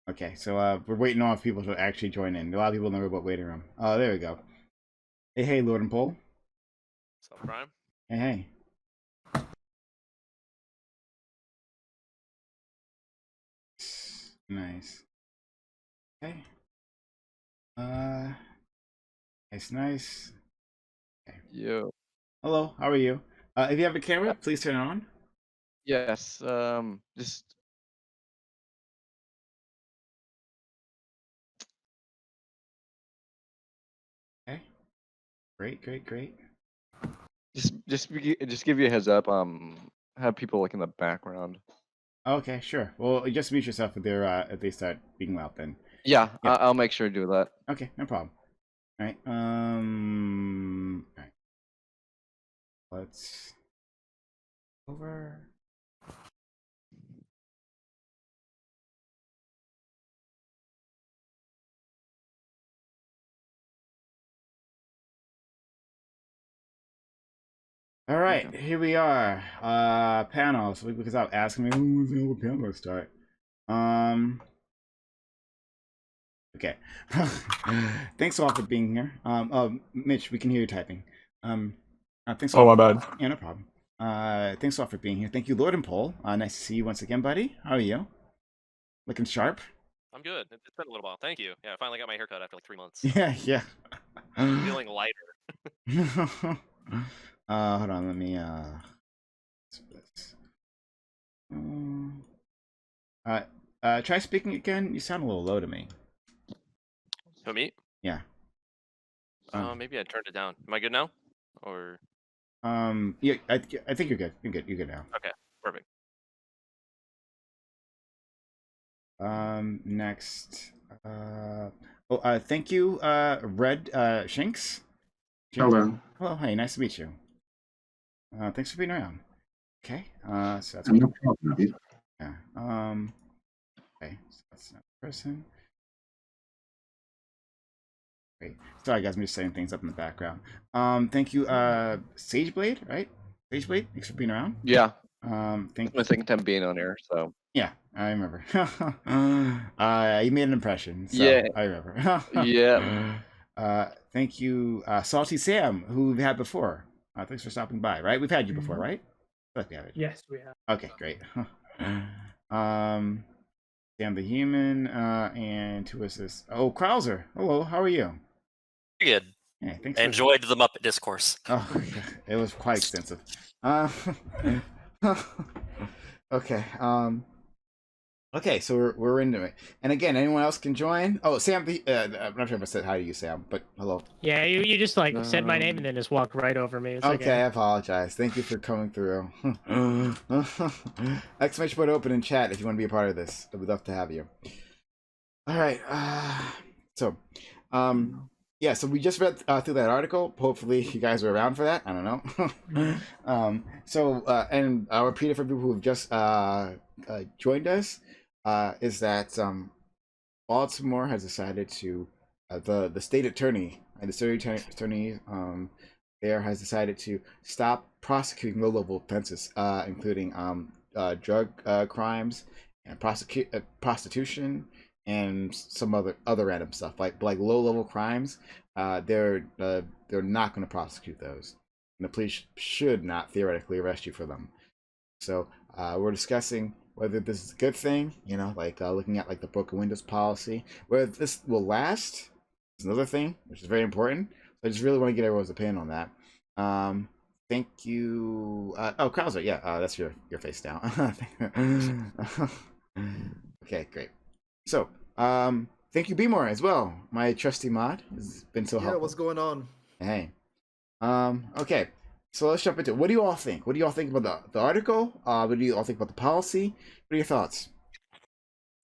Okay, so we're waiting on people to actually join in. A lot of people in the robot waiting room. Oh, there we go. Hey, Lord and Pole. What's up, Prime? Hey. Nice. Okay. Nice. Okay. Yo. Hello, how are you? If you have a camera, please turn it on. Yes. Just Okay. Great. just give you a heads up. Have people like in the background. Okay, sure. Well, just mute yourself if they start being loud then. Yeah, Yep. I'll make sure to do that. Okay, no problem. All right. All right. Let's over. All right, Okay. here we are. Panel. So because I'm asking me, who's the panel to start? Okay. Thanks a lot for being here. Mitch, we can hear you typing. Thanks a lot. Oh, my bad. Yeah, no problem. Thanks a lot for being here. Thank you, Lord and Pole. Nice to see you once again, buddy. How are you? Looking sharp? I'm good. It's been a little while. Thank you. Yeah, I finally got my haircut after like 3 months. Yeah. Feeling lighter. Hold on, let me try speaking again. You sound a little low to me. Who, me? Yeah. Maybe I turned it down. Am I good now? Or yeah, I think you're good. You're good now. okay, perfect. Next. Thank you, Red Shinks. Hello. Hello, hey, nice to meet you. Thanks for being around. Okay. So that's No problem, dude. yeah. Okay, so that's another person. Great. Sorry guys, I'm just setting things up in the background. Thank you, Sageblade, right? Sageblade, thanks for being around. Yeah. Thank It's my second time being on here, so yeah, I remember. You made an impression, so yeah. I remember. Yeah. Thank you, Salty Sam, who we've had before. Thanks for stopping by. Right, we've had you before, right? I feel like we have it. Yes, we have. Okay, great. Sam the Human, and who is this? Oh, Krauser. Hello, how are you? Pretty good. Yeah, thanks. I enjoyed the Muppet discourse. Oh, yeah, it was quite extensive. Okay. Okay, so we're into it. And again, anyone else can join. Oh, Sam. I'm not sure if I said hi to you, Sam, but hello. Yeah, you just like said my name and then just walked right over me. It's Okay, I apologize. Thank you for coming through. Exclamation point open in chat if you want to be a part of this. I'd love to have you. All right. Yeah, so we just read through that article. Hopefully, you guys were around for that. I don't know. And I'll repeat it for people who have just joined us. Is that Baltimore has decided to the state attorney and the state attorney there has decided to stop prosecuting low-level offenses, including drug crimes and prostitution and some other random stuff like low-level crimes. They're not going to prosecute those, and the police should not theoretically arrest you for them. So we're discussing whether this is a good thing, like looking at like the broken windows policy, whether this will last is another thing, which is very important. So I just really want to get everyone's opinion on that. Thank you. Oh, Krauser, yeah, that's your face now. Okay, great. So, thank you, Beemore, as well. My trusty mod has been so helpful. Yeah, what's going on? Hey. Okay. So let's jump into it. What do you all think? What do you all think about the article? What do you all think about the policy? What are your thoughts?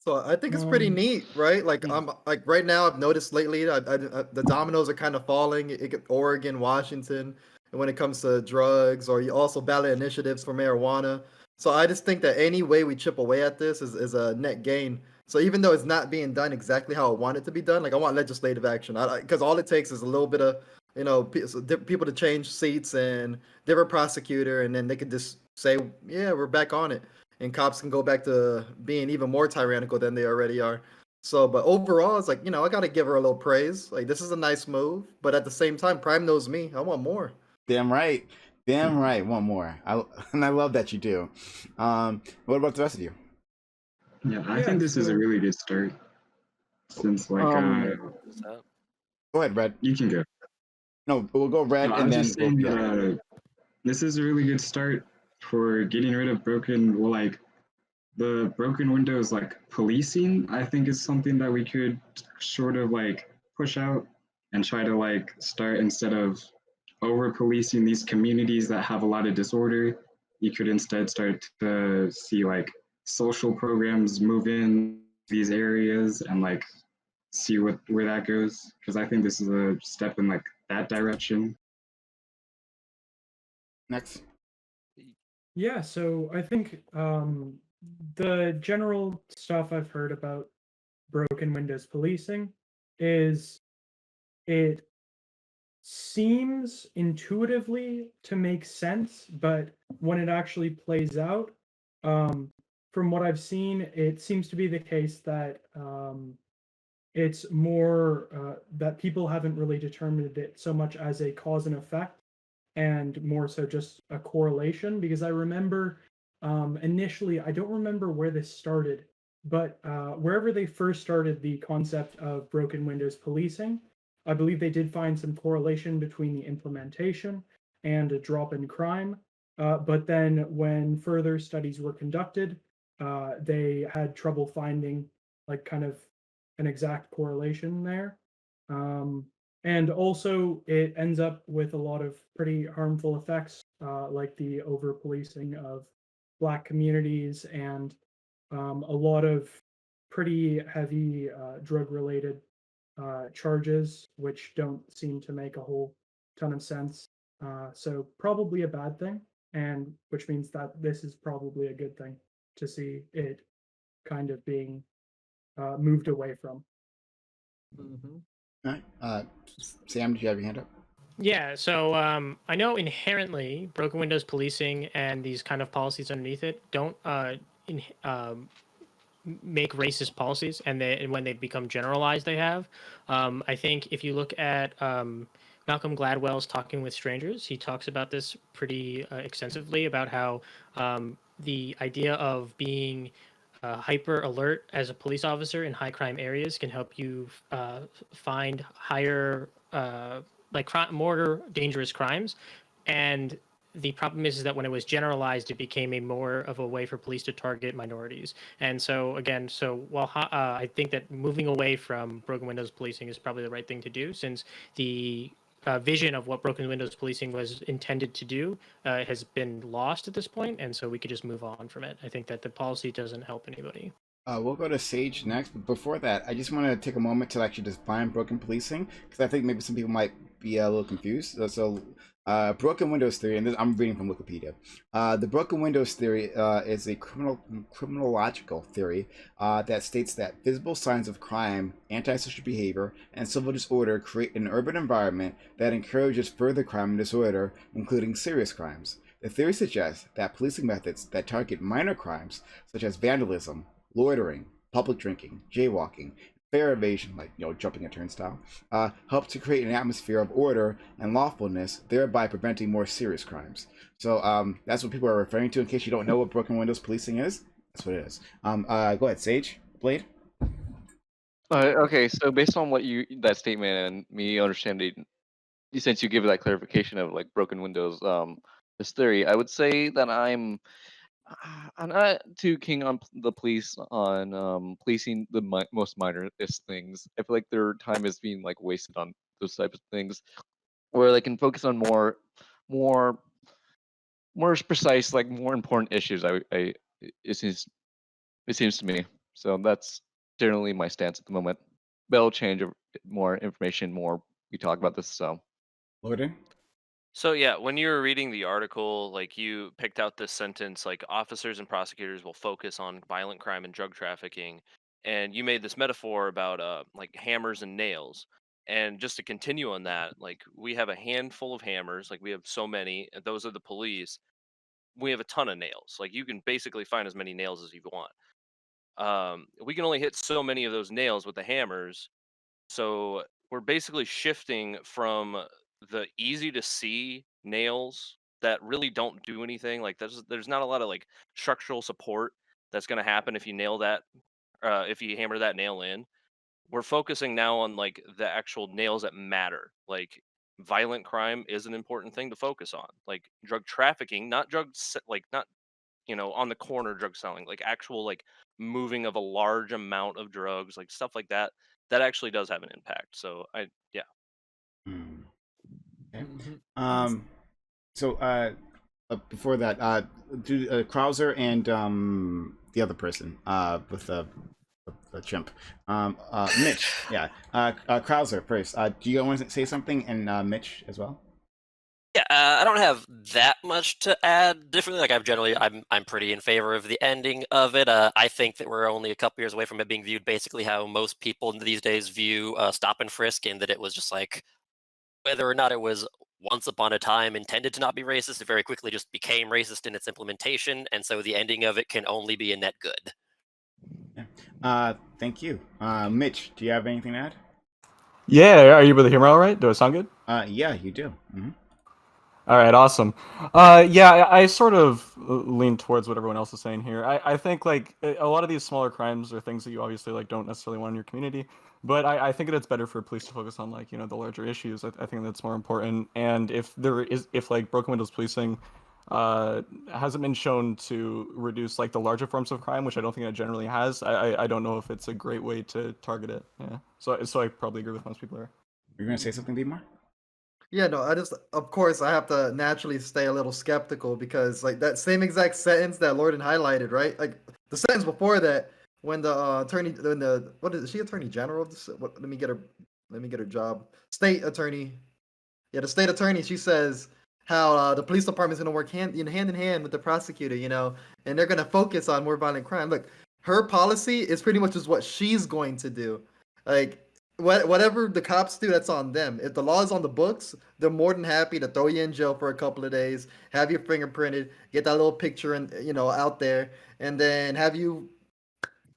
So I think it's pretty neat, right? Like I'm like right now, I've noticed lately, the dominoes are kind of falling. Oregon, Washington, and when it comes to drugs, or you also ballot initiatives for marijuana. So I just think that any way we chip away at this is a net gain. So even though it's not being done exactly how I want it to be done, like I want legislative action, because all it takes is a little bit of people to change seats and different prosecutor, and then they could just say, yeah, we're back on it, and cops can go back to being even more tyrannical than they already are. So, but overall, it's like, I got to give her a little praise. Like, this is a nice move, but at the same time, Prime knows me. I want more. Damn right. Damn right. One more. And I love that you do. What about the rest of you? Yeah, I Yeah, think this is a so- really good start. Since like What's that? Go ahead, Red. you can go. No, we'll go Red No, I and was then just saying yeah. that this is a really good start for getting rid of the broken windows, like policing. I think is something that we could sort of like push out and try to like start, instead of over policing these communities that have a lot of disorder. You could instead start to see like social programs move in these areas and like see where that goes, because I think this is a step in like that direction. Next. Yeah, so I think the general stuff I've heard about broken windows policing is it seems intuitively to make sense, but when it actually plays out, from what I've seen, it seems to be the case that it's more that people haven't really determined it so much as a cause and effect, and more so just a correlation. Because I remember initially, I don't remember where this started, but wherever they first started the concept of broken windows policing, I believe they did find some correlation between the implementation and a drop in crime. But then when further studies were conducted, they had trouble finding like kind of an exact correlation there. And also, it ends up with a lot of pretty harmful effects, like the over policing of Black communities and a lot of pretty heavy drug related charges, which don't seem to make a whole ton of sense. So, probably a bad thing, and which means that this is probably a good thing to see it kind of being moved away from. Mm-hmm. All right. Sam, did you have your hand up? Yeah, so I know inherently broken windows policing and these kind of policies underneath it don't make racist policies, and when they become generalized, they have. I think if you look at Malcolm Gladwell's Talking with Strangers, he talks about this pretty extensively about how the idea of being hyper alert as a police officer in high crime areas can help you find higher, more dangerous crimes. And the problem is that when it was generalized, it became a more of a way for police to target minorities. And so again, while I think that moving away from broken windows policing is probably the right thing to do, since the vision of what broken windows policing was intended to do has been lost at this point, and so we could just move on from it. I think that the policy doesn't help anybody. We'll go to Sage next, but before that, I just want to take a moment to actually define broken policing, because I think maybe some people might be a little confused. Broken windows theory, and I'm reading from Wikipedia. The broken windows theory is a criminological theory that states that visible signs of crime, antisocial behavior, and civil disorder create an urban environment that encourages further crime and disorder, including serious crimes. The theory suggests that policing methods that target minor crimes, such as vandalism, loitering, public drinking, jaywalking, fare evasion, like jumping a turnstile, help to create an atmosphere of order and lawfulness, thereby preventing more serious crimes. So that's what people are referring to. In case you don't know what broken windows policing is, that's what it is. Go ahead, Sage, Blade. Okay, so based on that statement and me understanding, since you give that clarification of like broken windows, this theory, I would say that I'm not too keen on the police on policing the most minorest things. I feel like their time is being like wasted on those types of things, where they can focus on more precise, like more important issues. It seems to me. So that's generally my stance at the moment. But it'll change more information, more we talk about this. So Loitering. So yeah, when you were reading the article, like you picked out this sentence, like officers and prosecutors will focus on violent crime and drug trafficking, and you made this metaphor about like hammers and nails. And just to continue on that, like we have a handful of hammers, like we have so many, and those are the police. We have a ton of nails. Like you can basically find as many nails as you want. we can only hit so many of those nails with the hammers. So we're basically shifting from the easy to see nails that really don't do anything. Like there's not a lot of like structural support that's going to happen if you nail that, if you hammer that nail in. We're focusing now on like the actual nails that matter. Like violent crime is an important thing to focus on. Like drug trafficking, not drugs, like not on the corner drug selling, like actual like moving of a large amount of drugs, like stuff like that. That actually does have an impact. So yeah. Hmm. Okay. Mhm. So before that, do Krauser and the other person with the chimp, Mitch. Yeah, Krauser first. Do you want to say something, and Mitch as well? Yeah, I don't have that much to add differently. Like I'm pretty in favor of the ending of it. I think that we're only a couple years away from it being viewed basically how most people these days view stop and frisk, and that it was just like whether or not it was once upon a time intended to not be racist, it very quickly just became racist in its implementation, and so the ending of it can only be a net good. Yeah. Thank you. Mitch, do you have anything to add? Yeah, are you able to hear me all right? Do I sound good? Yeah, you do. All right, awesome. Yeah, I sort of lean towards what everyone else is saying here. I think like a lot of these smaller crimes are things that you obviously like don't necessarily want in your community, but I think that it's better for police to focus on like the larger issues. I think that's more important. And if like broken windows policing hasn't been shown to reduce like the larger forms of crime, which I don't think it generally has, I don't know if it's a great way to target it. Yeah. So I probably agree with most people there. You're gonna say something, Beemar? Yeah, no, of course, I have to naturally stay a little skeptical because, like, that same exact sentence that Lorden highlighted, right? Like, the sentence before that, when the is she attorney general? Let me get her job. State attorney. Yeah, the state attorney, she says how the police department's gonna work hand in hand with the prosecutor, and they're gonna focus on more violent crime. Look, her policy is pretty much just what she's going to do. Like, whatever the cops do, that's on them. If the law is on the books, they're more than happy to throw you in jail for a couple of days, have you fingerprinted, get that little picture and out there, and then have you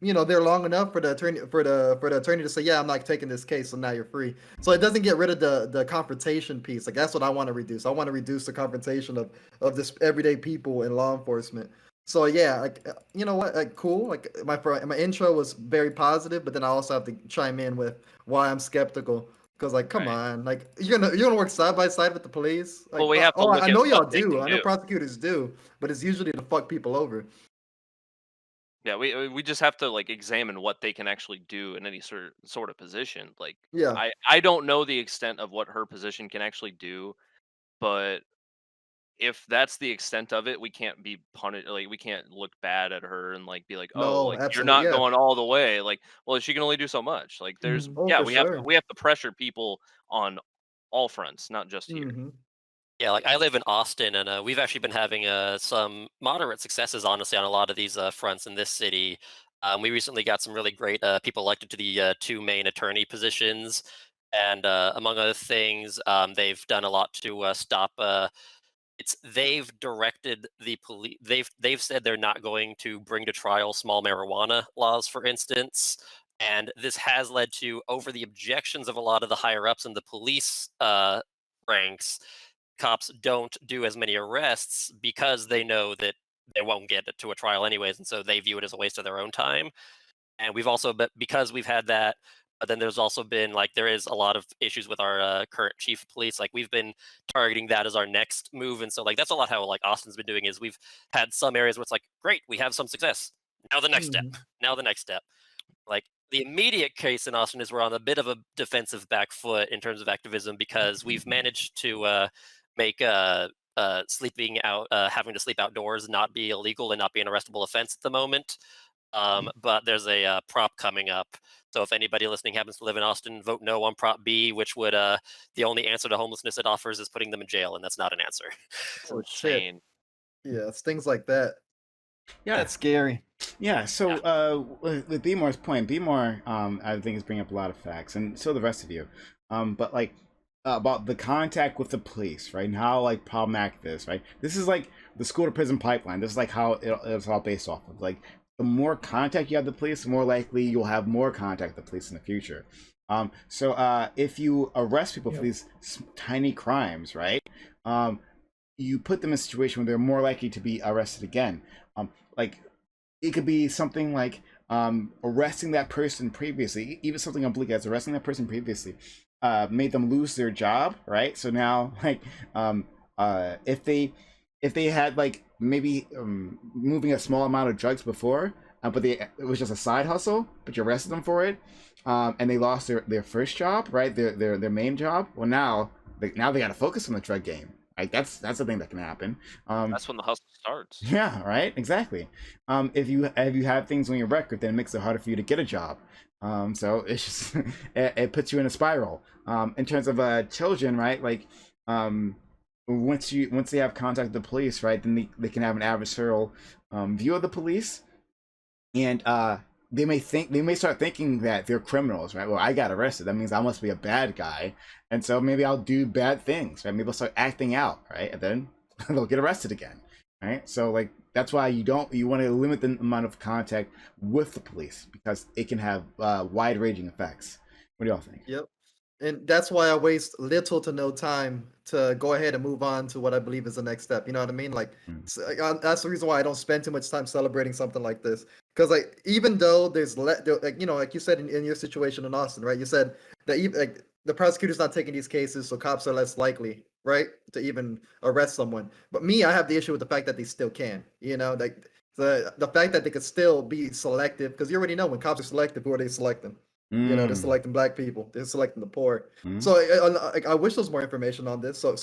there long enough for the attorney to say, yeah, I'm not taking this case, so now you're free. So it doesn't get rid of the confrontation piece. Like, that's what I want to reduce. I want to reduce the confrontation of this everyday people in law enforcement. So yeah, like, you know what, like, cool. Like, my intro was very positive, but then I also have to chime in with why I'm skeptical. Because, like, come Right. on, like, you're gonna work side by side with the police. Like, Well, we have to look I at know y'all what they do. can I know do. prosecutors do, but it's usually to fuck people over. Yeah, we just have to like examine what they can actually do in any sort of position. Like Yeah. I don't know the extent of what her position can actually do, but if that's the extent of it, we can't be punished. Like we can't look bad at her and like be like, oh, No, like you're absolutely. not Yeah. going all the way. Like, well, she can only do so much. Like there's Mhm. Oh, yeah, for sure. we have to pressure people on all fronts, not just here. Mm-hmm. Yeah, like I live in Austin, and we've actually been having some moderate successes, honestly, on a lot of these fronts in this city. We recently got some really great people elected to the two main attorney positions, and among other things, they've done a lot to stop. They've directed the police. They've said they're not going to bring to trial small marijuana laws, for instance. And this has led to, over the objections of a lot of the higher ups in the police ranks, cops don't do as many arrests because they know that they won't get it to a trial anyways, and so they view it as a waste of their own time. And we've also, but because we've had that, but then there's also been like there is a lot of issues with our current chief of police. Like we've been targeting that as our next move, and so like that's a lot how like Austin's been doing is we've had some areas where it's like great, we have some success. Now the next step. Mm-hmm. Now the next step. Like the immediate case in Austin is we're on a bit of a defensive back foot in terms of activism because we've managed to make sleeping out, having to sleep outdoors, not be illegal and not be an arrestable offense at the moment. But there's a prop coming up. So if anybody listening happens to live in Austin, vote no on Prop B, which would the only answer to homelessness it offers is putting them in jail, and that's not an answer. It's Oh shit. insane. Yeah, it's things like that. Yeah. That's scary. Yeah, so with Beemore's point, Beemore, I think is bringing up a lot of facts, and so the rest of you. But like about the contact with the police, right, and how like problematic this, right? This is like the school to prison pipeline. This is like how it's all based off of. Like the more contact you have with the police, the more likely you'll have more contact with the police in the future. So if you arrest people for these tiny crimes, right? You put them in a situation where they're more likely to be arrested again. Like it could be something like arresting that person previously, even something oblique as arresting that person previously, made them lose their job, right? So now, like, if they had like maybe moving a small amount of drugs before, but it was just a side hustle, but you arrested them for it, and they lost their first job, right? Their main job. Well, now they got to focus on the drug game. Like that's the thing that can happen. That's when the hustle starts. Yeah, right. Exactly. If you have things on your record, then it makes it harder for you to get a job. So it's just it puts you in a spiral. In terms of children, right? Like once they have contact with the police, right, then they can have an adversarial view of the police, and they may start thinking that they're criminals, right? Well, I got arrested, that means I must be a bad guy, and so maybe I'll do bad things, right? Maybe I'll start acting out, right? And then they'll get arrested again, right? So like that's why you want to limit the amount of contact with the police, because it can have wide-ranging effects. What do y'all think? Yep. And that's why I waste little to no time to go ahead and move on to what I believe is the next step. You know what I mean? Like, that's the reason why I don't spend too much time celebrating something like this. Because like, even though there's like like you said in your situation in Austin, right? You said that even like the prosecutor's not taking these cases, so cops are less likely, right, to even arrest someone. But me, I have the issue with the fact that they still can. You know, like the fact that they could still be selective, because you already know when cops are selective, who are they selecting? You know, they're selecting black people. They're selecting the poor. So I wish there was more information on this. So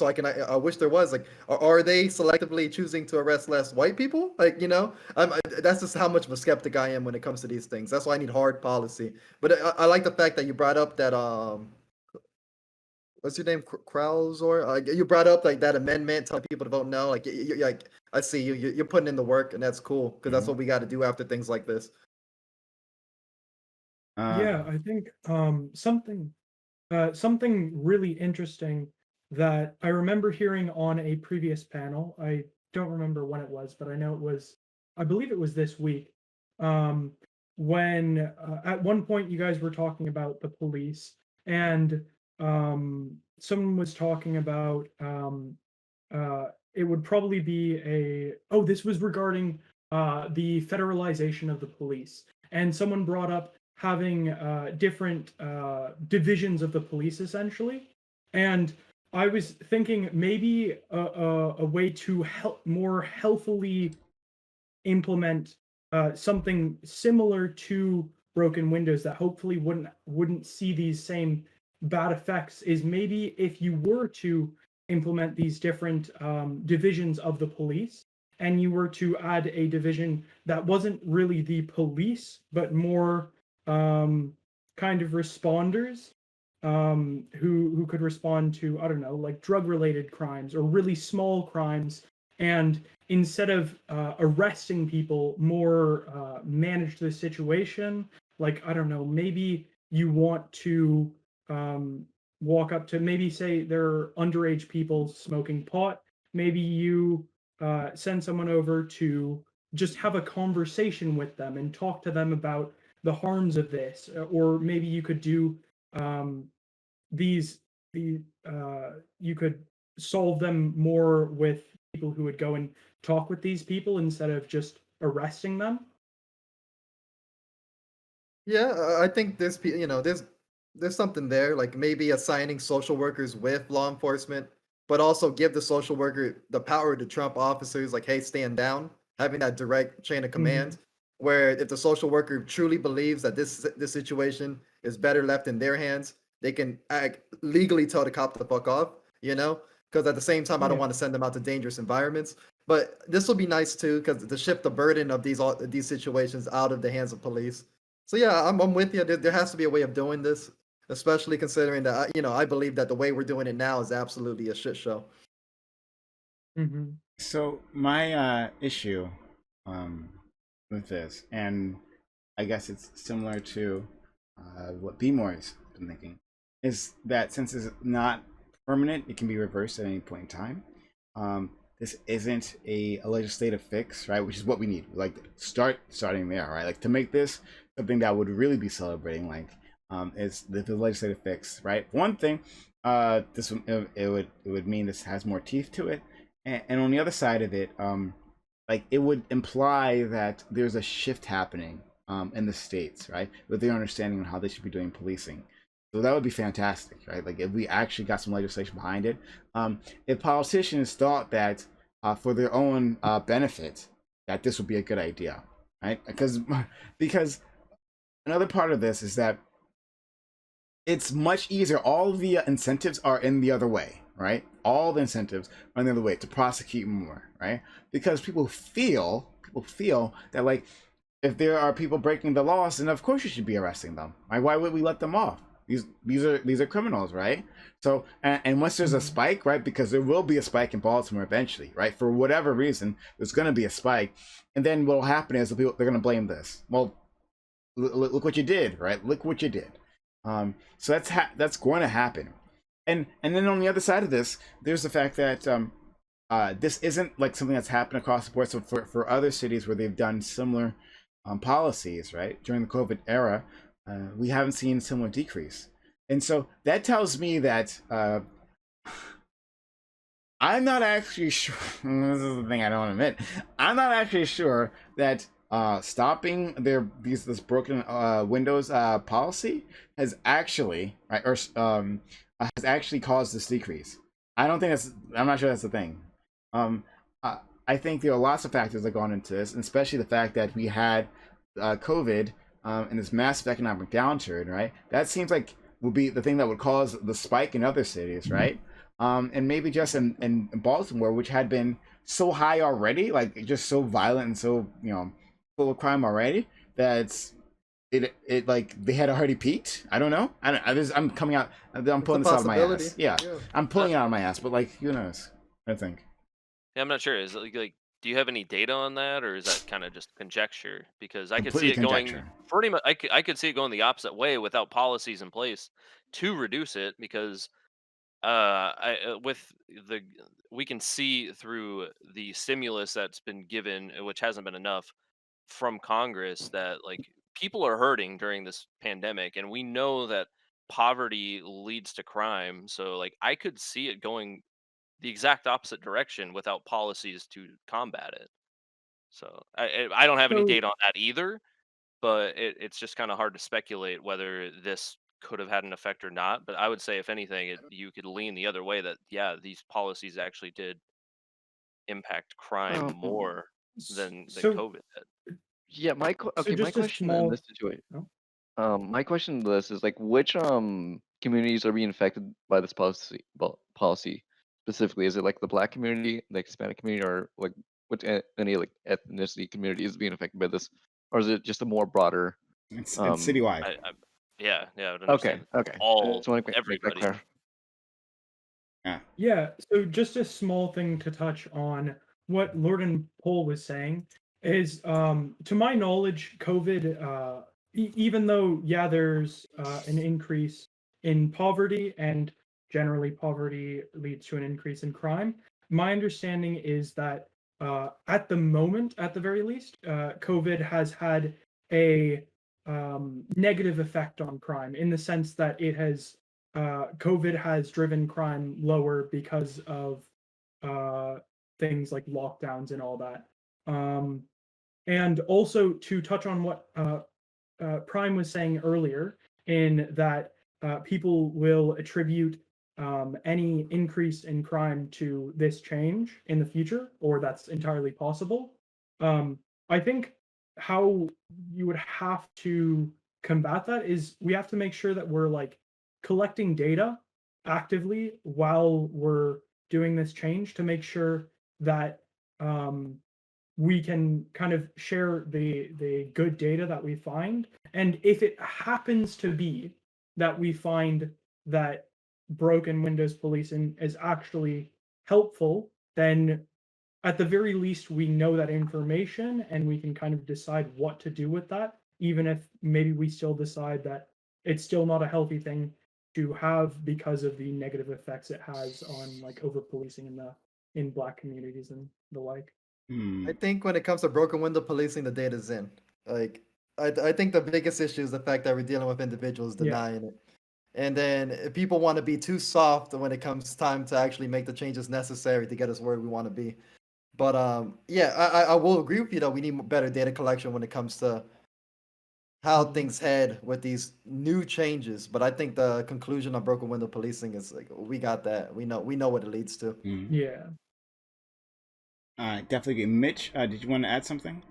I wish there was. Like, are they selectively choosing to arrest less white people? Like, you know, that's just how much of a skeptic I am when it comes to these things. That's why I need hard policy. But I like the fact that you brought up that what's your name, Krauser? You brought up like that amendment, telling people to vote no. Like, like I see you're putting in the work, and that's cool because that's what we got to do after things like this. Yeah, I think something really interesting that I remember hearing on a previous panel. I don't remember when it was, but I know I believe it was this week, when at one point you guys were talking about the police, and someone was talking about it would probably be this was regarding the federalization of the police, and someone brought up having different divisions of the police, essentially. And I was thinking maybe a way to more healthily implement something similar to broken windows that hopefully wouldn't see these same bad effects is maybe if you were to implement these different divisions of the police, and you were to add a division that wasn't really the police, but more kind of responders who could respond to, I don't know, like drug-related crimes or really small crimes, and instead of arresting people, more manage the situation. Like, I don't know, maybe you want to walk up to, maybe say there are underage people smoking pot. Maybe you send someone over to just have a conversation with them and talk to them about the harms of this. Or maybe you could do you could solve them more with people who would go and talk with these people instead of just arresting them. Yeah, I think there's something there, like maybe assigning social workers with law enforcement, but also give the social worker the power to trump officers, like, hey, stand down, having that direct chain of command, where if the social worker truly believes that this situation is better left in their hands, they can legally tell the cop to fuck off, you know? Because at the same time, I don't want to send them out to dangerous environments. But this will be nice too, because to shift the burden of these situations out of the hands of police. So yeah, I'm with you. There has to be a way of doing this, especially considering that I believe that the way we're doing it now is absolutely a shit show. So my issue with this, and I guess it's similar to what B-More's been thinking, is that since it's not permanent, it can be reversed at any point in time. this isn't a legislative fix, right? Which is what we need. Like starting there, right? Like to make this something that would really be celebrating, like is the legislative fix, right? One thing, this it would mean this has more teeth to it, and on the other side of it, like it would imply that there's a shift happening in the states, right, with their understanding of how they should be doing policing. So that would be fantastic, right? Like if we actually got some legislation behind it. If politicians thought that for their own benefit, that this would be a good idea, right? Because another part of this is that it's much easier. All the incentives are in the other way, right? All the incentives are in the other way to prosecute more, right? Because people feel that like if there are people breaking the laws, then of course you should be arresting them. Right? Why would we let them off? These are criminals, right? So and once there's a spike, right? Because there will be a spike in Baltimore eventually, right? For whatever reason, there's going to be a spike, and then what will happen is they're going to blame this. Well, look what you did, right? Look what you did. So that's going to happen, and then on the other side of this, there's the fact that this isn't like something that's happened across the board. So for other cities where they've done similar policies, right, during the COVID era, we haven't seen similar decrease, and so that tells me that I'm not actually sure. This is the thing I don't want to admit. I'm not actually sure that stopping this broken windows policy has actually has actually caused this decrease. I'm not sure that's the thing. I think there are lots of factors that gone into this, and especially the fact that we had COVID and this massive economic downturn, right? That seems like would be the thing that would cause the spike in other cities, right? And maybe just in Baltimore, which had been so high already, like just so violent and so full of crime already, that it like they had already peaked. I don't know. I'm coming out. I'm pulling this out of my ass. Yeah, I'm pulling it out of my ass. But like, who knows? I think. Yeah, I'm not sure. Is it like, do you have any data on that, or is that kind of just conjecture? Because I could see Completely it going conjecture. pretty much. I could see it going the opposite way without policies in place to reduce it. Because with the we can see through the stimulus that's been given, which hasn't been enough from Congress, that like people are hurting during this pandemic, and we know that poverty leads to crime. So like I could see it going the exact opposite direction without policies to combat it. So I don't have any So data on that either, but it's just kind of hard to speculate whether this could have had an effect or not. But I would say, if anything, you could lean the other way, that yeah, these policies actually did impact crime Um, more than so COVID did. yeah, my just a question in this small. situation. Oh. My question to this is like, which communities are being affected by this policy specifically? Is it like the Black community, the Hispanic community, or like any like ethnicity community is being affected by this, or is it just a more broader? It's citywide. Yeah, I would Okay, understand okay. all So I want to make that everybody. clear. Yeah, so just a small thing to touch on what Lord and Paul was saying is, to my knowledge, COVID, even though, yeah, there's an increase in poverty, and generally poverty leads to an increase in crime, my understanding is that at the moment, at the very least, COVID has had a negative effect on crime, in the sense that it has COVID has driven crime lower because of things like lockdowns and all that. And also to touch on what Prime was saying earlier, in that people will attribute any increase in crime to this change in the future, or that's entirely possible. I think how you would have to combat that is we have to make sure that we're like collecting data actively while we're doing this change, to make sure that we can kind of share the good data that we find. And if it happens to be that we find that broken windows policing is actually helpful, then at the very least we know that information and we can kind of decide what to do with that, even if maybe we still decide that it's still not a healthy thing to have because of the negative effects it has on like over policing in Black communities and the like. I think when it comes to broken window policing, the data's in. Like, I think the biggest issue is the fact that we're dealing with individuals Yeah. denying it. And then if people want to be too soft when it comes time to actually make the changes necessary to get us where we want to be. But yeah, I will agree with you that we need better data collection when it comes to how things head with these new changes. But I think the conclusion of broken window policing is like, we got that. We know what it leads to. Yeah. Definitely. Mitch, did you want to add something?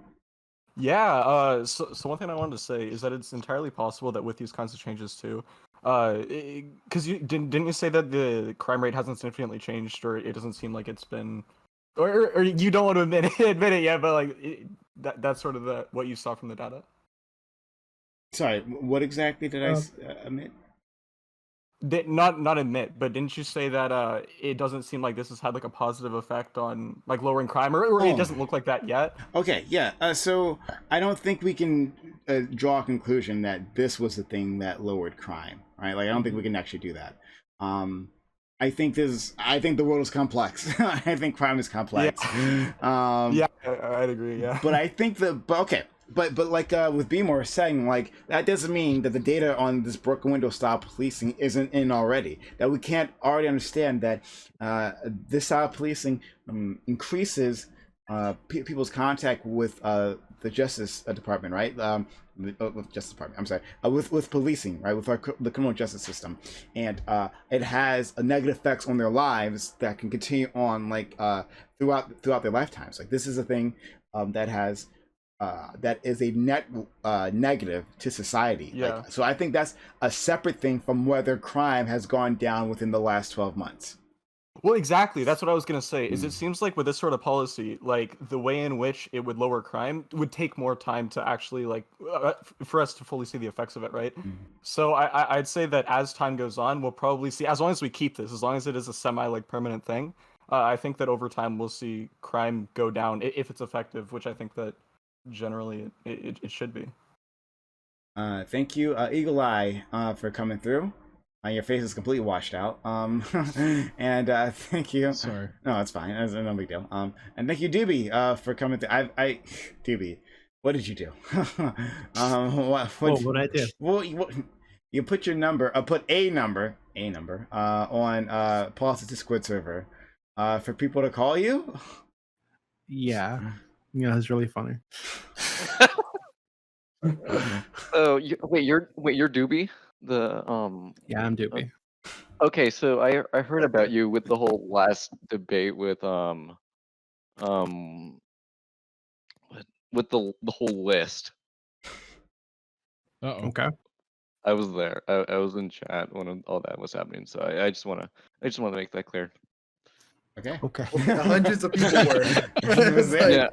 Yeah, so one thing I wanted to say is that it's entirely possible that with these kinds of changes too, because you didn't you say that the crime rate hasn't significantly changed, or it doesn't seem like it's been, or you don't want to admit it yet, but like that's sort of what you saw from the data. Sorry, what exactly did I admit? Not admit, but didn't you say that it doesn't seem like this has had like a positive effect on like lowering crime, or it doesn't look like that yet? Okay, yeah. So I don't think we can draw a conclusion that this was the thing that lowered crime, right? Like I don't think we can actually do that. I think the world is complex. I think crime is complex. Yeah, I'd agree. Yeah, but I think But like with Beemore saying, like that doesn't mean that the data on this broken window style policing isn't in already. That we can't already understand that this style of policing increases people's contact with the Justice Department, right? With Justice Department. I'm sorry, with policing, right? With the criminal justice system, and it has a negative effects on their lives that can continue on like throughout their lifetimes. Like this is a thing that has. That is a net negative to society. Yeah. Like, so I think that's a separate thing from whether crime has gone down within the last 12 months. Well, exactly. That's what I was going to say, is it seems like with this sort of policy, like the way in which it would lower crime would take more time to actually like, for us to fully see the effects of it, right? So I'd say that as time goes on, we'll probably see, as long as we keep this, as long as it is a semi like permanent thing, I think that over time we'll see crime go down if it's effective, which I think that generally it should be. Thank you, Eagle Eye, for coming through. Your face is completely washed out. And thank you. Sorry. No, it's fine. It's no big deal. And thank you, Dooby, for coming through. Dooby, what did you do? What I do? Well, you put your number, put a number on Paul's Discord server, for people to call you. Yeah. Yeah, it's really funny. Oh, wait, you're Dooby? The Yeah, I'm Dooby. Okay, so I heard about you with the whole last debate with with the whole list. Okay. I was there. I was in chat when all that was happening, so I just wanna make that clear. Okay. Okay. Hundreds of people were. It's like, Yeah,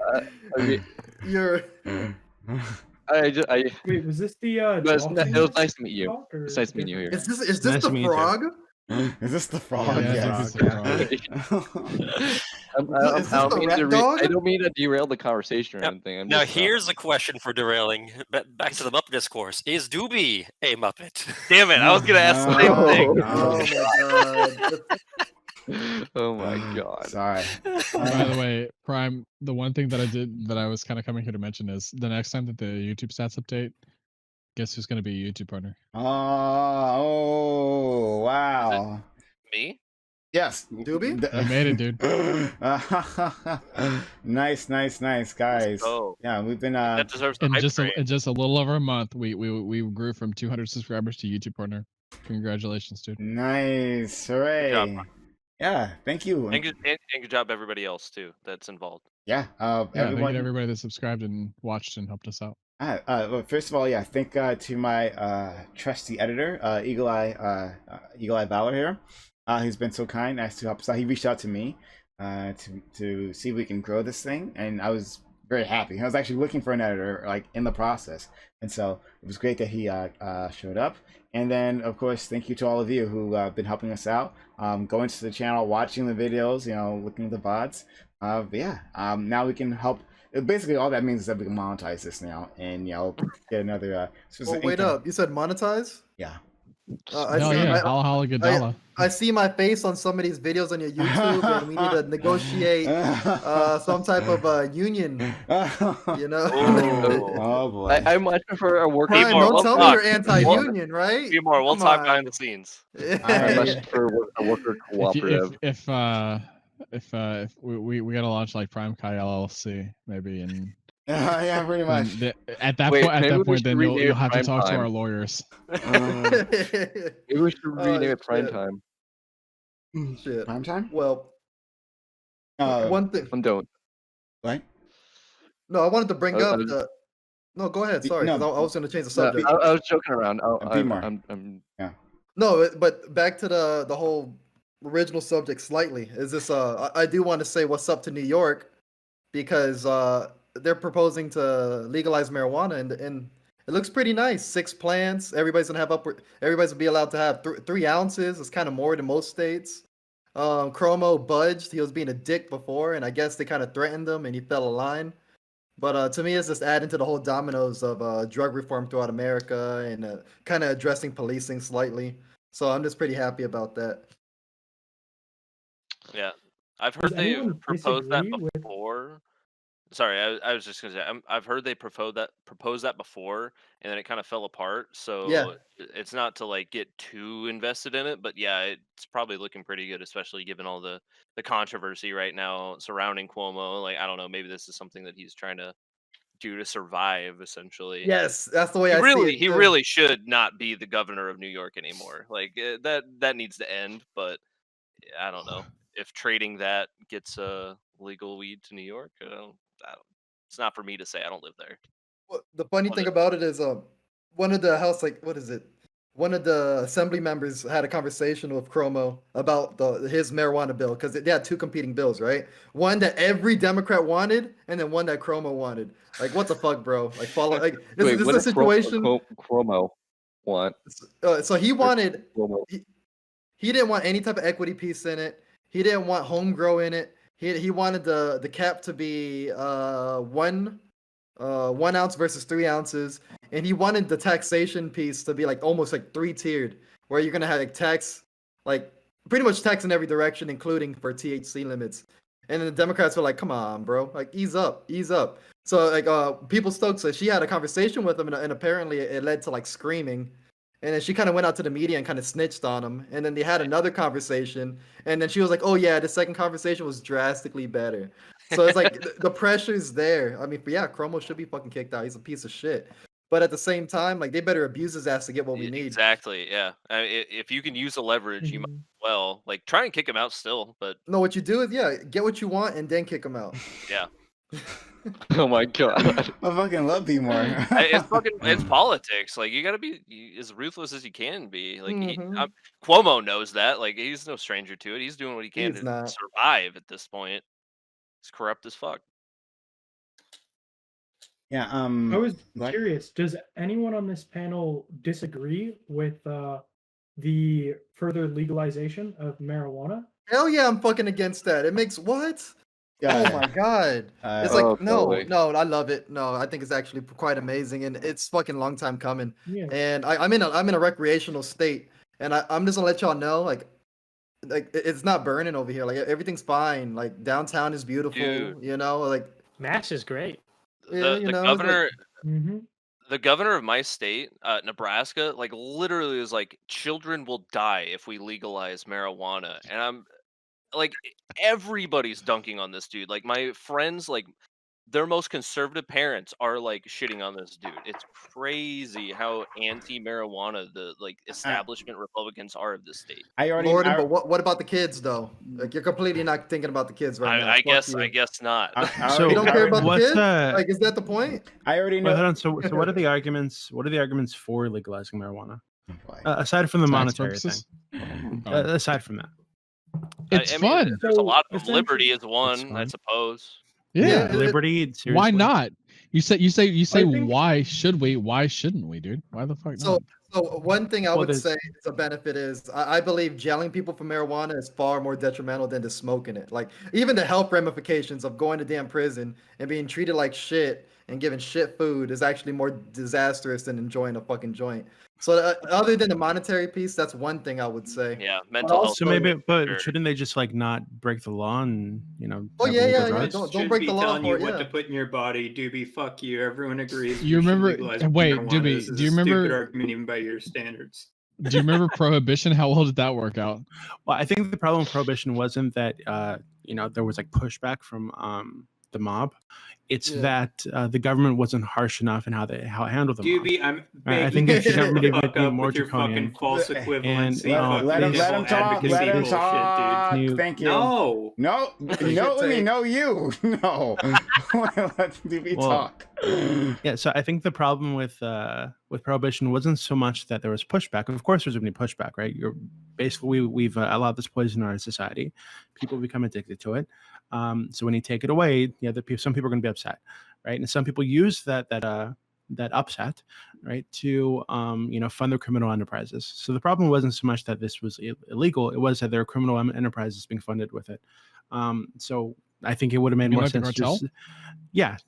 I mean, you're. Wait, was this the? it was nice to meet you. talk, or It's nice meeting you here. Is this Nice to the meet you too. frog? Is this the frog? Yeah, Yes. it's the Is this the rat dog? I don't mean to derail the conversation or anything. I'm Now just, here's a question for derailing. Back to the Muppet discourse. Is Dooby a Muppet? Damn it! I was gonna ask the same thing. Oh my god. Oh my god. Sorry. By the way, Prime, the one thing that I was kind of coming here to mention is the next time that the YouTube stats update, guess who's going to be a YouTube partner? Oh, wow. Me? Yes. Dooby? You made it, dude. Nice, guys. go. Yeah, we've been That deserves the In hype just train. a little over a month, we grew from 200 subscribers to YouTube partner. Congratulations, dude. nice. Good Hooray. job. Yeah, thank you. And good job, everybody else too that's involved. Yeah, Yeah, thank you everyone. to everybody that subscribed and watched and helped us out. Well, first of all, yeah, thank to my trusty editor, Eagle Eye Valor here. He's been so kind as to help us out. He reached out to me to see if we can grow this thing, and I was very happy. I was actually looking for an editor, like in the process, and so it was great that he showed up. And then, of course, thank you to all of you who have been helping us out, going to the channel, watching the videos, looking at the VODs. But yeah, now we can help. Basically, all that means is that we can monetize this now, and get another. Well, wait up. You said monetize? Yeah. I Hell see. yeah, holla holla gadala. I see my face on some of these videos on your YouTube, and we need to negotiate some type of union. You know. Oh boy. I much prefer a worker. Prime, More, don't we'll tell me talk. you're anti-union, right? Few more. We'll Come talk on. behind the scenes. I much prefer a worker cooperative. If we gotta launch like Prime Kai LLC maybe, and Yeah, pretty much. at that Wait, point, maybe we should then rename you'll it have to Prime talk to Time. our lawyers. Maybe we should rename it Prime shit. Time. Shit. Prime time? Well, one thing. Don't. What? No, I wanted to bring I up was- the. No, go ahead. Sorry, No, 'cause I was going to change the No, subject. I was joking around. Be more. No, but back to the whole original subject slightly. Is this I do want to say what's up to New York, because they're proposing to legalize marijuana, and it looks pretty nice. 6 plants. Everybody's gonna be allowed to have 3 ounces. It's kind of more than most states. Cuomo budged. He was being a dick before, and I guess they kind of threatened him, and he fell a line. But to me, it's just adding to the whole dominoes of drug reform throughout America, and kind of addressing policing slightly. So I'm just pretty happy about that. Yeah, I've Does heard they anyone proposed that disagree with- before. Sorry, I was just gonna say I've heard they proposed that before, and then it kind of fell apart. So Yeah. it's not to like get too invested in it, but yeah, it's probably looking pretty good, especially given all the controversy right now surrounding Cuomo. Like, I don't know, maybe this is something that he's trying to do to survive, essentially. Yes, that's the way He I really, see it. he too. really should not be the governor of New York anymore. Like that needs to end. But I don't know if trading that gets legal weed to New York. I don't, it's not for me to say. I don't live there. Well, the funny thing about it is, one of the House, like, what is it? One of the assembly members had a conversation with Cuomo about his marijuana bill, because they had 2 competing bills, right? One that every Democrat wanted, and then one that Cuomo wanted. Like, what the fuck, bro? Like, follow. Like, Wait, this what is a did situation. Cuomo want? So he wanted. Cuomo. He didn't want any type of equity piece in it. He didn't want home grow in it. He wanted the cap to be 1 ounce versus 3 ounces, and he wanted the taxation piece to be like almost like 3-tiered, where you're gonna have like tax, like pretty much tax in every direction, including for THC limits. And then the Democrats were like, "Come on, bro, like ease up, ease up." So like People Stokes said she had a conversation with him, and apparently it led to like screaming. And then she kind of went out to the media and kind of snitched on him. And then they had another conversation. And then she was like, "Oh yeah, the second conversation was drastically better." So it's like the pressure's there. I mean, but yeah, Cuomo should be fucking kicked out. He's a piece of shit. But at the same time, like, they better abuse his ass to get what we need. Exactly. Yeah. If you can use the leverage, you might as well like try and kick him out still. But No, what you do is, yeah, get what you want and then kick him out. yeah, Oh my god. I fucking love B more. it's politics. Like, you got to be as ruthless as you can be. Like Mhm. Cuomo knows that. Like, he's no stranger to it. He's doing what he can He's to not. survive at this point. He's corrupt as fuck. Yeah. I was what? curious. Does anyone on this panel disagree with the further legalization of marijuana? Hell yeah, I'm fucking against that. It makes what? Yeah. Oh my god. It's Oh, like, no, totally. no, I love it. No, I think it's actually quite amazing, and it's fucking long time coming. Yeah. And I'm in a recreational state, and I'm just gonna let y'all know, like it's not burning over here. Like, everything's fine. Like, downtown is beautiful. Dude. You know, like Mass is great. yeah, The you know, it's like- governor. Mm-hmm. The governor of my state, Nebraska, like literally is like, children will die if we legalize marijuana, and I'm like, everybody's dunking on this dude. Like, my friends, like their most conservative parents are like shitting on this dude. It's crazy how anti-marijuana the like establishment Republicans are of this state. Lord, but what about the kids though? Like, you're completely not thinking about the kids right now. I Fuck guess not. So you don't care about the what's, kids? Like, is that the point? I already know. Wait, hold on. So what are the arguments? What are the arguments for legalizing marijuana? Boy. Aside from the Tax monetary thing. purposes? Aside from that. It's I mean, fun. there's a lot of essentially- liberty is one, I fun. suppose. Yeah. Liberty. Seriously. Why not? You say think- why should we? Why shouldn't we, dude? Why the fuck So, not? so one thing I Well, would there's- say is a benefit is I believe jailing people for marijuana is far more detrimental than just smoking it. Like, even the health ramifications of going to damn prison and being treated like shit and giving shit food is actually more disastrous than enjoying a fucking joint. So other than the monetary piece, that's one thing I would say. Yeah, mental health. So maybe, but sure. shouldn't they just like not break the law and Oh have yeah, illegal yeah, yeah. drugs? Don't Shouldn't break be the law telling for you it. what to Yeah. put in your body, Dooby. Fuck you. Everyone agrees. You we should remember? legalize Wait, marijuana. Dooby, This is do you a stupid remember? argument even by your standards. Do you remember prohibition? How well did that work out? Well, I think the problem with prohibition wasn't that there was like pushback from the mob. It's that the government wasn't harsh enough in how it handled the mob. Dooby, I'm I begging think you if the to shut government the would fuck be up more with your draconian, fucking false equivalency. and let him fucking talk. devil Let him advocacy talk. bullshit, dude. Thank you. No. No, no, you. No. Let Dooby talk. Yeah, so I think the problem with prohibition wasn't so much that there was pushback. Of course, there's going to be pushback, right? You're basically we've allowed this poison in our society. People become addicted to it. So when you take it away, some people are going to be upset, right? And some people use that upset, right, to fund their criminal enterprises. So the problem wasn't so much that this was illegal; it was that there are criminal enterprises being funded with it. So I think it would have made more sense.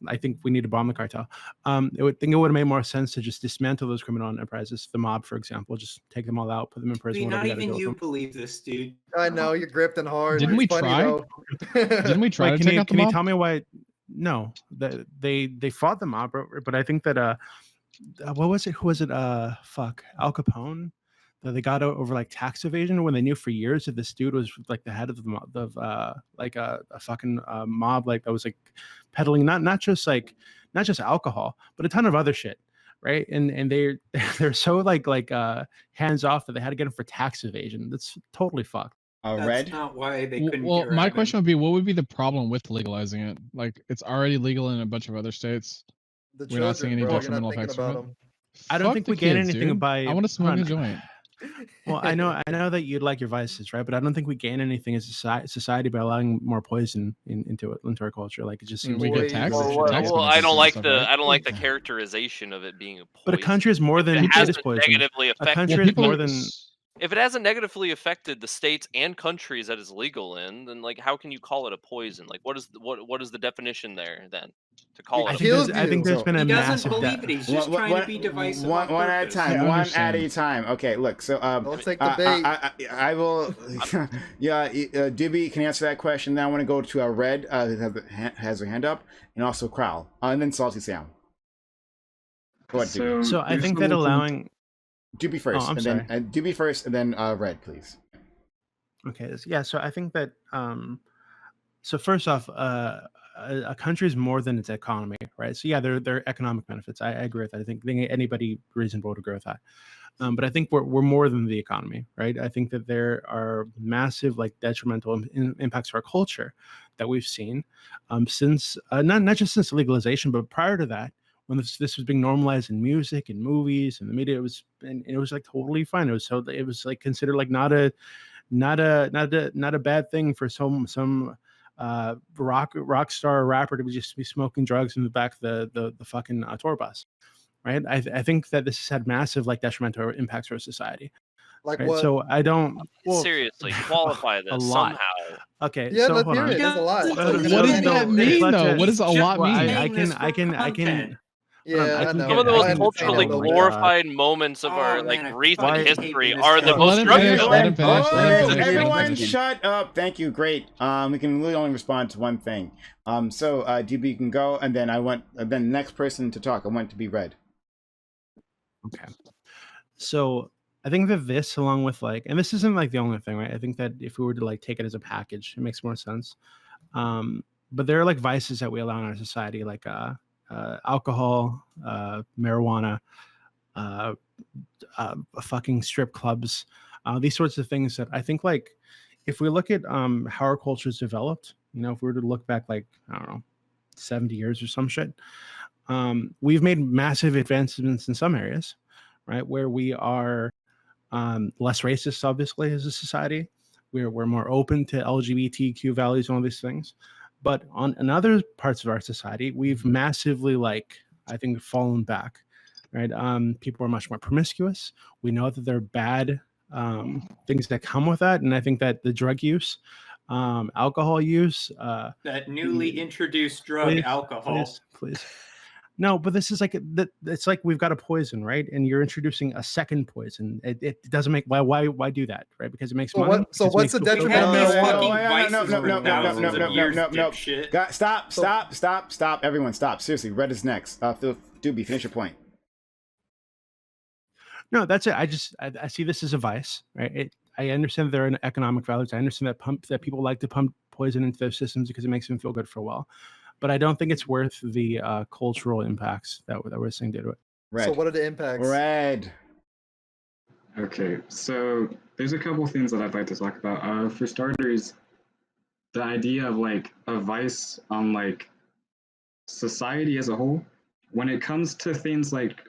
I think we need to bomb the cartel. It would have made more sense to just dismantle those criminal enterprises, the mob, for example, just take them all out, put them in prison. Not even you believe this, dude. I know you're grifting hard. Didn't we try? Didn't we try to take out the mob? Can you tell me why? No, they fought the mob, but I think that what was it? Who was it? Fuck, Al Capone. That they got over like tax evasion when they knew for years that this dude was like the head of the mob, like a fucking mob, like that was like peddling not just alcohol, but a ton of other shit, right? And they're so like hands off that they had to get him for tax evasion. That's totally fucked. That's not why they couldn't. Well, my question would be, what would be the problem with legalizing it? Like, it's already legal in a bunch of other states. We're not seeing any detrimental effects from it. I don't think we gain anything by. I want to smoke a joint. Well, I know that you'd like your vices, right? But I don't think we gain anything as a society by allowing more poison into our culture. Like, it just seems we get taxes. Well, I don't like the characterization of it being a poison. But a country is more than it is poison. Negatively A country is more than. If it hasn't negatively affected the states and countries that it's legal in, then like how can you call it a poison? Like what is the definition there then to call it? I think there's been a massive. He doesn't believe it. He's just trying to be divisive. One at a time. One at a time. Okay, look. So I'll take the bait. I will. Yeah, Dooby can answer that question. Then I want to go to Red, who has her hand up, and also Crowl, and then Salty Sam. Go ahead, Dooby. So I think that allowing. Dooby first, then Dooby first, and then Red, please. Okay, yeah. So I think that so first off, a country is more than its economy, right? So yeah, there are economic benefits. I agree with that. I think anybody reasonable would agree with that. But I think we're more than the economy, right? I think that there are massive like detrimental impacts to our culture that we've seen since not just since legalization, but prior to that. When this was being normalized in music and movies and the media, it was like totally fine. It was like considered like not a bad thing for some rock star rapper to just be smoking drugs in the back of the fucking tour bus, right? I think that this has had massive like detrimental impacts to our society. Like right? what? So I don't seriously qualify this a lot. somehow. Okay, yeah, so let's hold hear on. it. It's a lot. What does that mean, though? What does a lot mean? I can. Yeah, I know. Some of the most culturally Oh my glorified moments of our like recent history are the Let most him finish. Everyone shut up. Thank you. Great. We can really only respond to one thing. So DB can go, and then then the next person to talk, I want to be Red. Okay. So I think that this, along with like, and this isn't like the only thing, right? I think that if we were to like take it as a package, it makes more sense. But there are like vices that we allow in our society, like alcohol, marijuana, fucking strip clubs, these sorts of things that I think like if we look at how our culture's developed, if we were to look back like, I don't know, 70 years or some shit, we've made massive advancements in some areas, right? Where we are less racist, obviously, as a society. We're more open to LGBTQ values and all these things. But in other parts of our society, we've massively, like, I think, fallen back, right? People are much more promiscuous. We know that there are bad things that come with that. And I think that the drug use, alcohol use. That newly introduced drug, alcohol. Please. No, but this is like it's like we've got a poison, right? And you're introducing a second poison. It doesn't make why do that, right? Because it makes So money. so what's the We've had detriment? these of- fucking no, vices no, for no, no, no, thousands no, of years, no, no. dipshit. Stop. Everyone, stop. Seriously, Red is next. Dooby, finish your point. No, that's it. I see this as a vice, right? I understand there are economic values. I understand that people like to pump poison into their systems because it makes them feel good for a while, but I don't think it's worth the cultural impacts that we're seeing due to it. Red. So what are the impacts? Red. Okay, so there's a couple things that I'd like to talk about. For starters, the idea of like a vice on like society as a whole. When it comes to things like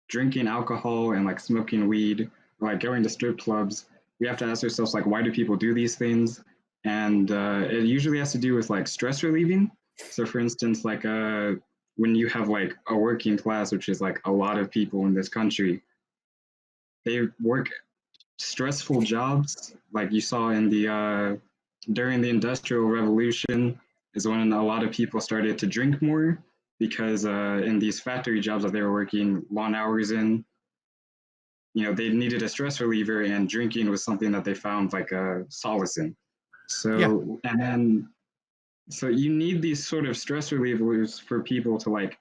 drinking alcohol and like smoking weed, or, like going to strip clubs, we have to ask ourselves like, why do people do these things? And it usually has to do with like stress relieving. So for instance, like when you have like a working class, which is like a lot of people in this country, they work stressful jobs, like you saw in the during the Industrial Revolution, is when a lot of people started to drink more because in these factory jobs that they were working long hours in, they needed a stress reliever, and drinking was something that they found like a solace in. So Yeah. and then so you need these sort of stress relievers for people to like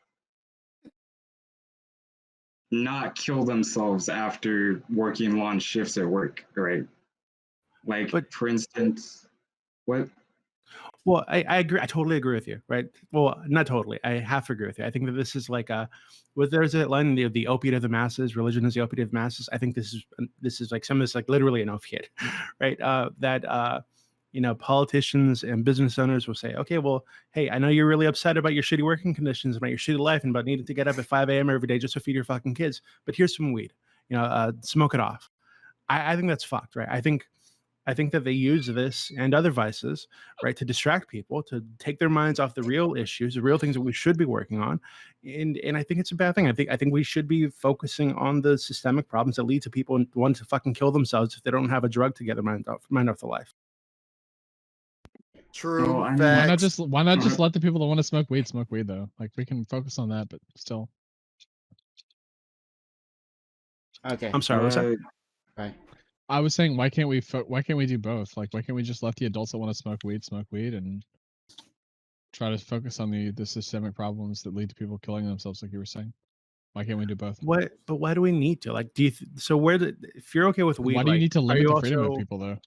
not kill themselves after working long shifts at work, right? Like, for instance, what? Well, I agree. I totally agree with you, right? Well, not totally. I have to agree with you. I think that this is like there's a line, the opiate of the masses. Religion is the opiate of the masses. I think this is like some of this like literally an opiate, right? Politicians and business owners will say, okay, well, hey, I know you're really upset about your shitty working conditions, about your shitty life, and about needing to get up at 5 a.m. every day just to feed your fucking kids. But here's some weed. Smoke it off. I think that's fucked, right? I think that they use this and other vices, right, to distract people, to take their minds off the real issues, the real things that we should be working on, and I think it's a bad thing. I think we should be focusing on the systemic problems that lead to people wanting to fucking kill themselves if they don't have a drug to get their mind off their life. True. Well, Why not just let the people that want to smoke weed though? Like we can focus on that, but still. Okay. I'm sorry. What's that? Right. I was saying, why can't we do both? Like, why can't we just let the adults that want to smoke weed, and try to focus on the systemic problems that lead to people killing themselves, like you were saying? Why can't we do both? But why do we need to? Like, if you're okay with weed, Why do you need to limit the freedom of also, people, though?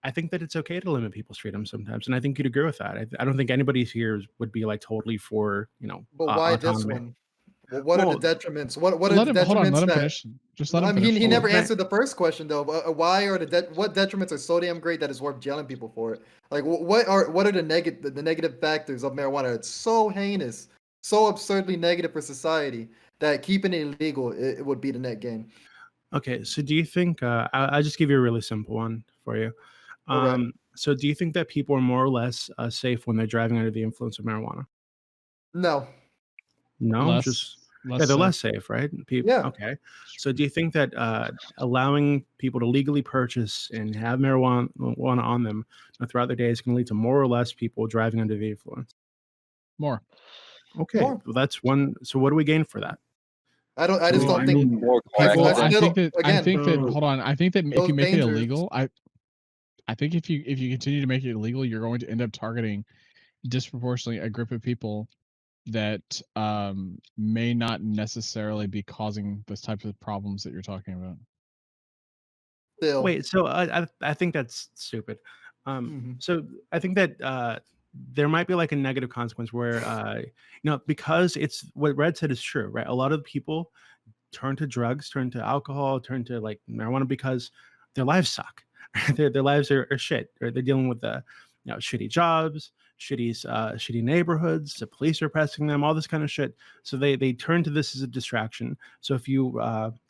I think that it's okay to limit people's freedom sometimes, and I think you'd agree with that. I don't think anybody here would be like totally for But why this autonomy. one? Well, what are the detriments? What are the detriments? Hold on, let him that, finish. Just let him I mean, finish. he never answered the first question though. Why are what detriments are so damn great that it's worth jailing people for it? Like, what are the negative factors of marijuana? It's so heinous, so absurdly negative for society that keeping it illegal it would be the net gain. Okay, so do you think I'll just give you a really simple one for you. Alright. So do you think that people are more or less safe when they're driving under the influence of marijuana? No. No, they're less safe, right? Yeah. Okay. So do you think that allowing people to legally purchase and have marijuana on them throughout their days can lead to more or less people driving under the influence? More. Okay. More. Well, that's one. So what do we gain for that? I just don't think more people Well, I still- think that again, hold on. I think that if those you make it dangers- illegal, I think if you continue to make it illegal, you're going to end up targeting disproportionately a group of people that may not necessarily be causing those types of problems that you're talking about. Still. Wait, so I think that's stupid. So I think that there might be like a negative consequence where because it's what Red said is true, right? A lot of people turn to drugs, turn to alcohol, turn to like marijuana because their lives suck. their lives are shit. Right? They're dealing with shitty jobs, shitty neighborhoods. The police are pressing them, all this kind of shit. So they turn to this as a distraction. So if you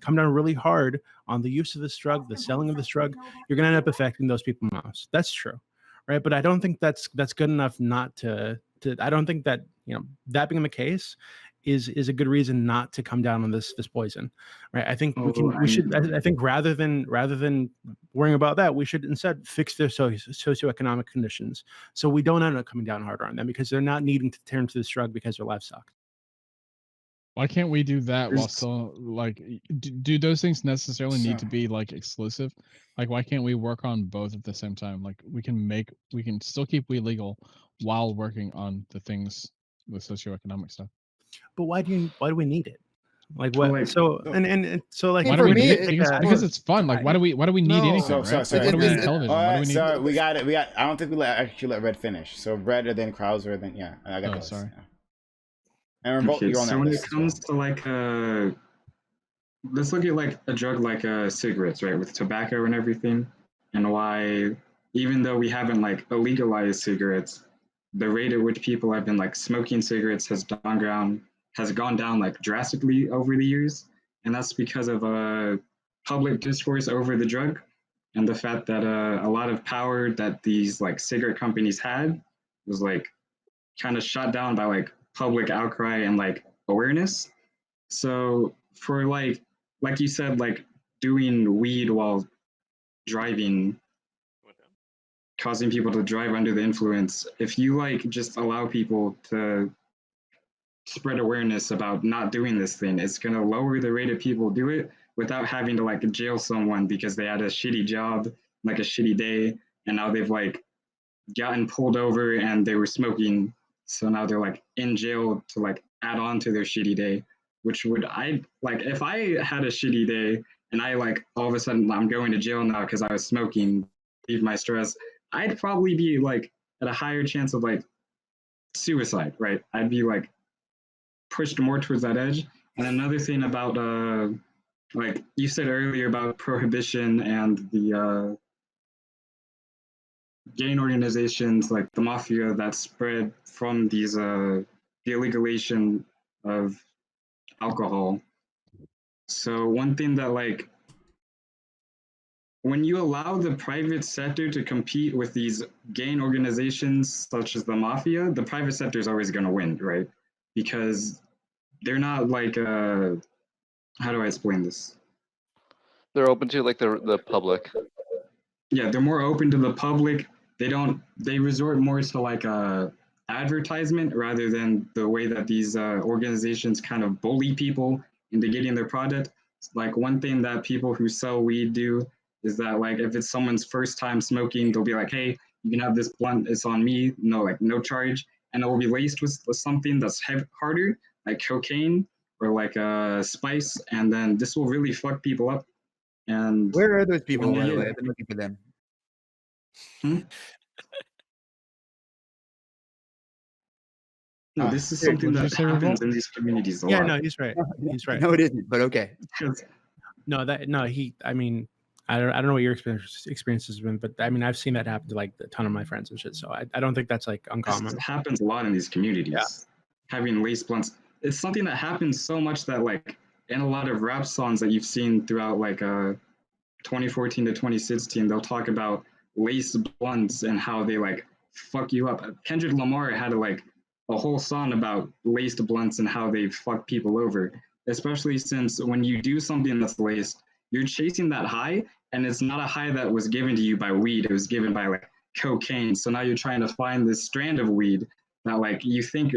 come down really hard on the use of this drug, the selling of this drug, you're gonna end up affecting those people most. That's true, right? But I don't think that's good enough not to. I don't think that that being the case is a good reason not to come down on this poison, right? I think we should. I think rather than worrying about that, we should instead fix their socioeconomic conditions, so we don't end up coming down harder on them because they're not needing to turn to this drug because their lives suck. Why can't we do that while There's- still like? Do those things necessarily need to So- be like exclusive? Like, why can't we work on both at the same time? Like, we can still keep weed legal while working on the things, the socioeconomic stuff. But why do we need it? Like Well, what? like- So and so like Hey, Why do for we me, need it- it? like a- Because it's fun. Like, why do we need No. anything, So, right? so, Like, what do we need it's- television? What do we need? So we got it. I don't think we actually let Red finish. So Red, and then Krauser, then yeah. I got Oh, those. sorry. Yeah. And we're both, Okay, you're on so that when list it as well. comes to like let's look at like a drug like cigarettes, right, with tobacco and everything, and why even though we haven't like illegalized cigarettes, the rate at which people have been like smoking cigarettes has gone down like drastically over the years, and that's because of public discourse over the drug and the fact that a lot of power that these like cigarette companies had was like kind of shut down by like public outcry and like awareness. So for like you said, like doing weed while driving, causing people to drive under the influence, if you like just allow people to spread awareness about not doing this thing, it's going to lower the rate of people do it without having to like jail someone because they had a shitty job, like a shitty day, and now they've like gotten pulled over and they were smoking, so now they're like in jail to like add on to their shitty day, which would I like if I had a shitty day and I like all of a sudden I'm going to jail now because I was smoking, leave my stress, I'd probably be like at a higher chance of like suicide, right? I'd be like pushed more towards that edge. And another thing about like you said earlier about prohibition and the gang organizations like the mafia that spread from these the illegalization of alcohol. So one thing that like when you allow the private sector to compete with these gang organizations such as the mafia, the private sector is always going to win, right? Because they're not like how do I explain this? They're open to like the public. Yeah, they're more open to the public. They resort more to like advertisement rather than the way that these organizations kind of bully people into getting their product. Like one thing that people who sell weed do is that like if it's someone's first time smoking, they'll be like, hey, you can have this blunt, it's on me, no charge, and it will be laced with something that's harder, like cocaine or like spice, and then this will really fuck people up. And where are those people, by the Yeah. way? I've been looking for them. No, this is Here, something did you that say happens revolt? in these communities a Yeah, lot. no, he's right. He's right. No, it isn't, but okay. I mean, I don't know what your experience has been, but I mean, I've seen that happen to like a ton of my friends and shit. So I don't think that's like uncommon. This happens a lot in these communities. Yeah. Having lace blunts. It's something that happens so much that like in a lot of rap songs that you've seen throughout like 2014 to 2016, they'll talk about lace blunts and how they like fuck you up. Kendrick Lamar had a whole song about laced blunts and how they fuck people over, especially since when you do something that's laced, you're chasing that high, and it's not a high that was given to you by weed, it was given by like cocaine. So now you're trying to find this strand of weed that like you think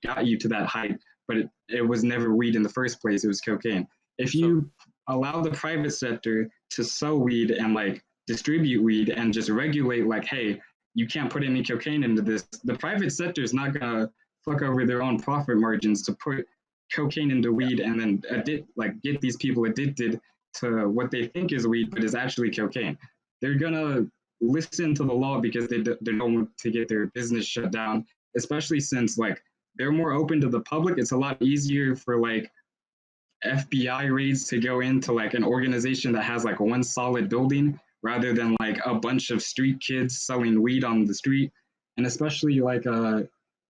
got you to that height, but it was never weed in the first place, it was cocaine. If you allow the private sector to sell weed and like distribute weed and just regulate like, hey, you can't put any cocaine into this, the private sector is not gonna fuck over their own profit margins to put cocaine into weed and then get these people addicted to what they think is weed but is actually cocaine. They're gonna listen to the law because they don't want to get their business shut down, especially since like they're more open to the public. It's a lot easier for like FBI raids to go into like an organization that has like one solid building rather than like a bunch of street kids selling weed on the street. And especially like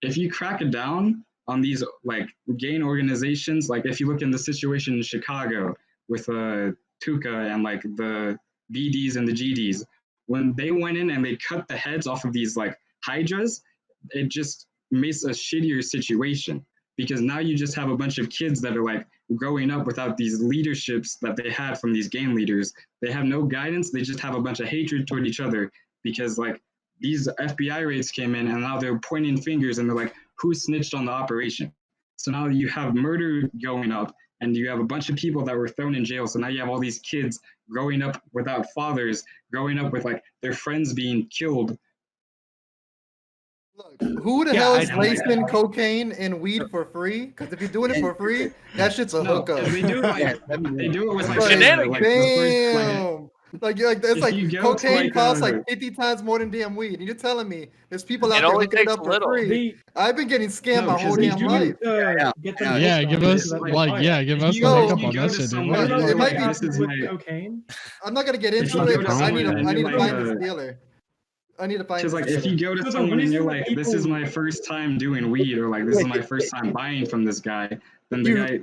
if you crack it down on these like gang organizations, like if you look in the situation in Chicago with Tuca and like the BDs and the GDs, when they went in and they cut the heads off of these like hydras, it just makes a shittier situation because now you just have a bunch of kids that are like growing up without these leaderships that they had from these gang leaders. They have no guidance. They just have a bunch of hatred toward each other because like these FBI raids came in and now they're pointing fingers and they're like, who snitched on the operation? So now you have murder going up, and you have a bunch of people that were thrown in jail. So now you have all these kids growing up without fathers, growing up with like their friends being killed. Who the hell is lacing cocaine and weed for free? Because if you're doing it for free, that shit's a hookup. They do it they do it with like Like, damn. It's like you go to, cocaine like, costs like 50 times more than damn weed. And you're telling me there's people out It there only hooking it takes up a for little. free. I've been getting scammed my whole damn life. Yeah, give us give us the hookup on that shit, dude. It might be with cocaine. I'm not gonna get If into you it, go to but I need someone and to you're find like, this dealer. I need to find Because this like if dealer. you go to someone and you're like, this is my first time doing weed, or like this is my first time buying from this guy, then the guy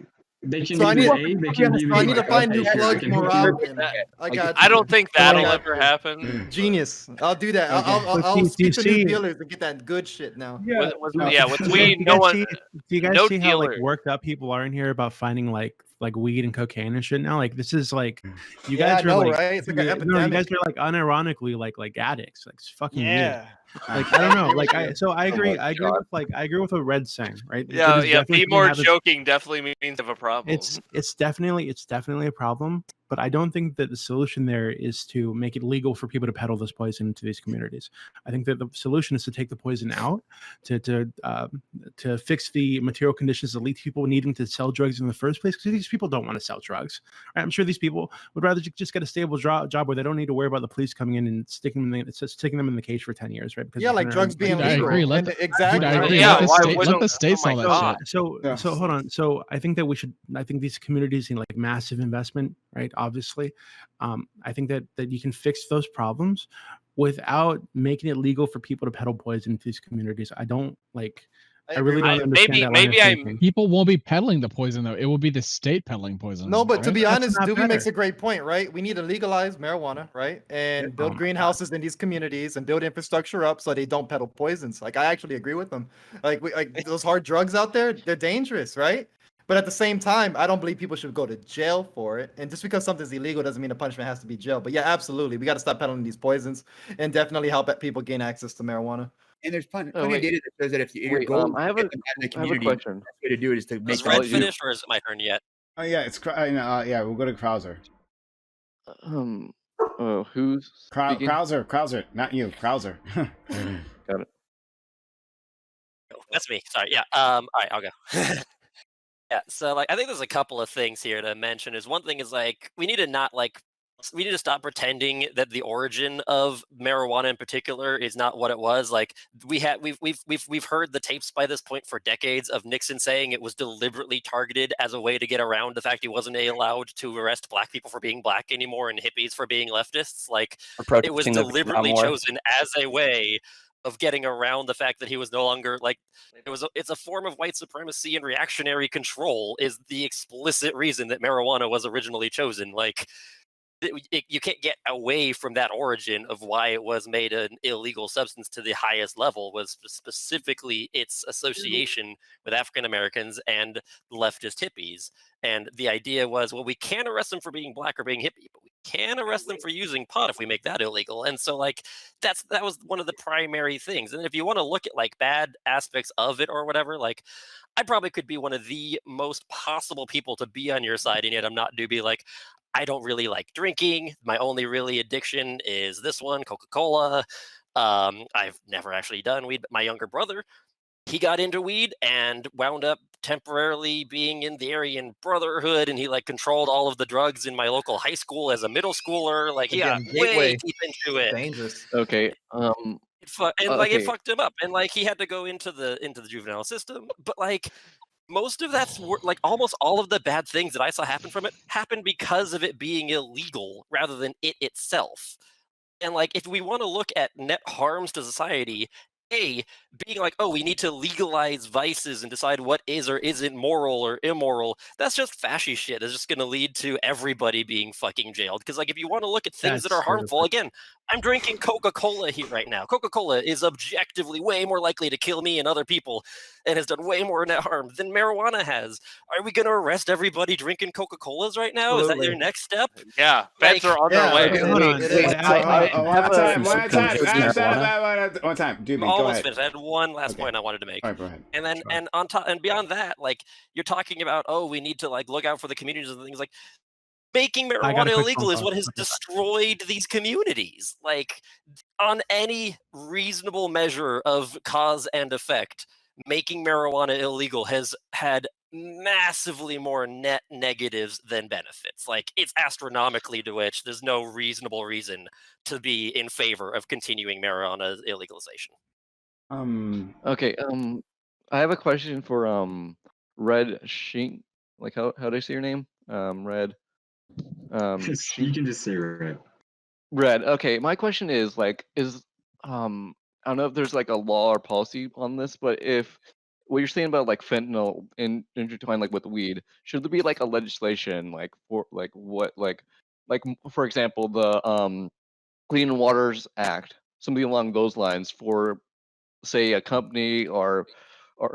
they can So I either need- they can either I need to like, find okay, new sure, I plugs can more hook you up. often. I got I you. don't think I that'll got ever you. happen. Genius. I'll do that. Okay. I'll Do you speak to see- new dealers and get that good shit now. With weed, do no one, you guys no see how like dealer. worked up people are in here about finding like weed and cocaine and shit now? Like this is like you Yeah, guys I are know, like right? It's like an no, you guys epidemic. are like unironically like addicts. Like it's fucking Yeah. weird. Like I don't know. Like I agree. I agree with what Red's saying. Right? Yeah, It is yeah. definitely Be something more that happens- joking definitely means of a problem. It's definitely a problem, but I don't think that the solution there is to make it legal for people to peddle this poison into these communities. I think that the solution is to take the poison out, to fix the material conditions that lead to people needing to sell drugs in the first place. Because these people don't want to sell drugs. Right? I'm sure these people would rather just get a stable job where they don't need to worry about the police coming in and sticking them in the cage for 10 years, right? Because Yeah, like drugs being I legal. agree. And exactly. Dude, I agree. Yeah, Let the state sell that shit. So hold on. So I think that I think these communities need like massive investment, right? Obviously, I think that you can fix those problems without making it legal for people to peddle poison into these communities. I don't like. I really don't understand that line of thinking. People won't be peddling the poison though. It will be the state peddling poison. No, but to right? be honest, not Dooby better. makes a great point, right? We need to legalize marijuana, right? And build greenhouses in these communities and build infrastructure up so they don't peddle poisons. Like I actually agree with them. Like those hard drugs out there, they're dangerous, right? But at the same time, I don't believe people should go to jail for it. And just because something's illegal doesn't mean the punishment has to be jail. But yeah, absolutely, we got to stop peddling these poisons and definitely help people gain access to marijuana. And there's plenty of data that says that if your Wait, goal I is have to a- get them out of the I have a community, question. the best way to do it is to make Is Red them finished or is it my turn yet? Oh yeah, it's yeah. We'll go to Krauser. Who's speaking? Krauser, not you, Krauser. Got it. Oh, that's me. Sorry. Yeah. All right, I'll go. Yeah. So like, I think there's a couple of things here to mention. Is one thing is like we need to stop pretending that the origin of marijuana in particular is not what it was. Like we've heard the tapes by this point for decades of Nixon saying it was deliberately targeted as a way to get around the fact he wasn't allowed to arrest black people for being black anymore and hippies for being leftists. Like it was protesting the Vietnam deliberately War. chosen as a way of getting around the fact that he was no longer like it's a form of white supremacy and reactionary control is the explicit reason that marijuana was originally chosen. Like you can't get away from that origin of why it was made an illegal substance to the highest level was specifically its association with African Americans and leftist hippies. And the idea was, well, we can't arrest them for being black or being hippie, but we can arrest them for using pot if we make that illegal. And so like that was one of the primary things. And if you want to look at like bad aspects of it or whatever, like I probably could be one of the most possible people to be on your side, and yet I'm not Dooby. Like I don't really like drinking. My only really addiction is this one, Coca-Cola. I've never actually done weed, but my younger brother, he got into weed and wound up temporarily being in the Aryan Brotherhood, and he like controlled all of the drugs in my local high school as a middle schooler. Like he got way deep into it. Dangerous. Okay. It fucked him up, and like he had to go into the juvenile system. But like most of that's like almost all of the bad things that I saw happen from it happened because of it being illegal rather than it itself. And like if we want to look at net harms to society, being like, oh, we need to legalize vices and decide what is or isn't moral or immoral, that's just fascist shit. It's just going to lead to everybody being fucking jailed. Because like if you want to look at things that are harmful, again, I'm drinking Coca-Cola here right now. Coca-Cola is objectively way more likely to kill me and other people and has done way more net harm than marijuana has. Are we going to arrest everybody drinking Coca-Colas right now? Is that your next step? Yeah, bets are underway. One at a time. at one time. I'm Dooby, go almost ahead. finished. I had one last Okay. point I wanted to make. All right, go ahead. And then, Sure. and on top, and beyond that, like you're talking about, oh, we need to like look out for the communities and things like making I got a marijuana quick illegal phone is call. what has destroyed these communities. Like on any reasonable measure of cause and effect, making marijuana illegal has had massively more net negatives than benefits. Like it's astronomically to which there's no reasonable reason to be in favor of continuing marijuana illegalization. Okay. I have a question for Red Shink. Like how do I say your name? Red. You can just say Red. Red. Okay. My question is like I don't know if there's like a law or policy on this, but if what you're saying about like fentanyl intertwined like with weed, should there be like a legislation like for like what for example the Clean Waters Act, something along those lines for say a company or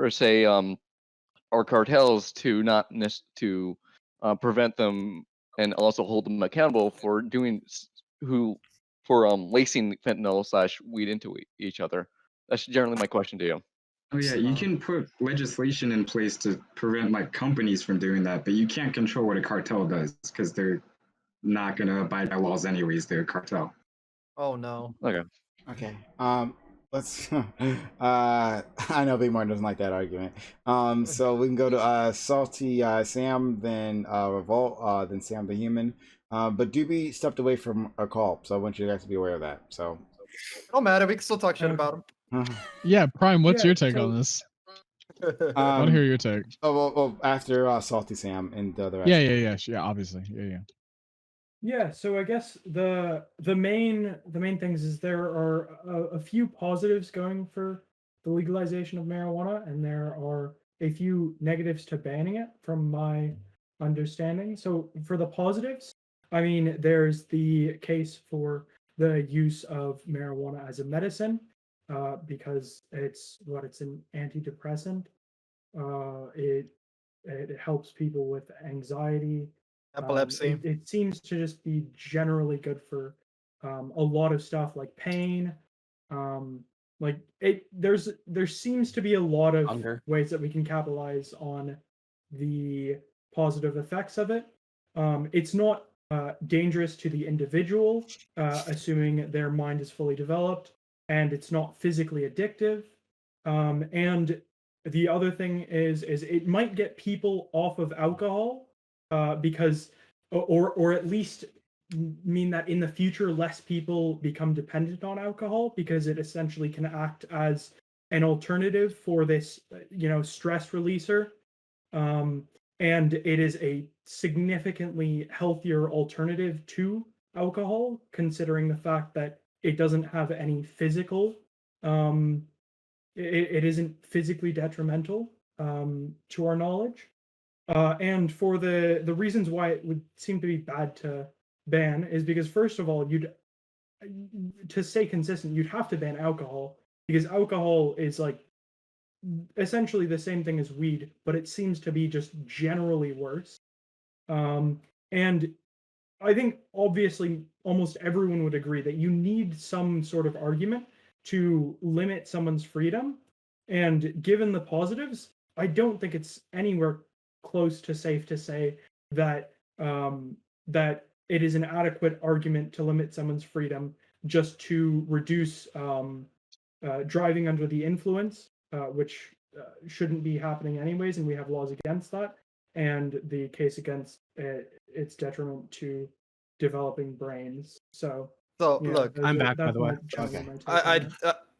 say or cartels to not to prevent them and also hold them accountable for doing for lacing fentanyl / weed into each other. That's generally my question to you. Oh yeah, you can put legislation in place to prevent like companies from doing that, but you can't control what a cartel does because they're not gonna abide by laws anyways. They're a cartel. Oh no. Okay. Okay. Let's. I know Big Martin doesn't like that argument. So we can go to Salty Sam, then Revolt, then Sam the Human. But Dooby stepped away from a call, so I want you guys to be aware of that. So. It don't matter. We can still talk shit about him. Yeah, Prime. What's Yeah, your take so- on this? I want to hear your take. Oh well, after Salty Sam and the rest. Yeah. Obviously, yeah. Yeah, so I guess the main things is there are a few positives going for the legalization of marijuana, and there are a few negatives to banning it, from my understanding. So for the positives, I mean, there's the case for the use of marijuana as a medicine, because it's an antidepressant. It helps people with anxiety. Epilepsy. It seems to just be generally good for a lot of stuff like pain. There seems to be a lot of Hunger. ways that we can capitalize on the positive effects of it. It's not dangerous to the individual, assuming their mind is fully developed, and it's not physically addictive. And the other thing is it might get people off of alcohol, because or at least mean that in the future less people become dependent on alcohol, because it essentially can act as an alternative for this stress releaser, and it is a significantly healthier alternative to alcohol, considering the fact that it doesn't have any physical it isn't physically detrimental to our knowledge. And for the reasons why it would seem to be bad to ban is because, first of all, to stay consistent, you'd have to ban alcohol, because alcohol is like essentially the same thing as weed, but it seems to be just generally worse. And I think obviously almost everyone would agree that you need some sort of argument to limit someone's freedom. And given the positives, I don't think it's anywhere close to safe to say that that it is an adequate argument to limit someone's freedom just to reduce driving under the influence, which shouldn't be happening anyways, and we have laws against that, and the case against its detriment to developing brains. So look, I'm back, by the way. Okay.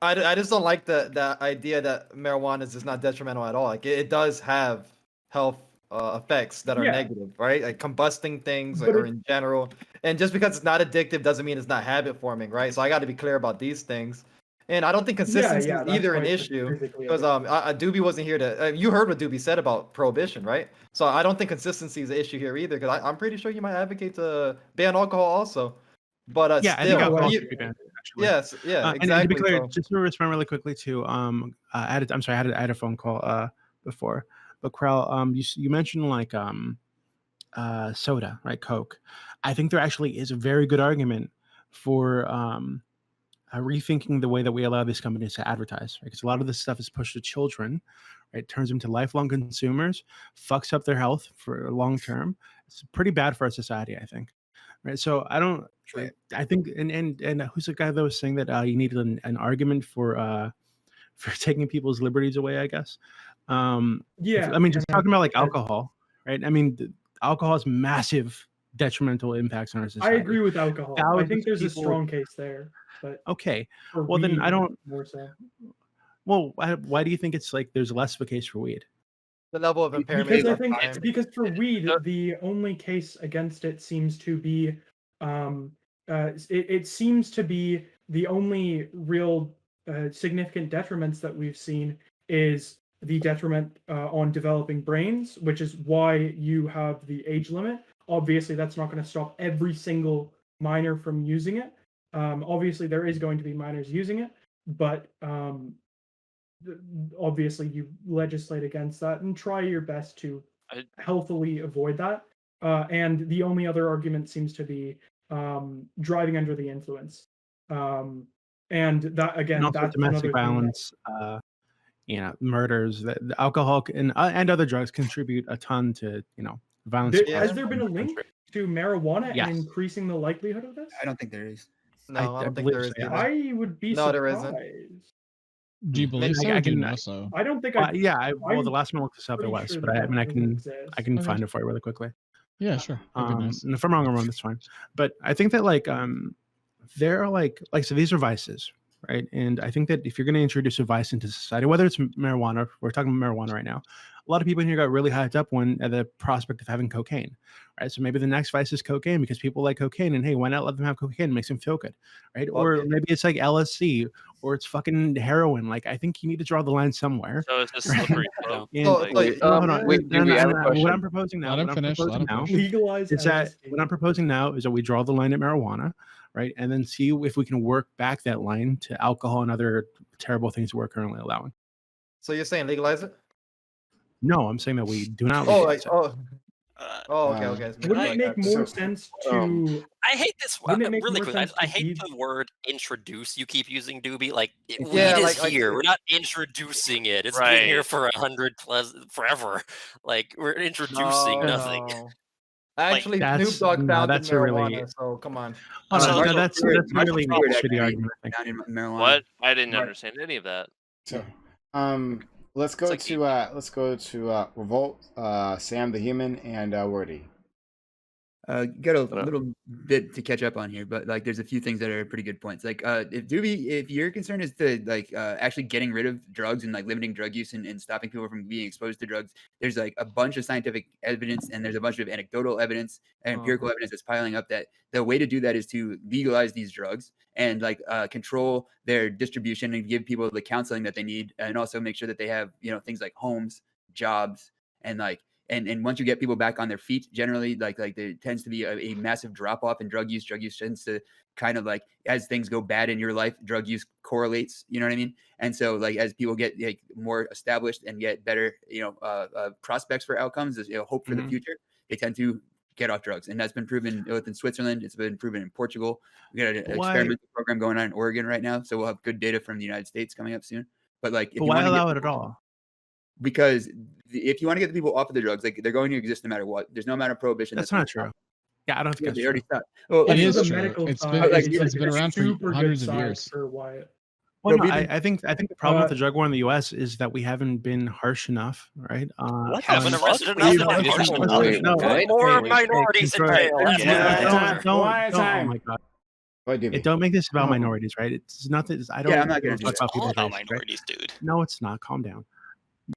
I just don't like the idea that marijuana is just not detrimental at all. Like it does have health effects that are negative, right? Like combusting things, or in general. And just because it's not addictive doesn't mean it's not habit forming, right? So I got to be clear about these things. And I don't think consistency is either an issue, because Dooby wasn't here to. You heard what Dooby said about prohibition, right? So I don't think consistency is an issue here either, because I'm pretty sure you might advocate to ban alcohol also. But I think alcohol should be banned. Actually. Yes, yeah, exactly. And to be clear, just to respond really quickly to I had a phone call before, but Krell, you mentioned like soda, right? Coke. I think there actually is a very good argument for rethinking the way that we allow these companies to advertise, right? Because a lot of this stuff is pushed to children, right? Turns them into lifelong consumers, fucks up their health for long term. It's pretty bad for our society, I think. Right. So I don't. I think and who's the guy that was saying that you needed an argument for taking people's liberties away? I guess. Yeah. I mean, just talking about like alcohol, right? I mean, alcohol has massive detrimental impacts on our I society. agree with alcohol. I Thousands think of there's a people- strong case there, but Okay. for Well, then I weed, don't. more so. Well, why do you think it's like there's less of a case for weed? The level of impairment. Because I over think time. because for weed, the only case against it seems to be, it seems to be the only real significant detriments that we've seen is the detriment on developing brains, which is why you have the age limit. Obviously, that's not going to stop every single minor from using it. Obviously, there is going to be minors using it, but obviously you legislate against that and try your best to healthily avoid that. And the only other argument seems to be driving under the influence. And that again, And also that's domestic another thing violence, murders. The alcohol and other drugs contribute a ton to violence. Has there been a link to marijuana Yes. and increasing the likelihood of this? I don't think there is. No, I don't think believe there so, is. yeah. either. I would be No, there surprised. isn't. Do you believe so? Or do you know so? I don't think well, the last one I looked this up, there pretty was, sure but that I mean, I doesn't can exist. I can find it for you really quickly. Yeah, sure. That'd be nice. And if I'm wrong, I'm wrong. That's fine. But I think that there are so these are vices, right? And I think that if you're going to introduce a vice into society, whether it's marijuana, we're talking about marijuana right now. A lot of people in here got really hyped up at the prospect of having cocaine, right? So maybe the next vice is cocaine because people like cocaine, and hey, why not let them have cocaine? It makes them feel good, right? Or maybe it's like LSD, or it's fucking heroin. Like I think you need to draw the line somewhere. So it's a slippery slope. Hold on. Wait, do we have a question? What I'm proposing now, Legalize is that LSD. what I'm proposing now is that we draw the line at marijuana, right, and then see if we can work back that line to alcohol and other terrible things we're currently allowing. So you're saying legalize it? No, I'm saying that we do not. Oh, legalize it. okay. Wouldn't it make more sense to? I hate this. Wouldn't it make Really more quick, sense I to hate be- the word "introduce." You keep using Dooby. Like weed Yeah, is like- here. We're not introducing it. It's been here for 100 plus forever. Like we're introducing nothing. No. Actually, That's- Snoop Dogg no, founded that's a really- marijuana, so come on. Oh, So- no, that's a really shitty argument. I think. Down in marijuana. What? I didn't Right. understand any of that. So, let's go like to Revolt, Sam the Human, and Wordy. Got a little bit to catch up on here, but like there's a few things that are pretty good points. Like if your concern is to actually getting rid of drugs and like limiting drug use and stopping people from being exposed to drugs, there's like a bunch of scientific evidence and there's a bunch of anecdotal evidence and empirical evidence that's piling up that the way to do that is to legalize these drugs and control their distribution and give people the counseling that they need, and also make sure that they have things like homes, jobs, and And once you get people back on their feet, generally, there tends to be a massive drop off in drug use. Drug use tends to kind of as things go bad in your life, drug use correlates. You know what I mean? And so as people get more established and get better, prospects for outcomes, hope for the future, they tend to get off drugs. And that's been proven in Switzerland. It's been proven in Portugal. We got an experimental program going on in Oregon right now. So we'll have good data from the United States coming up soon. But why allow it at all? Because if you want to get the people off of the drugs, they're going to exist no matter what. There's no amount of prohibition. That's not true. Yeah, I don't think that's they true. already stopped. Well, It is the true. medical It's side, been around for super good hundreds of side years. for Wyatt. Well, No, no, we I think the problem with the drug war in the U.S. is that we haven't been harsh enough, right? What? Haven't arrested enough? More minorities in jail. Oh my god! Don't make this about minorities, right? It's nothing. I don't. Yeah, I'm not gonna do It's talk all about about minorities, dude. No, it's not. Calm down.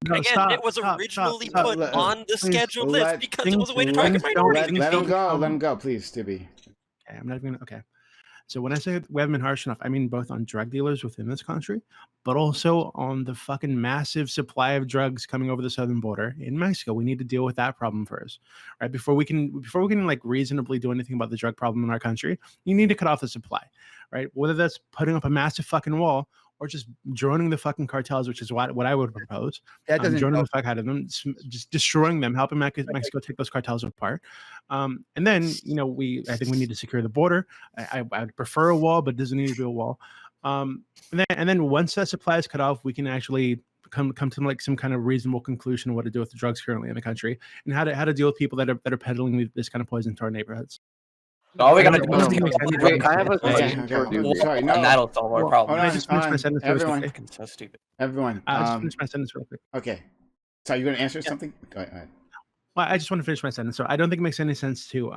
No, Again, stop, it was stop, originally stop, put stop. on the Please, scheduled list let because it was a way to target things don't- minorities. Let him go. come- Let him go, please, Dooby. Okay, I'm not even gonna. Okay. So when I say we haven't been harsh enough, I mean both on drug dealers within this country, but also on the fucking massive supply of drugs coming over the southern border in Mexico. We need to deal with that problem first, right? Before we can reasonably do anything about the drug problem in our country, you need to cut off the supply, right? Whether that's putting up a massive fucking wall or just droning the fucking cartels, which is what I would propose. That doesn't droning help. the fuck out of them, just destroying them, helping Mexico take those cartels apart. And then, I think we need to secure the border. I would prefer a wall, but it doesn't need to be a wall. And then once that supply is cut off, we can actually come to like some kind of reasonable conclusion of what to do with the drugs currently in the country and how to deal with people that are peddling this kind of poison to our neighborhoods. All we I gotta don't- do I is don't kill think the it makes drugs. any I have a sense. question for Dooby. Sorry, no. And that'll solve our problem. Can I just finish my sentence really everyone. quickly? So stupid. Everyone. I just finish my sentence real quick. Okay. So you're going to answer something? Go ahead. Well, I just want to finish my sentence. So I don't think it makes any sense to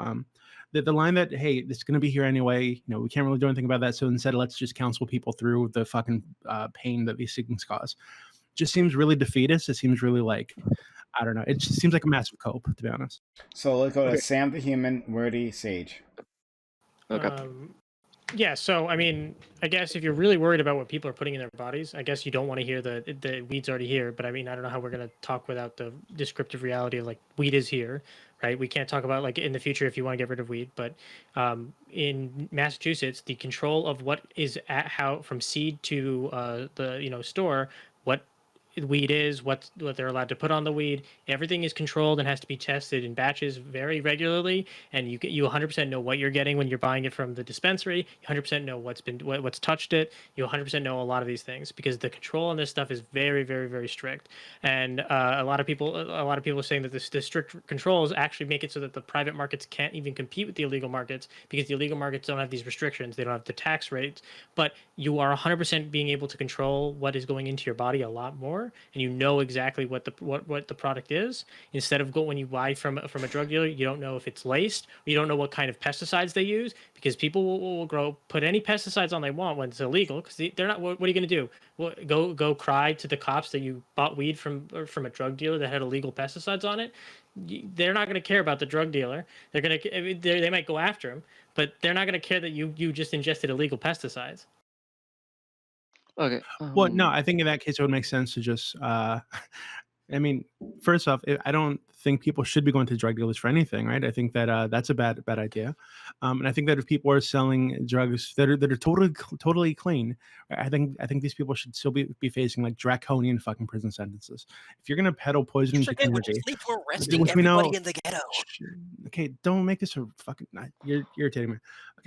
the line that, hey, this is going to be here anyway. We can't really do anything about that. So instead, let's just counsel people through the fucking pain that these things cause. Just seems really defeatist. It seems really like, I don't know. It just seems like a massive cope, to be honest. So let's go to Sam the Human, Wordy, Sage. Okay. Yeah, so I mean, I guess if you're really worried about what people are putting in their bodies, I guess you don't want to hear the weed's already here. But I mean, I don't know how we're gonna talk without the descriptive reality of like weed is here, right? We can't talk about like in the future if you want to get rid of weed, but in Massachusetts, the control of what is at how from seed to the store, what weed is, what they're allowed to put on the weed, everything is controlled and has to be tested in batches very regularly, and you 100% know what you're getting when you're buying it from the dispensary. You 100% know what's touched it. You 100% know a lot of these things because the control on this stuff is very, very, very strict. And a lot of people are saying that the strict controls actually make it so that the private markets can't even compete with the illegal markets because the illegal markets don't have these restrictions. They don't have the tax rates, but you are 100% being able to control what is going into your body a lot more, and you know exactly what the product is. Instead of when you buy from a drug dealer, you don't know if it's laced, or you don't know what kind of pesticides they use, because people will put any pesticides on they want when it's illegal, because they're not. What are you going to do? Go cry to the cops that you bought weed from a drug dealer that had illegal pesticides on it? They're not going to care about the drug dealer. They might go after him, but they're not going to care that you just ingested illegal pesticides. Okay. Well, no, I think in that case it would make sense to just. I mean, first off, I don't think people should be going to drug dealers for anything, right? I think that that's a bad idea, and I think that if people are selling drugs that are totally clean, I think these people should still be facing like draconian fucking prison sentences. If you're gonna peddle poison to community, arresting everybody in the ghetto. Okay, don't make this a fucking. You're irritating me.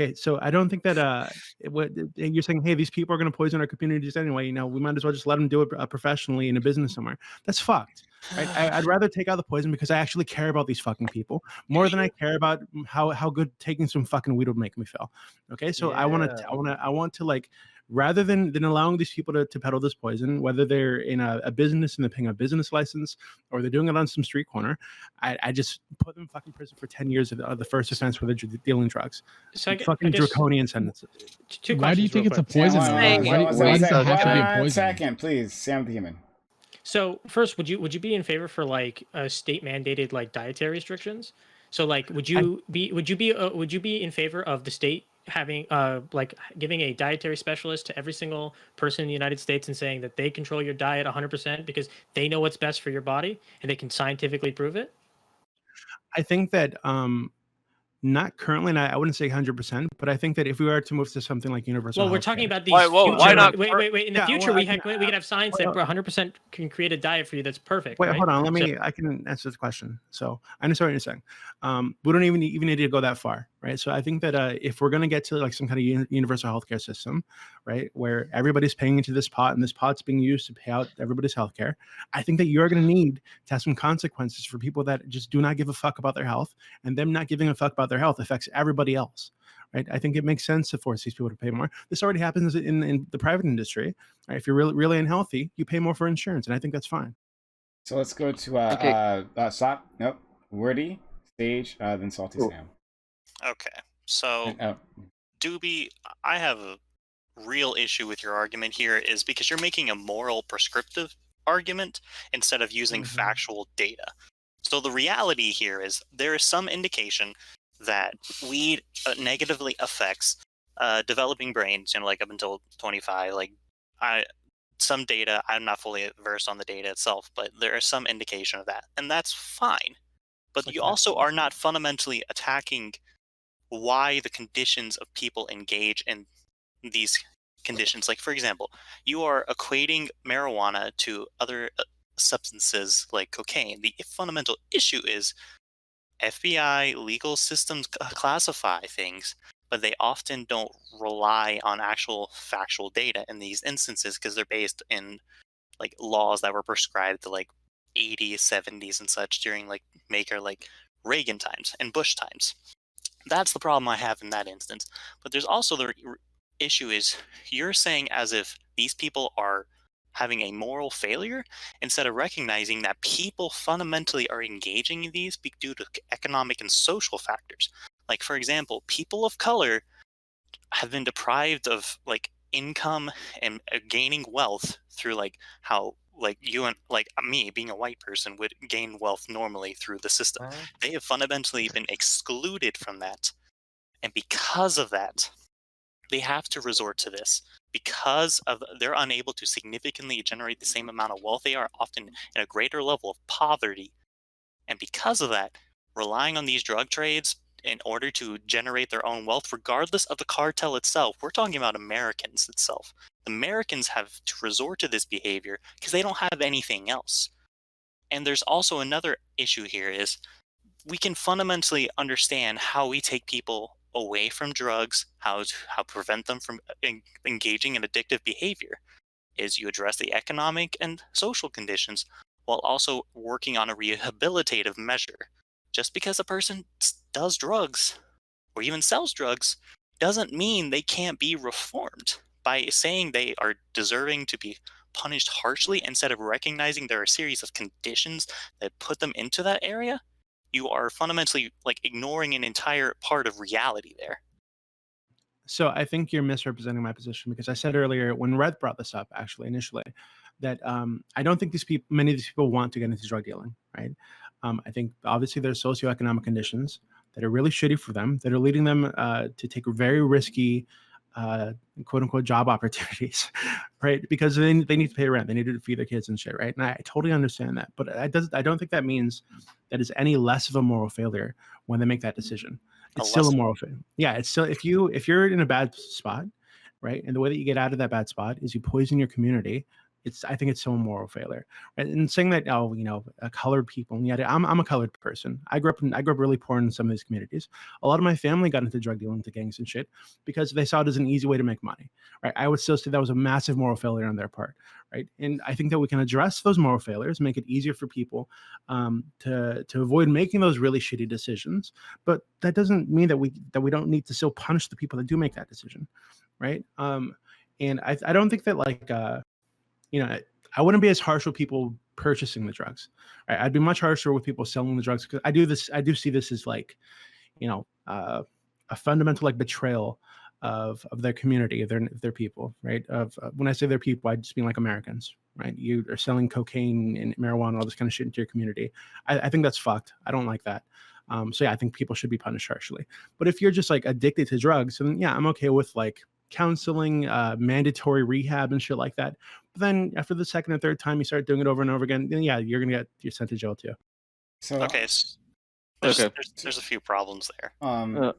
Okay, so I don't think that what you're saying. Hey, these people are going to poison our communities anyway. We might as well just let them do it professionally in a business somewhere. That's fucked. Right? I'd rather take out the poison because I actually care about these fucking people more than I care about how good taking some fucking weed would make me feel. Okay, so I want to like. Rather than allowing these people to peddle this poison, whether they're in a business and they're paying a business license or they're doing it on some street corner, I just put them in fucking prison for 10 years of the first offense where they're dealing drugs. So fucking draconian sentences. Why do you think it's a poison? Why does it have to be a poison? 1 second, please. Sam the Human. So first, would you be in favor for like state mandated like dietary restrictions? So like, would you be in favor of the state having like giving a dietary specialist to every single person in the United States and saying that they control your diet 100% because they know what's best for your body and they can scientifically prove it? I think that not currently, and I wouldn't say 100%, but I think that if we were to move to something like universal, well, we're talking about these. why not? Wait. In the future, we can have science that 100% can create a diet for you that's perfect. Wait, right? hold on. I can answer the question. So I understand what you're saying. We don't even need to go that far, right? So I think that if we're going to get to like some kind of universal healthcare system, right, where everybody's paying into this pot and this pot's being used to pay out everybody's healthcare, I think that you're going to need to have some consequences for people that just do not give a fuck about their health, and them not giving a fuck about their health affects everybody else. Right? I think it makes sense to force these people to pay more. This already happens in the private industry. Right? If you're really unhealthy, you pay more for insurance, and I think that's fine. So let's go to Stop. Nope. Wordy, Sage, then Salty Sam. Okay. So Dooby, I have a real issue with your argument here is because you're making a moral prescriptive argument instead of using factual data. So the reality here is there is some indication that weed negatively affects developing brains, like up until 25. Like some data, I'm not fully versed on the data itself, but there is some indication of that, and that's fine. But you also are not fundamentally attacking why the conditions of people engage in these conditions. Like, for example, you are equating marijuana to other substances like cocaine. The fundamental issue is FBI legal systems classify things but they often don't rely on actual factual data in these instances because they're based in like laws that were prescribed to like 80s, 70s, and such during like Reagan times and Bush times. That's the problem I have in that instance. But there's also the issue is you're saying as if these people are having a moral failure instead of recognizing that people fundamentally are engaging in these due to economic and social factors. Like, for example, people of color have been deprived of like income and gaining wealth through like how like you and like me being a white person would gain wealth normally through the system. They have fundamentally been excluded from that, and because of that they have to resort to this because of they're unable to significantly generate the same amount of wealth. They are often in a greater level of poverty, and because of that, relying on these drug trades in order to generate their own wealth, regardless of the cartel itself. We're talking about Americans itself. Americans have to resort to this behavior because they don't have anything else. And there's also another issue here is we can fundamentally understand how we take people away from drugs, how prevent them from engaging in addictive behavior, is you address the economic and social conditions while also working on a rehabilitative measure. Just because a person does drugs or even sells drugs doesn't mean they can't be reformed. By saying they are deserving to be punished harshly instead of recognizing there are a series of conditions that put them into that area, you are fundamentally like ignoring an entire part of reality there. So I think you're misrepresenting my position, because I said earlier when Red brought this up, actually initially, that I don't think many of these people want to get into drug dealing, right? I think obviously there's socioeconomic conditions that are really shitty for them, that are leading them to take very risky, quote unquote, job opportunities, right? Because they need to pay rent, they need to feed their kids and shit, right? And I totally understand that, but I don't think that means that is any less of a moral failure when they make that decision. It's still a moral failure. Yeah, it's still, if you're in a bad spot, right, and the way that you get out of that bad spot is you poison your community, I think it's still a moral failure. Right? And saying that, oh, colored people, yeah, I'm a colored person. I grew up really poor in some of these communities. A lot of my family got into drug dealing, into gangs and shit, because they saw it as an easy way to make money. Right? I would still say that was a massive moral failure on their part. Right? And I think that we can address those moral failures, make it easier for people to avoid making those really shitty decisions. But that doesn't mean that we don't need to still punish the people that do make that decision. Right? And I don't think that I wouldn't be as harsh with people purchasing the drugs. Right? I'd be much harsher with people selling the drugs, because I do see this as a fundamental betrayal of their community, of their people, right? When I say their people, I just mean Americans, right? You are selling cocaine and marijuana, all this kind of shit into your community. I think that's fucked. I don't like that. So yeah, I think people should be punished harshly. But if you're just addicted to drugs, then yeah, I'm okay with counseling, mandatory rehab and shit like that. But then after the second or third time you start doing it over and over again, then yeah, you're gonna get sent to jail too. So okay, there's a few problems there.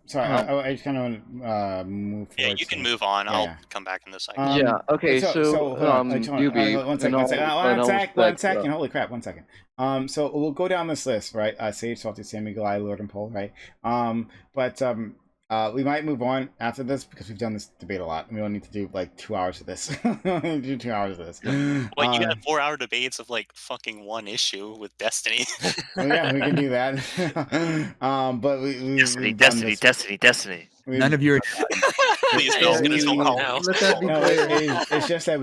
Sorry, I just kind of want to move forward. Yeah, you can move on. I'll come back in a second. Okay, Dooby, one second. Holy crap, 1 second. So we'll go down this list, right? Sage, Salty, Sammy, Goliath, Lord, and Pole, right? We might move on after this because we've done this debate a lot, and we don't need to do 2 hours of this. We only do 2 hours of this. Well, you had 4 hour debates of fucking one issue with Destiny. Well, yeah, we can do that. But Destiny. None of you are. Please, it's just that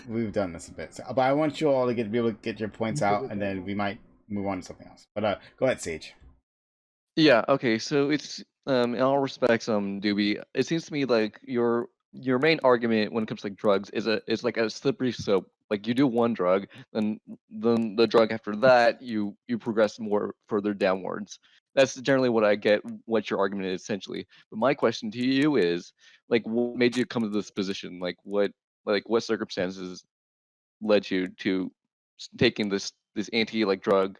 we've done this a bit. So, but I want you all to be able to get your points out, and then we might move on to something else. But go ahead, Sage. Yeah. Okay. So it's in all respects, Dooby, it seems to me like your main argument when it comes to drugs is like a slippery slope. Like you do one drug, then the drug after that you progress more further downwards. That's generally what I get. What your argument is essentially. But my question to you is what made you come to this position? What circumstances led you to taking this anti-drug,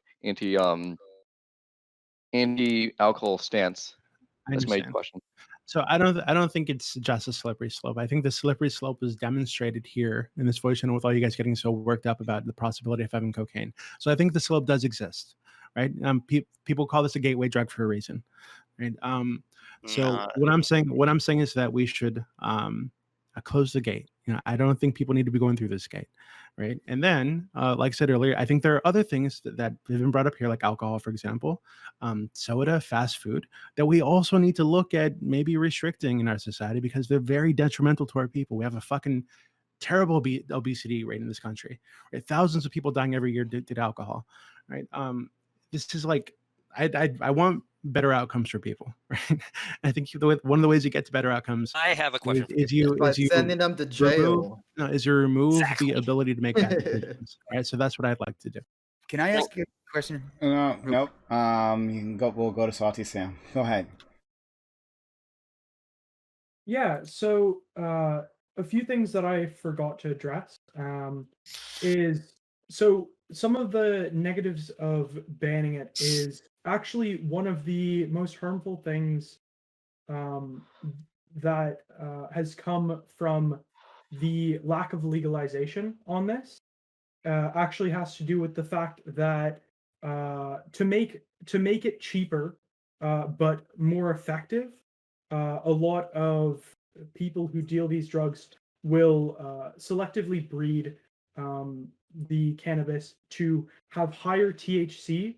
anti-alcohol stance? That's my question. So I don't think it's just a slippery slope. I think the slippery slope is demonstrated here in this voice channel with all you guys getting so worked up about the possibility of having cocaine. So I think the slope does exist, right? People call this a gateway drug for a reason, right? So what I'm saying is that we should close the gate. I don't think people need to be going through this gate, right? And then, like I said earlier, I think there are other things that have been brought up here, like alcohol, for example, soda, fast food, that we also need to look at maybe restricting in our society because they're very detrimental to our people. We have a fucking terrible obesity rate in this country, right? Thousands of people dying every year due to alcohol, right? This is like, I want better outcomes for people, right? I think one of the ways you get to better outcomes I have a question. is you sending them to jail. remove the ability to make bad decisions, right? So that's what I'd like to do. Can I ask a question? Nope. You can go. We'll go to Salty Sam. Go ahead. Yeah. So a few things that I forgot to address is some of the negatives of banning it is actually one of the most harmful things that has come from the lack of legalization on this. Actually has to do with the fact that to make it cheaper but more effective, a lot of people who deal these drugs will selectively breed the cannabis to have higher THC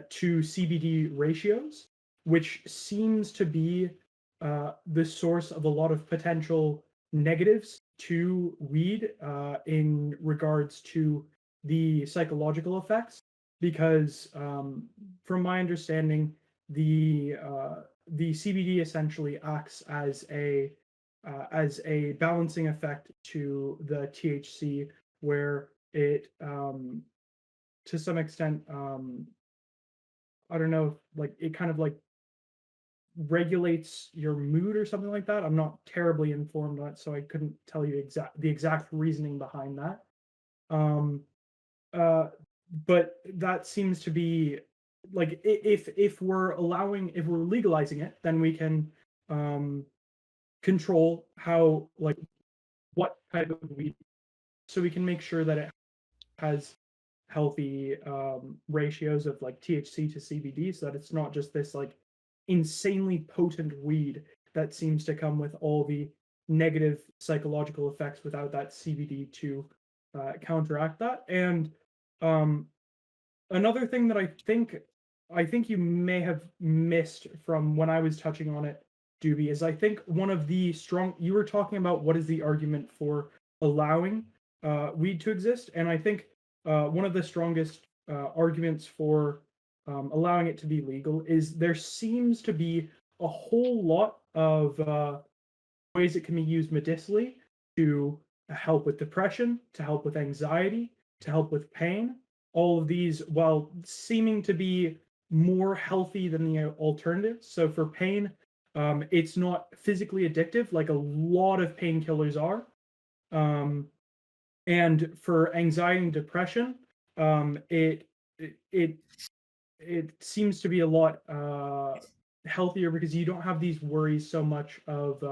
to CBD ratios, which seems to be the source of a lot of potential negatives to weed in regards to the psychological effects. Because from my understanding, the CBD essentially acts as a balancing effect to the THC, where it to some extent I don't know, like it kind of like regulates your mood or something like that. I'm not terribly informed on it, so I couldn't tell you the exact reasoning behind that. But that seems to be like if we're legalizing it, then we can control how, like, what type of weed, so we can make sure that it has healthy ratios of like THC to CBD, so that it's not just this like insanely potent weed that seems to come with all the negative psychological effects without that CBD to counteract that. And another thing that I think you may have missed from when I was touching on it, Dooby, is I think one of the you were talking about what is the argument for allowing weed to exist, and I think one of the strongest arguments for allowing it to be legal is there seems to be a whole lot of ways it can be used medicinally to help with depression, to help with anxiety, to help with pain. All of these, while seeming to be more healthy than the alternatives. So for pain, it's not physically addictive like a lot of painkillers are. And for anxiety and depression, it seems to be a lot healthier because you don't have these worries so much of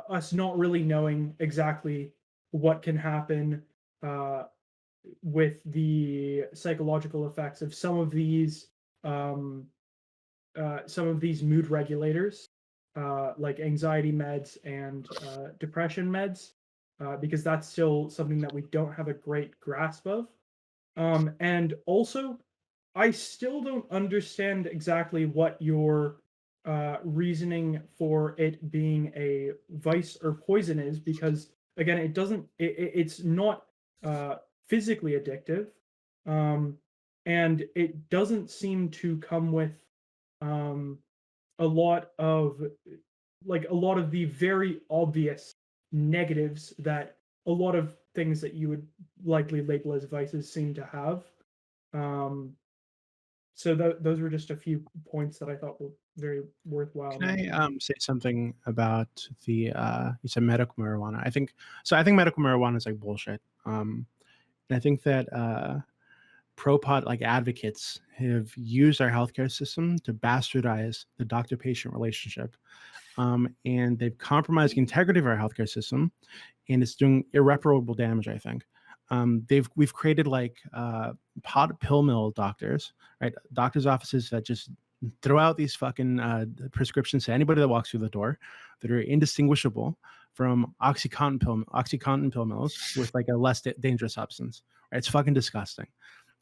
us not really knowing exactly what can happen with the psychological effects of some of these mood regulators, like anxiety meds and depression meds, because that's still something that we don't have a great grasp of. And also, I still don't understand exactly what your reasoning for it being a vice or poison is, because again, it's not physically addictive, and it doesn't seem to come with a lot of the very obvious negatives that a lot of things that you would likely label as vices seem to have. So those were just a few points that I thought were very worthwhile. Can I say something about the you said medical marijuana? I think medical marijuana is like bullshit. And I think that pro-pot like advocates have used our healthcare system to bastardize the doctor-patient relationship, and they've compromised the integrity of our healthcare system, and it's doing irreparable damage, I think. We've created like pot pill mill doctors, right? Doctors' offices that just throw out these fucking prescriptions to anybody that walks through the door that are indistinguishable from OxyContin pill mills with like a less dangerous substance. Right? It's fucking disgusting.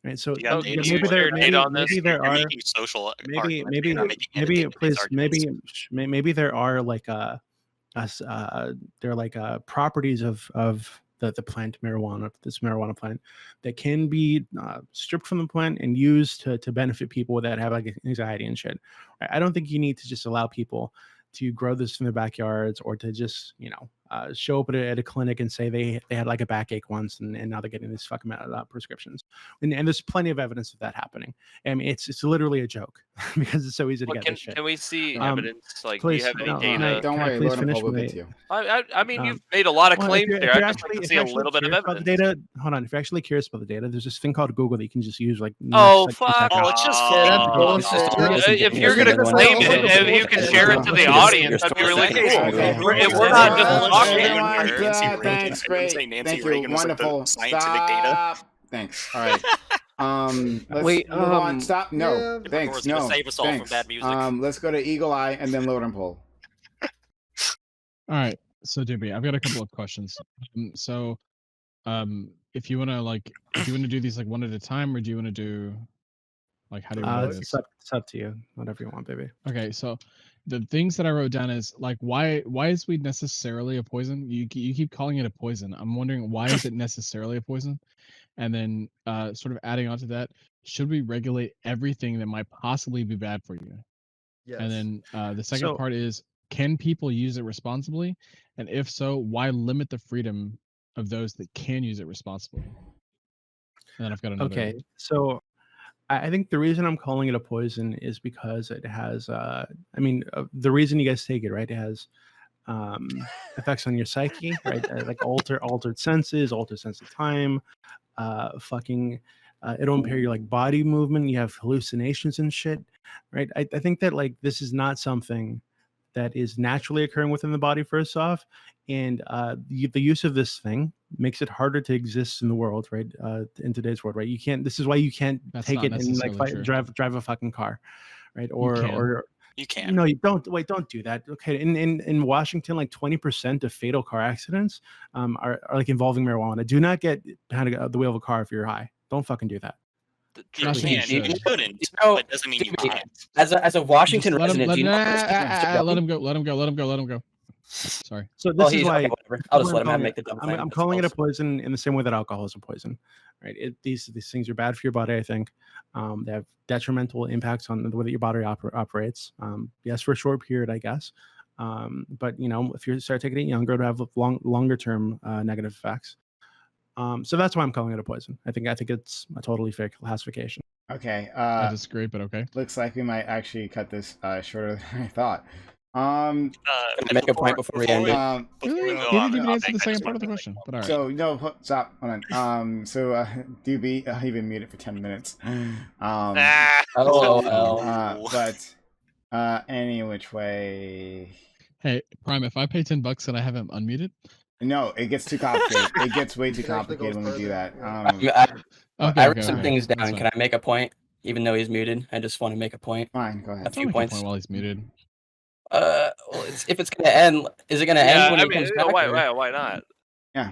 Right? So Yeah, can you maybe share there data on this? maybe there You're are making social maybe arguments. You're not making maybe evidence-based please arguments. maybe there are like they're like properties of the plant marijuana, this marijuana plant, that can be stripped from the plant and used to benefit people that have like anxiety and shit. I don't think you need to just allow people to grow this in their backyards, or to just show up at a clinic and say they had like a backache once, and now they're getting these fucking prescriptions. And there's plenty of evidence of that happening. I mean, it's literally a joke because it's so easy to get this shit. Can we see evidence? Like, Please, do you have any data? Don't worry, please Lord and finish Paul will get my- to you. I mean, you've made a lot of Well, claims if there. you're I'd just like to see a little bit of curious about evidence. the data, hold on. If you're actually curious about the data, there's this thing called Google that you can just use. Like, Oh, next, like, 2 fuck. seconds. Oh, it's just If you're gonna claim it, if you can share it to the audience, that'd be really cool. If we're not just talking. Thanks, great. Thank you, wonderful. Scientific data. Thanks. All right. Let's Wait, move on. Stop. No. Of Thanks. course, gonna No. save us all from Thanks. bad music. Let's go to Eagle Eye and then Lord and Paul. All right, so Dooby, I've got a couple of questions. If you wanna do these like one at a time, or do you wanna do like how do you want to do this? It's up to you. Whatever you want, baby. Okay, so the things that I wrote down is like why is weed necessarily a poison? You keep calling it a poison. I'm wondering, why is it necessarily a poison? And then sort of adding on to that, should we regulate everything that might possibly be bad for you? Yes. And then the second part is, can people use it responsibly? And if so, why limit the freedom of those that can use it responsibly? And then I've got another. Okay, so I think the reason I'm calling it a poison is because it has, the reason you guys take it, right? It has effects on your psyche, right? Like altered senses, altered sense of time, it'll impair your like body movement. You have hallucinations and shit, right? I think that like this is not something that is naturally occurring within the body, first off, and the use of this thing makes it harder to exist in the world, right? In today's world, right? You can't. This is why you can't take it and like drive a fucking car, right? Or you can. No, you don't. Wait, don't do that. Okay, in Washington, like 20% of fatal car accidents are like involving marijuana. Do not get behind the wheel of a car if you're high. Don't fucking do that. You can. You couldn't. But it doesn't mean you can't. As a Washington resident, let do you know him go. Let him go. Sorry. So this is why I'll just let him make the dumb claim. I'm calling it a poison in the same way that alcohol is a poison, right? These things are bad for your body. I think they have detrimental impacts on the way that your body operates. Yes, for a short period, I guess, but if you start taking it younger, it'll have longer term negative effects. So that's why I'm calling it a poison. I think it's a totally fair classification. Okay. I disagree, but okay. Looks like we might actually cut this shorter than I thought. Make a point before we end it. You didn't even answer the second part of the question, but all right. So no, stop. Hold on. So Dooby, I've been muted for 10 minutes. But any which way. Hey, Prime, if I pay $10 and I have him unmuted. No, it gets too complicated. It gets way too complicated when we do that. I wrote some things down. Can I make a point, even though he's muted? I just want to make a point. Fine, go ahead. A few points. While he's muted. Well, if it's gonna end, is it gonna end when he comes back? Why not? Yeah.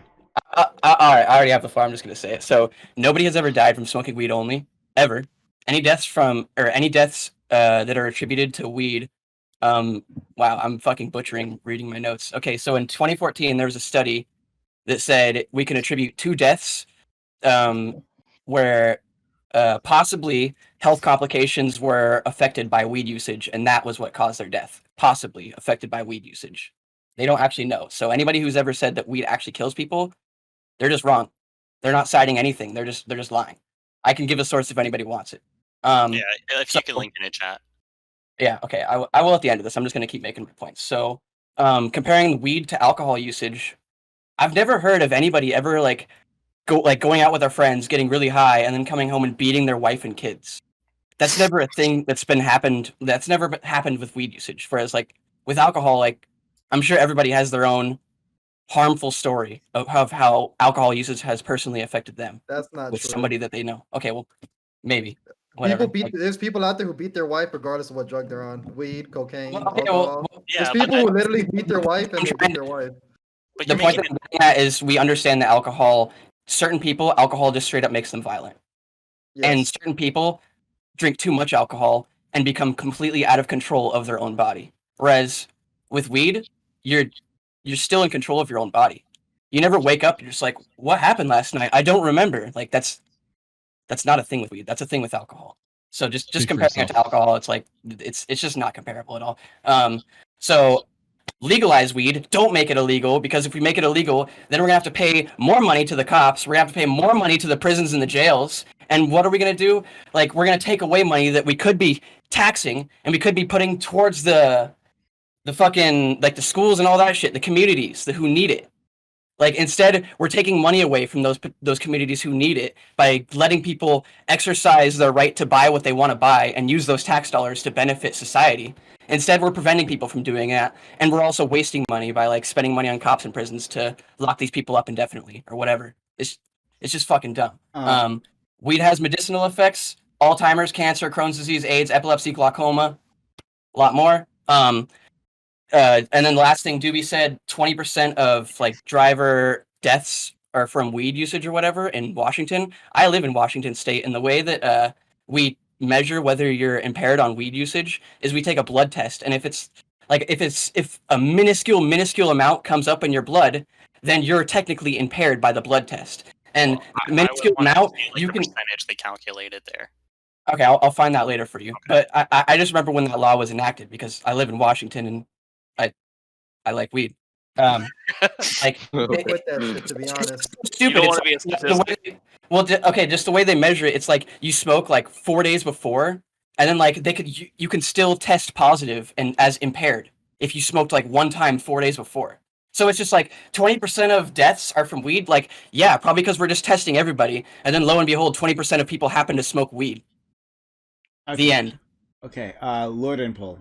All right, I already have the floor. I'm just gonna say it. So nobody has ever died from smoking weed only, ever. Any deaths that are attributed to weed. Wow, I'm fucking butchering reading my notes. Okay, so in 2014, there was a study that said we can attribute 2 deaths where possibly health complications were affected by weed usage, and that was what caused their death. Possibly affected by weed usage. They don't actually know. So anybody who's ever said that weed actually kills people, they're just wrong. They're not citing anything. They're just lying. I can give a source if anybody wants it. If you can link in a chat. Yeah, okay. I will at the end of this. I'm just going to keep making my points. So, comparing weed to alcohol usage, I've never heard of anybody ever going out with our friends, getting really high, and then coming home and beating their wife and kids. That's never a thing that's happened. That's never happened with weed usage. Whereas, with alcohol, I'm sure everybody has their own harmful story of how alcohol usage has personally affected them. That's not with true. somebody that they know. Okay, well, maybe. whatever. There's people out there who beat their wife regardless of what drug they're on. Weed, cocaine, Okay, alcohol. There's people who literally beat their wife and they beat their wife. The point that I'm getting at is we understand that certain people, alcohol just straight up makes them violent. And certain people drink too much alcohol and become completely out of control of their own body. Whereas with weed, you're still in control of your own body. You never wake up, you're just like, what happened last night? I don't remember. Like that's not a thing with weed. That's a thing with alcohol. So just comparing it to alcohol, it's like it's just not comparable at all. So legalize weed, don't make it illegal, because if we make it illegal, then we're gonna have to pay more money to the cops, we're gonna have to pay more money to the prisons and the jails. And what are we gonna do? Like, we're gonna take away money that we could be taxing and we could be putting towards the fucking, like, the schools and all that shit, the communities who need it. Like, instead, we're taking money away from those communities who need it by letting people exercise their right to buy what they want to buy and use those tax dollars to benefit society. Instead, we're preventing people from doing that, and we're also wasting money by, like, spending money on cops and prisons to lock these people up indefinitely or whatever. It's just fucking dumb. Weed has medicinal effects: Alzheimer's, cancer, Crohn's disease, AIDS, epilepsy, glaucoma, a lot more. And then the last thing, Dooby said 20% of like driver deaths are from weed usage or whatever in Washington. I live in Washington State, and the way that we measure whether you're impaired on weed usage is we take a blood test, and if a minuscule amount comes up in your blood, then you're technically impaired by the blood test. And minuscule amount, you can percentage they calculated there. Okay, I'll find that later for you. Okay. But I just remember when that law was enacted because I live in Washington and I like weed. Like quit that shit, to be honest. Stupid. You don't It's want to be a statistic. okay, just the way they measure it, it's like you smoke like 4 days before, and then like you can still test positive and as impaired if you smoked like one time 4 days before. So it's just like 20% of deaths are from weed. Like, yeah, probably because we're just testing everybody, and then lo and behold, 20% of people happen to smoke weed. Okay. The end. Okay, Lord and Paul.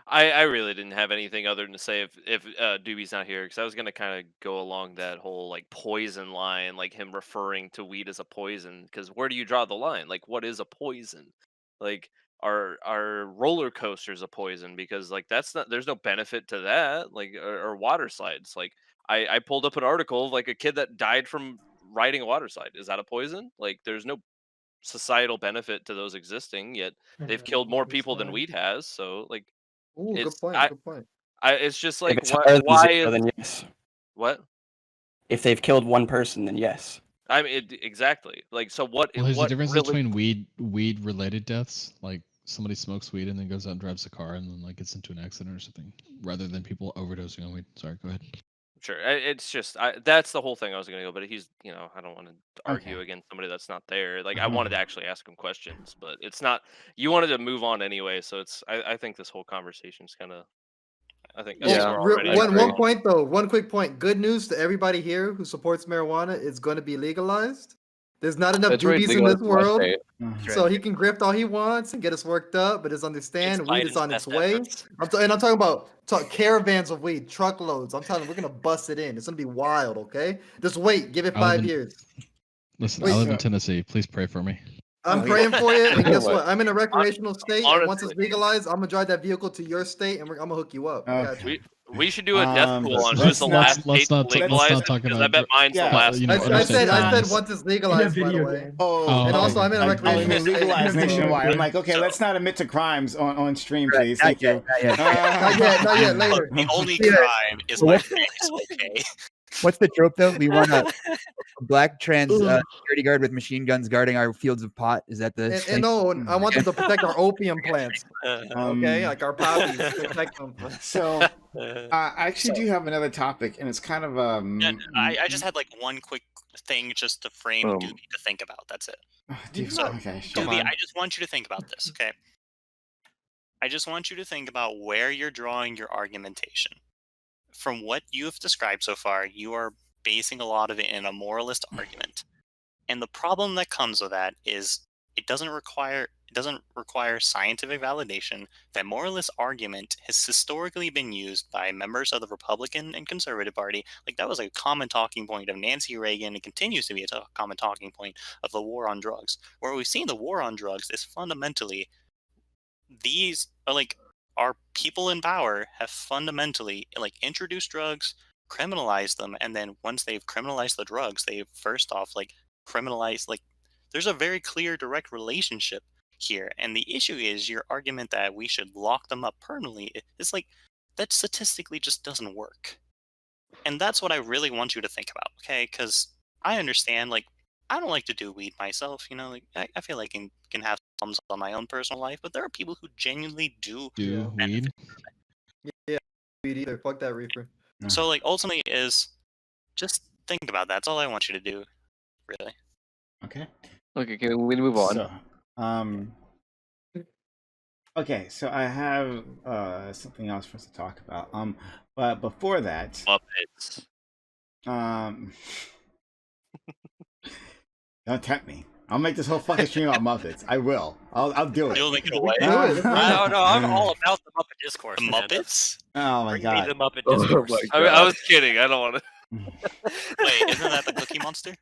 I really didn't have anything other than to say if Dooby's not here, because I was gonna kind of go along that whole like poison line, like him referring to weed as a poison. Because where do you draw the line? Like, what is a poison? Like, are roller coasters a poison? Because like there's no benefit to that. Like, or water slides. Like, I pulled up an article of like a kid that died from riding a water slide. Is that a poison? Like, there's no societal benefit to those existing, yet they've killed more people than weed has. So like. Ooh, good point. Good point. It's just like, If it's why zero, is then yes. what? If they've killed one person, then yes. I mean, exactly. Like, so what? Well, there's what a difference really... between weed related deaths, like somebody smokes weed and then goes out and drives a car and then like gets into an accident or something, rather than people overdosing on weed. Sorry, go ahead. Sure, it's just that's the whole thing I was gonna go, but he's, I don't want to argue against somebody that's not there. Like, I wanted to actually ask him questions, but it's not. You wanted to move on anyway, so it's. I think this whole conversation's kind of. I think one point though, one quick point. Good news to everybody here who supports marijuana: it's going to be legalized. There's not enough doobies in this world, so he can grift all he wants and get us worked up. But just understand, weed is on its way. I'm talking about caravans of weed, truckloads. I'm telling you, we're gonna bust it in. It's gonna be wild. Okay, just wait. Give it 5 years. Listen, I live in Tennessee. Please pray for me. I'm praying for you, and guess what? I'm in a recreational state, and once it's legalized, I'm gonna drive that vehicle to your state, and I'm gonna hook you up. We should do a death pool on who's the last state to legalize it, because I bet mine's the last. I said once it's legalized, by the way. And also, I'm in a recreational state. Legalized nationwide. I'm like, okay, let's not admit to crimes on stream, please. Thank you. Not yet, later. The only crime is my face, okay? What's the trope though? We want a black trans security guard with machine guns guarding our fields of pot. Is that the? And no, I want them to protect our opium plants. Okay, like our poppies, protect them. So, I actually do have another topic, and it's kind of I just had like one quick thing just to frame Dooby to think about. That's it. Dooby, I just want you to think about this, okay? I just want you to think about where you're drawing your argumentation. From what you have described so far, you are basing a lot of it in a moralist argument. And the problem that comes with that is it doesn't require scientific validation. That moralist argument has historically been used by members of the Republican and Conservative Party. Like, that was a common talking point of Nancy Reagan and continues to be a common talking point of the war on drugs. Where we've seen the war on drugs is fundamentally these are like our people in power have fundamentally like introduced drugs, criminalized them, and then once they've criminalized the drugs, they first off like criminalize like there's a very clear direct relationship here. And the issue is your argument that we should lock them up permanently is like that statistically just doesn't work. And that's what I really want you to think about, okay? Because I understand, like, I don't like to do weed myself, you know, like I feel like I can have problems on my own personal life, but there are people who genuinely do weed. Yeah, weed either. Fuck that reefer. So like ultimately is just think about that. That's all I want you to do, really. Okay. Okay, can we move on? So, okay, so I have something else for us to talk about. But before that, Muppets. Don't tempt me. I'll make this whole fucking stream about Muppets. I will. I'll do it. You'll make it away. No, I'm all about the Muppet discourse. The Muppets? Oh my Bring god. me the Muppet discourse. I was kidding. I don't want to. Wait, isn't that the Cookie Monster?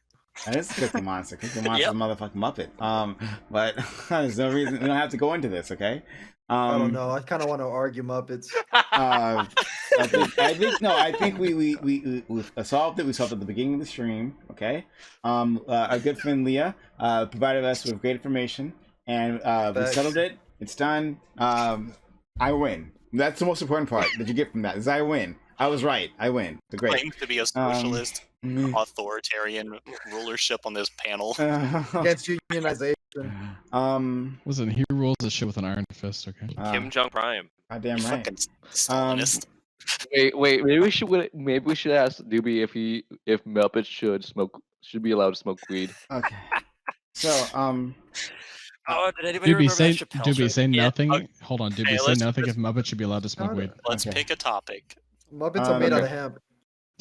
That is Cookie Monster. Cookie Monster's a motherfucking Muppet. But there's no reason we don't have to go into this, okay? I don't know. I kind of want to argue Muppets. I think we solved it. We solved it at the beginning of the stream. Okay. Our good friend Leah provided us with great information, and we settled it. It's done. I win. That's the most important part that you get from that. Is I win. I was right. I win. The great. Claims to be a socialist, authoritarian rulership on this panel. Against unionization. Listen, he rules this shit with an iron fist. Okay. Kim Jong Prime. Goddamn right. Stalinist. Wait. Maybe we should ask Dooby if Muppets should be allowed to smoke weed. Okay. So Oh, did anybody remember that Chappelle Doobie, show? say Yeah, nothing. okay. Hold on, Doobie, Hey, say let's- nothing if Muppets should be allowed to smoke weed. Let's pick a topic. Muppets are made out of ham.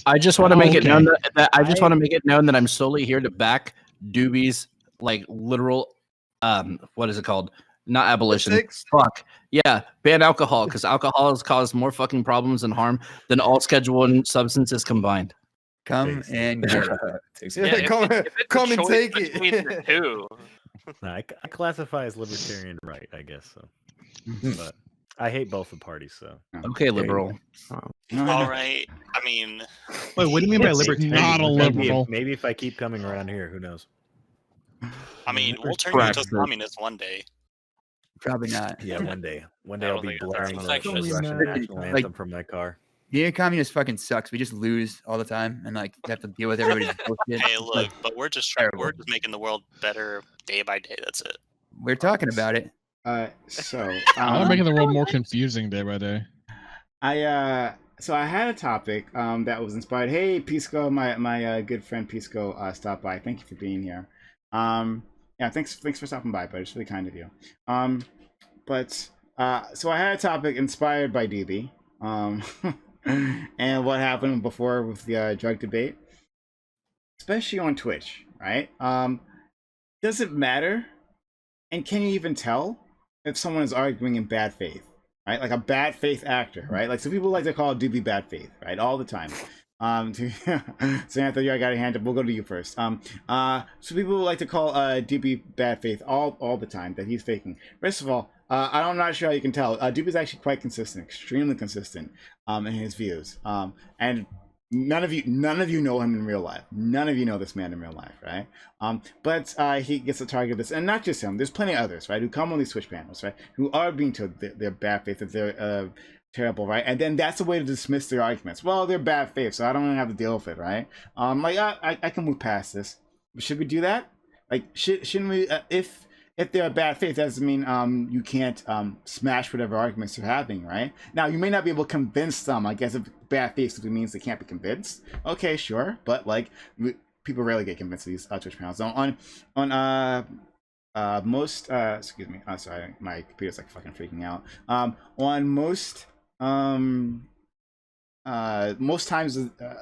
I just want to make it Okay. known that I just want to make it known that I'm solely here to back Doobie's like literal what is it called? Not abolition. Fuck. Yeah, ban alcohol because alcohol has caused more fucking problems and harm than all Schedule 1 substances combined. Come and get Yeah, come and take it. Between the two. I classify as libertarian right, I guess so. But I hate both the parties, so. Okay, liberal. All right. I mean, Wait, what do you mean by It's libertarian? not a liberal. Maybe if I keep coming around here, who knows? we'll turn you into a communist one day. Probably not. Yeah, one day. One day I I'll don't be think that's blaring the infectious. Russian national Like- anthem from my car. Being a communist fucking sucks. We just lose all the time and like have to deal with everybody's bullshit. Hey, It's, look, like, but we're just making the world better day by day. That's it. we're talking about it. So I'm making the world more confusing day by day. So I had a topic that was inspired. Hey, Pisco, my good friend Pisco stopped by. Thank you for being here. Yeah, thanks for stopping by, but it's really kind of you. So I had a topic inspired by Dooby, and what happened before with the drug debate, especially on Twitch, right? Does it matter? And can you even tell if someone is arguing in bad faith? Right, like a bad faith actor, right? Like, some people like to call Dooby bad faith, right, all the time. So Anthony, I got a hand up. We'll go to you first. So people like to call Dooby bad faith all the time, that he's faking. First of all, I'm not sure how you can tell. Dooby's actually quite consistent, extremely consistent in his views. And none of you know him in real life. None of you know this man in real life, right? But he gets the target of this, and not just him. There's plenty of others, right, who come on these Twitch panels, right, who are being told they're bad faith, that they're terrible, right? And then that's a way to dismiss their arguments. Well, they're bad faith, so I don't even have to deal with it, right? I can move past this. Should we do that? Like, shouldn't we? If they're a bad faith, that doesn't mean you can't smash whatever arguments they're having, right? Now, you may not be able to convince them. I guess if bad faith simply means they can't be convinced. Okay, sure, but like people rarely get convinced of these Twitch panels. On most excuse me, sorry, my computer's like fucking freaking out. On most most times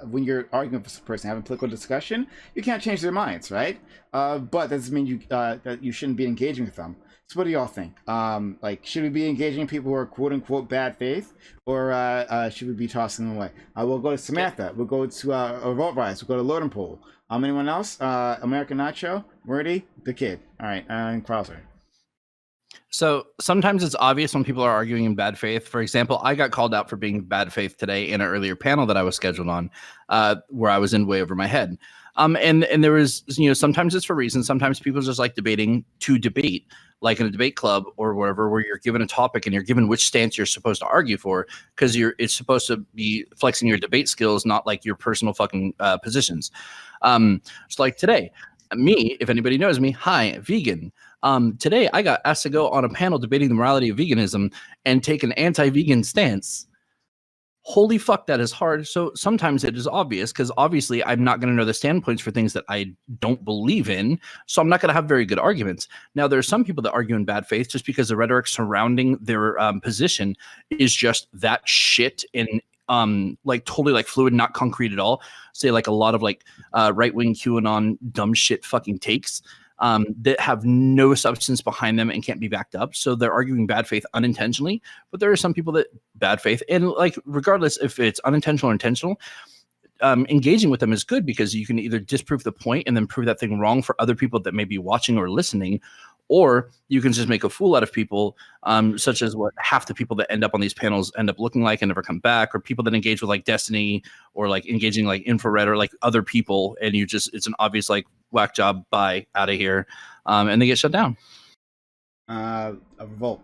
when you're arguing with a person having political discussion, you can't change their minds, right? But that doesn't mean you that you shouldn't be engaging with them. So what do y'all think? Like, should we be engaging people who are quote unquote bad faith, or should we be tossing them away? We'll go to Samantha. We'll go to Revolt Rise. We'll go to Lord and Pool. Anyone else? American Nacho, Wordy, the Kid. All right, and Krauser. So sometimes it's obvious when people are arguing in bad faith. For example, I got called out for being bad faith today in an earlier panel that I was scheduled on, where I was in way over my head. And there was, sometimes it's for reasons. Sometimes people just like debating to debate, like in a debate club or wherever, where you're given a topic and you're given which stance you're supposed to argue for, because it's supposed to be flexing your debate skills, not like your personal fucking positions. Just like today, me, if anybody knows me, hi, vegan. Today, I got asked to go on a panel debating the morality of veganism and take an anti-vegan stance. Holy fuck, that is hard. So sometimes it is obvious, because obviously I'm not going to know the standpoints for things that I don't believe in. So I'm not going to have very good arguments. Now, there are some people that argue in bad faith just because the rhetoric surrounding their position is just that shit and like totally like fluid, not concrete at all. Say like a lot of like right-wing QAnon dumb shit fucking takes that have no substance behind them and can't be backed up. So they're arguing bad faith unintentionally, but there are some people that bad faith, and like regardless if it's unintentional or intentional, engaging with them is good, because you can either disprove the point and then prove that thing wrong for other people that may be watching or listening, or you can just make a fool out of people, such as what half the people that end up on these panels end up looking like and never come back, or people that engage with like Destiny or like engaging like Infrared or like other people, and it's an obvious like whack job, bye, out of here, and they get shut down. A Revolt.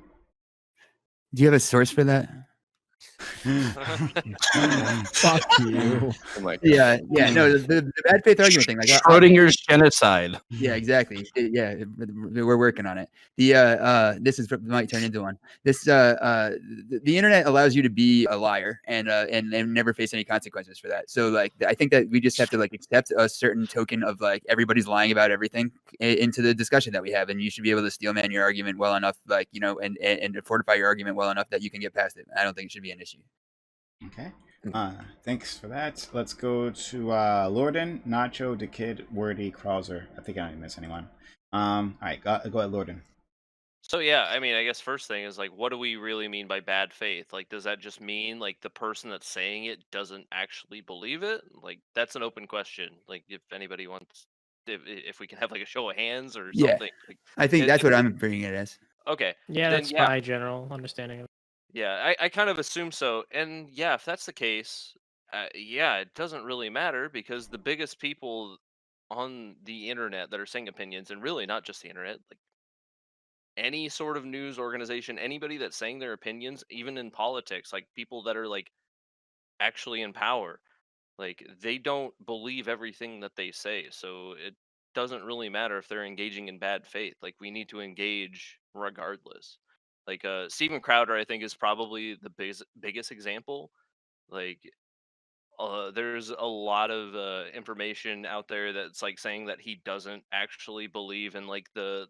Do you have a source for that? Fuck you. Oh my God. Yeah, no, the bad faith argument thing. Like Schrodinger's genocide. Yeah, exactly. Yeah, we're working on it. This might turn into one. The internet allows you to be a liar and never face any consequences for that. So like, I think that we just have to like accept a certain token of like everybody's lying about everything into the discussion that we have, and you should be able to steelman your argument well enough, like and fortify your argument well enough that you can get past it. I don't think it should be an issue. Okay. Thanks for that. Let's go to Lorden, Nacho, the Kid, Wordy, Krauser. I think I didn't miss anyone. All right, go ahead, Lorden. So yeah, I mean, I guess first thing is like, what do we really mean by bad faith? Like, does that just mean like the person that's saying it doesn't actually believe it? Like, that's an open question. Like, if anybody wants, if we can have like a show of hands or something. Like, I think that's what I'm bringing it as. Okay. Yeah, then that's my general understanding of it. Yeah, I kind of assume so. And yeah, if that's the case, yeah, it doesn't really matter, because the biggest people on the internet that are saying opinions, and really not just the internet, like any sort of news organization, anybody that's saying their opinions, even in politics, like people that are like actually in power, like they don't believe everything that they say. So it doesn't really matter if they're engaging in bad faith. Like, we need to engage regardless. Like Steven Crowder, I think, is probably the biggest example. Like there's a lot of information out there that's like saying that he doesn't actually believe in like the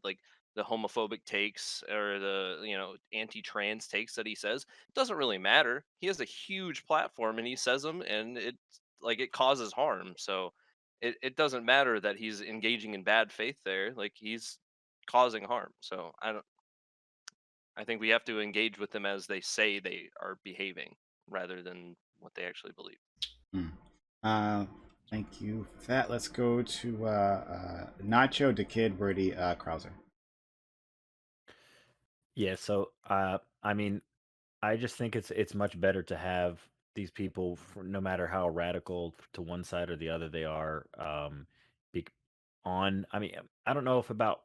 homophobic takes or the anti-trans takes that he says. It doesn't really matter. He has a huge platform and he says them, and it's like it causes harm. So it doesn't matter that he's engaging in bad faith there. Like, he's causing harm. So I think we have to engage with them as they say they are behaving, rather than what they actually believe. Thank you for that. Let's go to Nacho, the Kid, Wordy, Krauser. Yeah, so I mean, I just think it's much better to have these people, no matter how radical to one side or the other they are, be on. I mean, I don't know if about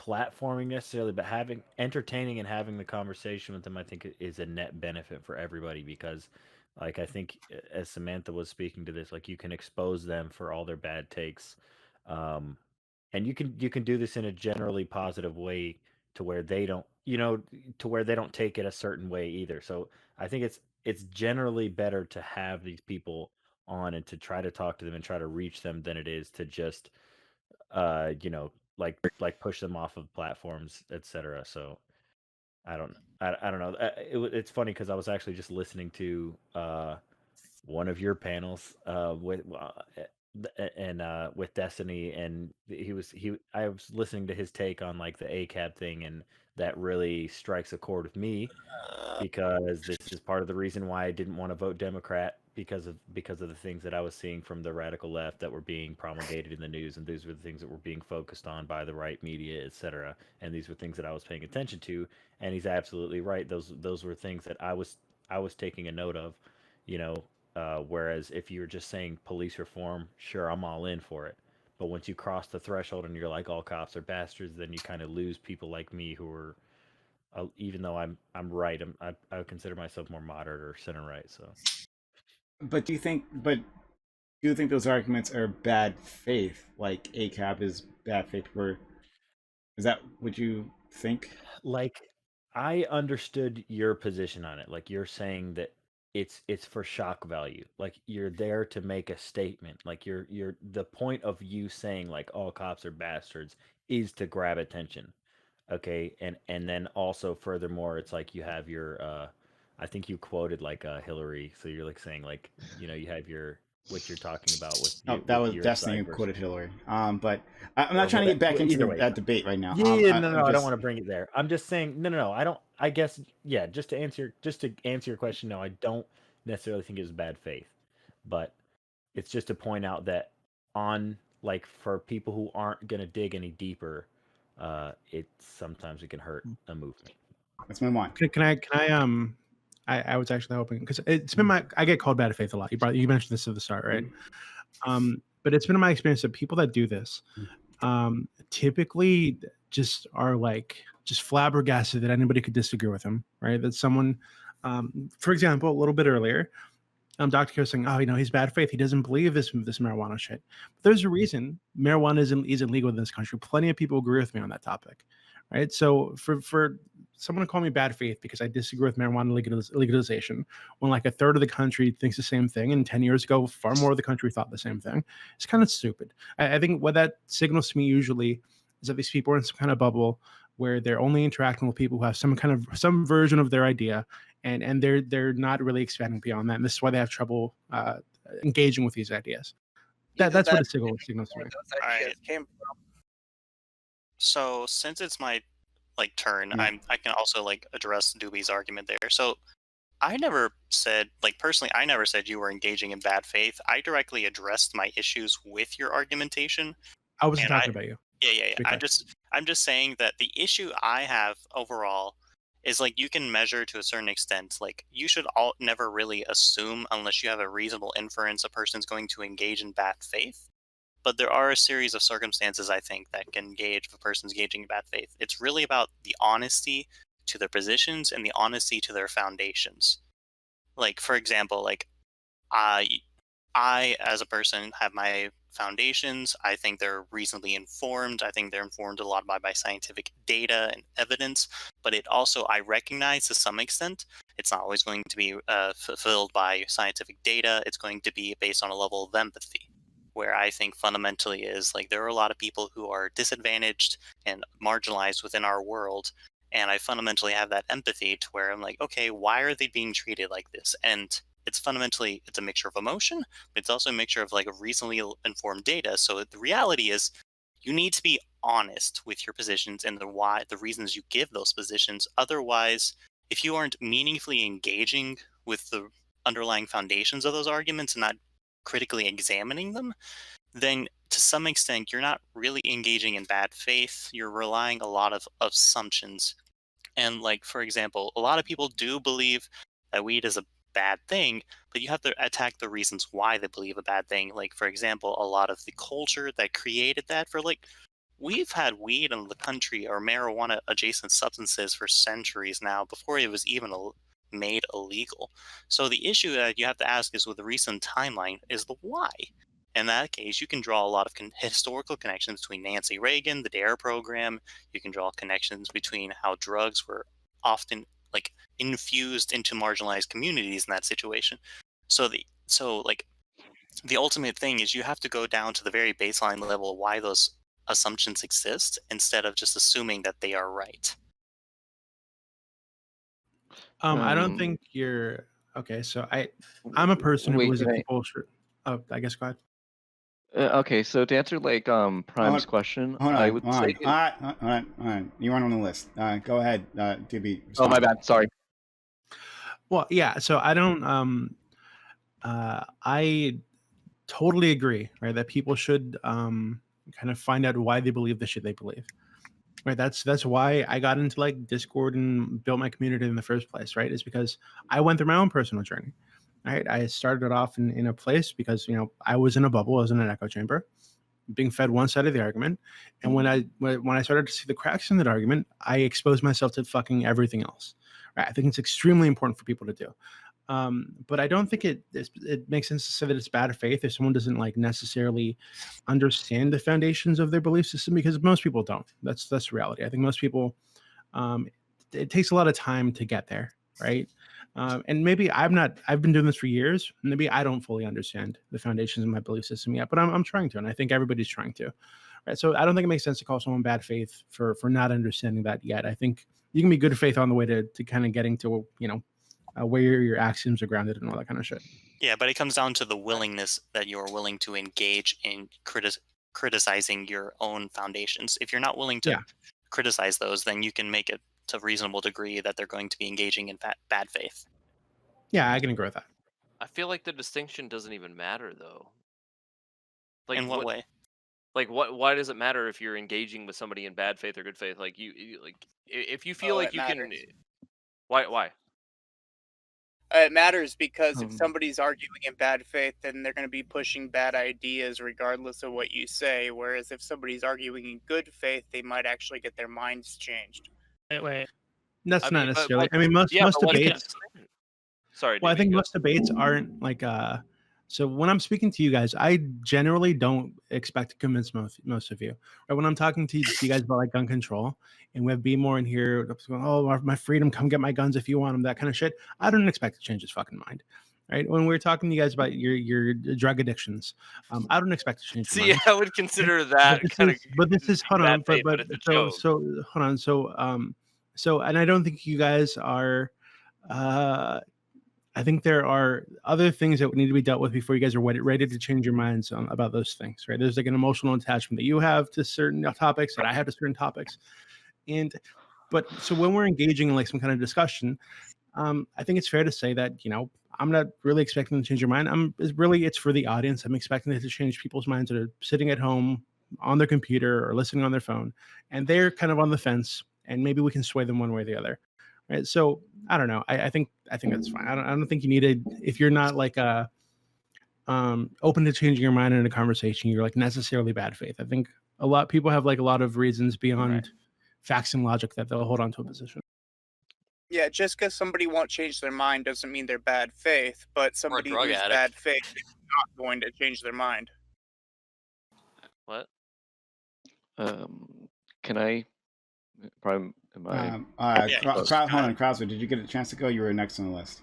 platforming necessarily, but having entertaining and having the conversation with them, I think is a net benefit for everybody, because like, I think as Samantha was speaking to this, like, you can expose them for all their bad takes, um, and you can do this in a generally positive way, to where they don't to where they don't take it a certain way either. So I think it's generally better to have these people on and to try to talk to them and try to reach them, than it is to just like push them off of platforms, etc. So I don't know. It's funny, because I was actually just listening to one of your panels with with Destiny, and I was listening to his take on like the ACAB thing, and that really strikes a chord with me because this is part of the reason why I didn't want to vote Democrat because of the things that I was seeing from the radical left that were being promulgated in the news, and these were the things that were being focused on by the right media, etc. And these were things that I was paying attention to. And he's absolutely right. Those were things that I was taking a note of, you know. Whereas if you were just saying police reform, sure, I'm all in for it. But once you cross the threshold and you're like all cops are bastards, then you kind of lose people like me who are even though I'm right, I would consider myself more moderate or center right. So, But do you think? But do you think those arguments are bad faith? Like ACAB is bad faith. Is that what you think? like, I understood your position on it. Like you're saying that it's for shock value. Like you're there to make a statement. Like you're the point of you saying like all cops are bastards is to grab attention. Okay, and then also furthermore, it's like you have your I think you quoted like Hillary, so you're like saying like you have your what you're talking about Oh, that with was your Destiny side who versus quoted Hillary. But I'm not or trying to get back into either way. that debate right now. Yeah, no, I'm I don't just want to bring it there. I'm just saying, no. I don't. I guess, yeah. Just to answer your question, no, I don't necessarily think it was bad faith, but it's just to point out that on like for people who aren't gonna dig any deeper, it sometimes it can hurt a movement. Let's move on. I was actually hoping because it's been I get called bad faith a lot. You mentioned this at the start, right? But it's been my experience that people that do this typically just are like just flabbergasted that anybody could disagree with him, right? That someone, for example, a little bit earlier, Dr. Ko was saying, oh, he's bad faith. He doesn't believe this marijuana shit. But there's a reason marijuana isn't legal in this country. Plenty of people agree with me on that topic, right? So for someone to call me bad faith because I disagree with marijuana legalization, when like a third of the country thinks the same thing, and 10 years ago, far more of the country thought the same thing, it's kind of stupid. I think what that signals to me usually is that these people are in some kind of bubble where they're only interacting with people who have some version of their idea, and they're not really expanding beyond that. And this is why they have trouble engaging with these ideas. That's what a signals to me. All right. So since it's my turn, I can also address Dooby's argument there. So I never said personally, I never said you were engaging in bad faith. I directly addressed my issues with your argumentation. I wasn't talking about you. Yeah. I'm just saying that the issue I have overall is you can measure to a certain extent. You should never really assume unless you have a reasonable inference a person's going to engage in bad faith. But there are a series of circumstances, I think, that can gauge if a person's engaging in bad faith. It's really about the honesty to their positions and the honesty to their foundations. For example, I, as a person, have my foundations. I think they're reasonably informed. I think they're informed a lot by scientific data and evidence. But it also, I recognize to some extent, it's not always going to be fulfilled by scientific data. It's going to be based on a level of empathy, where I think fundamentally is there are a lot of people who are disadvantaged and marginalized within our world. And I fundamentally have that empathy to where I'm okay, why are they being treated like this? And it's fundamentally, it's a mixture of emotion, but it's also a mixture of reasonably informed data. So the reality is you need to be honest with your positions and the reasons you give those positions. Otherwise, if you aren't meaningfully engaging with the underlying foundations of those arguments and not critically examining them, then to some extent you're not really engaging in bad faith. You're relying a lot of assumptions. And for example, a lot of people do believe that weed is a bad thing, but you have to attack the reasons why they believe a bad thing. For example, a lot of the culture that created that for we've had weed in the country or marijuana adjacent substances for centuries now before it was even made illegal. So the issue that you have to ask is with the recent timeline is the why. In that case, you can draw a lot of historical connections between Nancy Reagan, the DARE program. You can draw connections between how drugs were often infused into marginalized communities in that situation. So the ultimate thing is you have to go down to the very baseline level of why those assumptions exist instead of just assuming that they are right. I don't think you're Okay, so I'm a person who Wait, believes can that I? people should. Oh, I guess go ahead. Okay, so to answer like Prime's question, Hold I on, would hold say. on. All right. You weren't on the list. Go ahead, Dooby. Oh, my Respond. bad. Sorry. Well, yeah. So I don't. I totally agree, right? That people should kind of find out why they believe the shit they believe. Right. That's why I got into like Discord and built my community in the first place, right? Is because I went through my own personal journey. Right. I started off in a place because, you know, I was in a bubble, I was in an echo chamber, being fed one side of the argument. And when I started to see the cracks in that argument, I exposed myself to fucking everything else. Right. I think it's extremely important for people to do. But I don't think it makes sense to say that it's bad faith if someone doesn't like necessarily understand the foundations of their belief system, because most people don't. That's the reality. I think most people, it takes a lot of time to get there, right? And maybe I've been doing this for years. Maybe I don't fully understand the foundations of my belief system yet, but I'm trying to, and I think everybody's trying to. Right. So I don't think it makes sense to call someone bad faith for not understanding that yet. I think you can be good faith on the way to kind of getting to, you know, where your axioms are grounded and all that kind of shit. Yeah, but it comes down to the willingness that you're willing to engage in criticizing your own foundations. If you're not willing to criticize those, then you can make it to a reasonable degree that they're going to be engaging in bad faith. Yeah, I can agree with that. I feel like the distinction doesn't even matter, though. Like, in what way? Like, why does it matter if you're engaging with somebody in bad faith or good faith? Like, you like, if you feel like you can, why? It matters because if somebody's arguing in bad faith, then they're going to be pushing bad ideas regardless of what you say. Whereas if somebody's arguing in good faith, they might actually get their minds changed. Wait. That's not necessarily. I mean, most debates. Sorry. Well, I think most debates aren't like. So when I'm speaking to you guys, I generally don't expect to convince most of you. Right? When I'm talking to you guys about like gun control, and we have Be More in here, going, oh, my freedom, come get my guns if you want them, that kind of shit. I don't expect to change his fucking mind. Right? When we're talking to you guys about your drug addictions, I don't expect to change. See, I would consider that kind of. But this is hold on. But So hold on. So and I don't think you guys are. I think there are other things that need to be dealt with before you guys are ready to change your minds about those things, right? There's like an emotional attachment that you have to certain topics, that I have to certain topics. But so when we're engaging in like some kind of discussion, I think it's fair to say that, you know, I'm not really expecting to change your mind. It's for the audience. I'm expecting it to change people's minds that are sitting at home on their computer or listening on their phone, and they're kind of on the fence, and maybe we can sway them one way or the other. Right. So I don't know. I think that's fine. I don't think you need it if you're not like open to changing your mind in a conversation. You're like necessarily bad faith. I think a lot of people have like a lot of reasons beyond facts and logic that they'll hold on to a position. Yeah, just because somebody won't change their mind doesn't mean they're bad faith. But somebody who's bad faith is not going to change their mind. What? Can I? Prime. Am I? Hold on, Crosby. Did you get a chance to go? You were next on the list.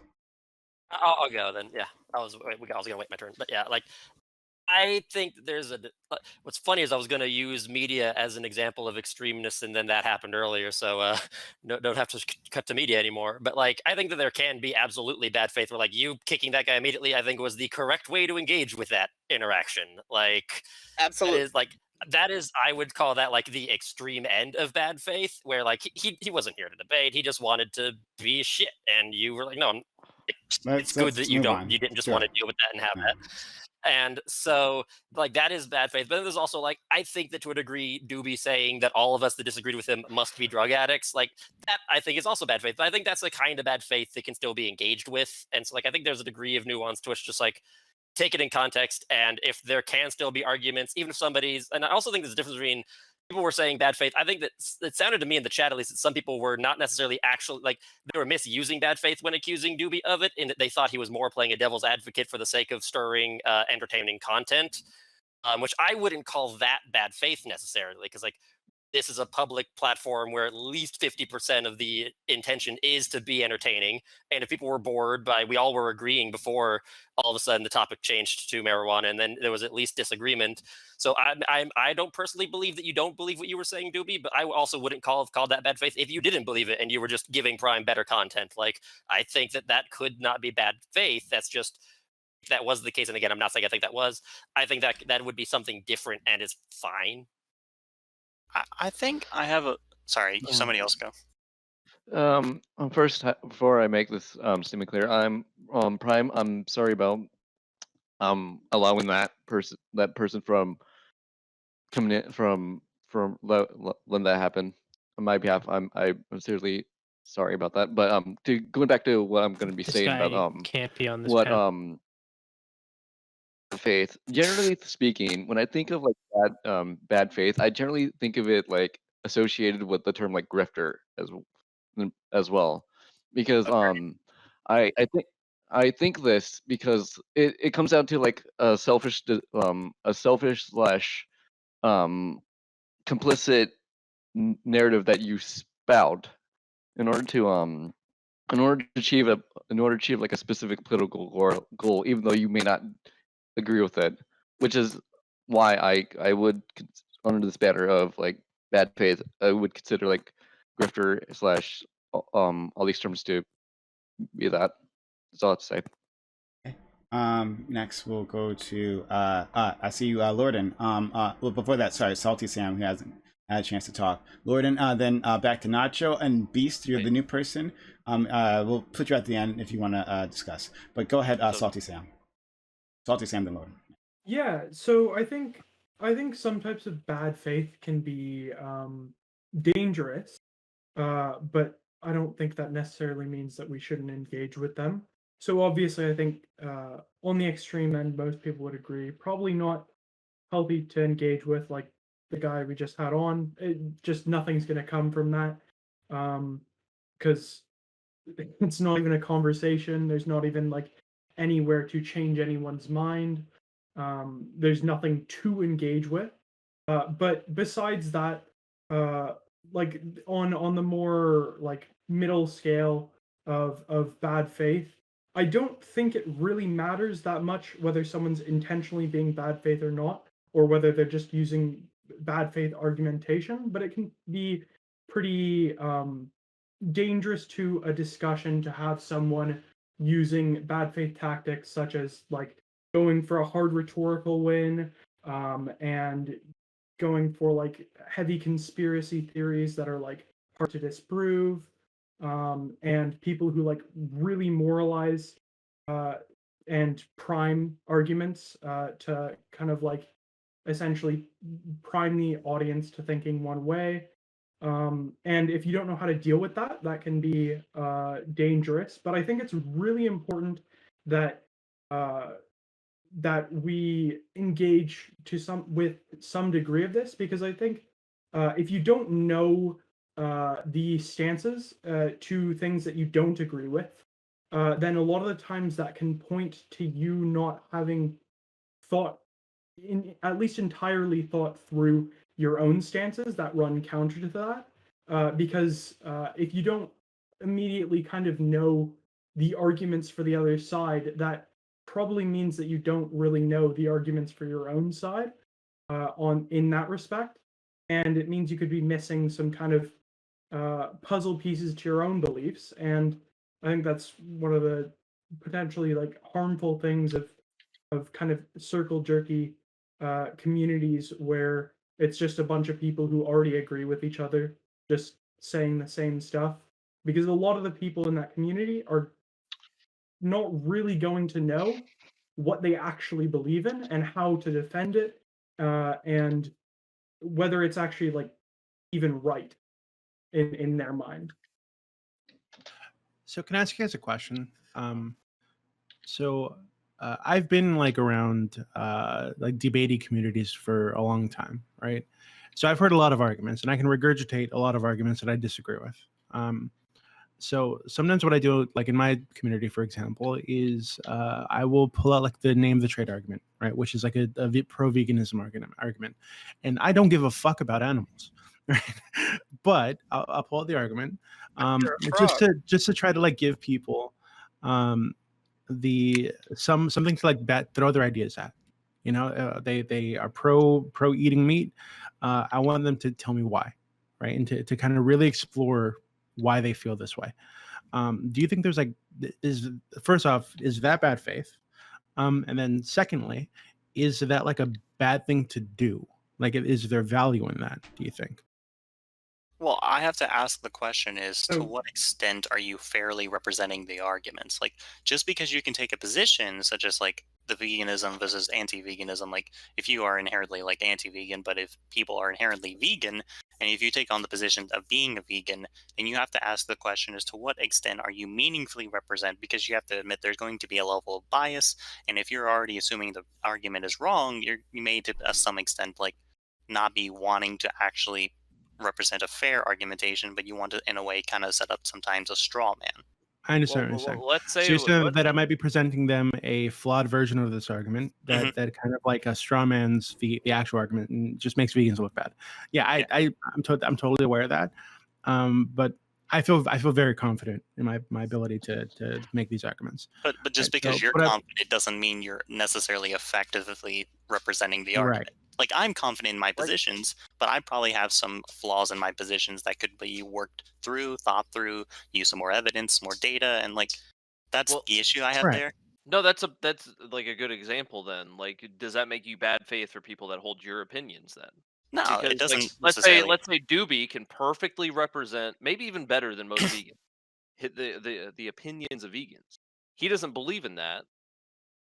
I'll go then. Yeah, I was gonna wait my turn, but yeah, like I think there's what's funny is I was gonna use media as an example of extremeness, and then that happened earlier, so don't have to cut to media anymore. But like I think that there can be absolutely bad faith where like you kicking that guy immediately, I think was the correct way to engage with that interaction. Like absolutely, that is I would call that like the extreme end of bad faith, where like he wasn't here to debate, he just wanted to be shit, and you were like, no, it's good that you didn't just want to deal with that and have that. And so like that is bad faith. But then there's also like I think that to a degree Dooby saying that all of us that disagreed with him must be drug addicts, like that I think is also bad faith. But I think that's the kind of bad faith that can still be engaged with. And so like I think there's a degree of nuance to which just like take it in context, and if there can still be arguments, even if somebody's, and I also think there's a difference between people were saying bad faith. I think that it sounded to me in the chat, at least, that some people were not necessarily actually like they were misusing bad faith when accusing Dooby of it, in that they thought he was more playing a devil's advocate for the sake of stirring entertaining content, which I wouldn't call that bad faith necessarily, because like this is a public platform where at least 50% of the intention is to be entertaining. And if people were bored by, we all were agreeing before all of a sudden the topic changed to marijuana, and then there was at least disagreement. So I don't personally believe that you don't believe what you were saying, Dooby, but I also wouldn't call that bad faith if you didn't believe it and you were just giving Prime better content. Like, I think that could not be bad faith. That's just, if that was the case, and again, I'm not saying I think that was, I think that would be something different and it's fine. I think I have a. Sorry, somebody else go. First, before I make this statement clear, I'm Prime. I'm sorry about allowing that person from coming in from letting that happen on my behalf. I'm seriously sorry about that. But going back to what I'm going to be This saying guy about can't be on this what panel. faith. Generally speaking, when I think of like bad faith, I generally think of it like associated with the term like grifter as well, because I think this because it comes down to like a selfish slash complicit narrative that you spout in order to achieve like a specific political goal, even though you may not agree with it, which is why I would, under this banner of like bad faith, I would consider like grifter slash all these terms to be that. That's all I have to say. Next we'll go to I see you, Lorden. Well, before that, sorry, Salty Sam, who hasn't had a chance to talk. Lorden, then back to Nacho and Beast. You're the new person. We'll put you at the end if you want to discuss. But go ahead, Salty Sam. Salty Sam, then Lorden. Yeah, so I think some types of bad faith can be dangerous, but I don't think that necessarily means that we shouldn't engage with them. So obviously, I think on the extreme end, most people would agree, probably not healthy to engage with, like the guy we just had on. Just nothing's going to come from that, because it's not even a conversation. There's not even like anywhere to change anyone's mind. There's nothing to engage with. But besides that, like on the more like middle scale of bad faith, I don't think it really matters that much whether someone's intentionally being bad faith or not, or whether they're just using bad faith argumentation. But it can be pretty dangerous to a discussion to have someone using bad faith tactics such as like going for a hard rhetorical win, and going for like heavy conspiracy theories that are like hard to disprove, and people who like really moralize and prime arguments to kind of like essentially prime the audience to thinking one way. And if you don't know how to deal with that, that can be dangerous. But I think it's really important that that we engage with some degree of this, because I think if you don't know the stances to things that you don't agree with, then a lot of the times that can point to you not having at least entirely thought through your own stances that run counter to that. Because if you don't immediately kind of know the arguments for the other side, that probably means that you don't really know the arguments for your own side in that respect. And it means you could be missing some kind of puzzle pieces to your own beliefs. And I think that's one of the potentially like harmful things of kind of circle jerky communities where it's just a bunch of people who already agree with each other, just saying the same stuff. Because a lot of the people in that community are not really going to know what they actually believe in and how to defend it, and whether it's actually like even right in their mind. So can I ask you guys a question? I've been like around like debating communities for a long time, right? So I've heard a lot of arguments, and I can regurgitate a lot of arguments that I disagree with. So sometimes what I do, like in my community, for example, is I will pull out like the name of the trade argument, right? Which is like a pro-veganism argument. And I don't give a fuck about animals. But I'll pull out the argument, You're a just to try to like give people something to like throw their ideas at. You know, they are pro eating meat. I want them to tell me why, right? And to kind of really explore why they feel this way. Do you think there's like first off, is that bad faith? And then secondly, is that like a bad thing to do? Like, is there value in that, do you think? Well, I have to ask the question is to So- what extent are you fairly representing the arguments? Like, just because you can take a position such as like the veganism versus anti-veganism, like if you are inherently like anti-vegan, but if people are inherently vegan, and if you take on the position of being a vegan, then you have to ask the question as to what extent are you meaningfully represent, because you have to admit there's going to be a level of bias, and if you're already assuming the argument is wrong, you may to some extent like not be wanting to actually represent a fair argumentation, but you want to, in a way, kind of set up sometimes a straw man. I understand what you're saying. Let's So say you're saying that I might be presenting them a flawed version of this argument that kind of like a straw man's the actual argument and just makes vegans look bad. Yeah, I'm totally aware of that. But I feel very confident in my ability to make these arguments. But just Right, because so- you're but I- confident doesn't mean you're necessarily effectively representing the Right. argument. Like, I'm confident in my positions, but I probably have some flaws in my positions that could be worked through, thought through, use some more evidence, more data, and like that's the issue I have Right. there. No, that's like a good example then. Like, does that make you bad faith for people that hold your opinions then? No, Because, it doesn't like, necessarily. let's say Dooby can perfectly represent, maybe even better than most vegans, hit the opinions of vegans. He doesn't believe in that.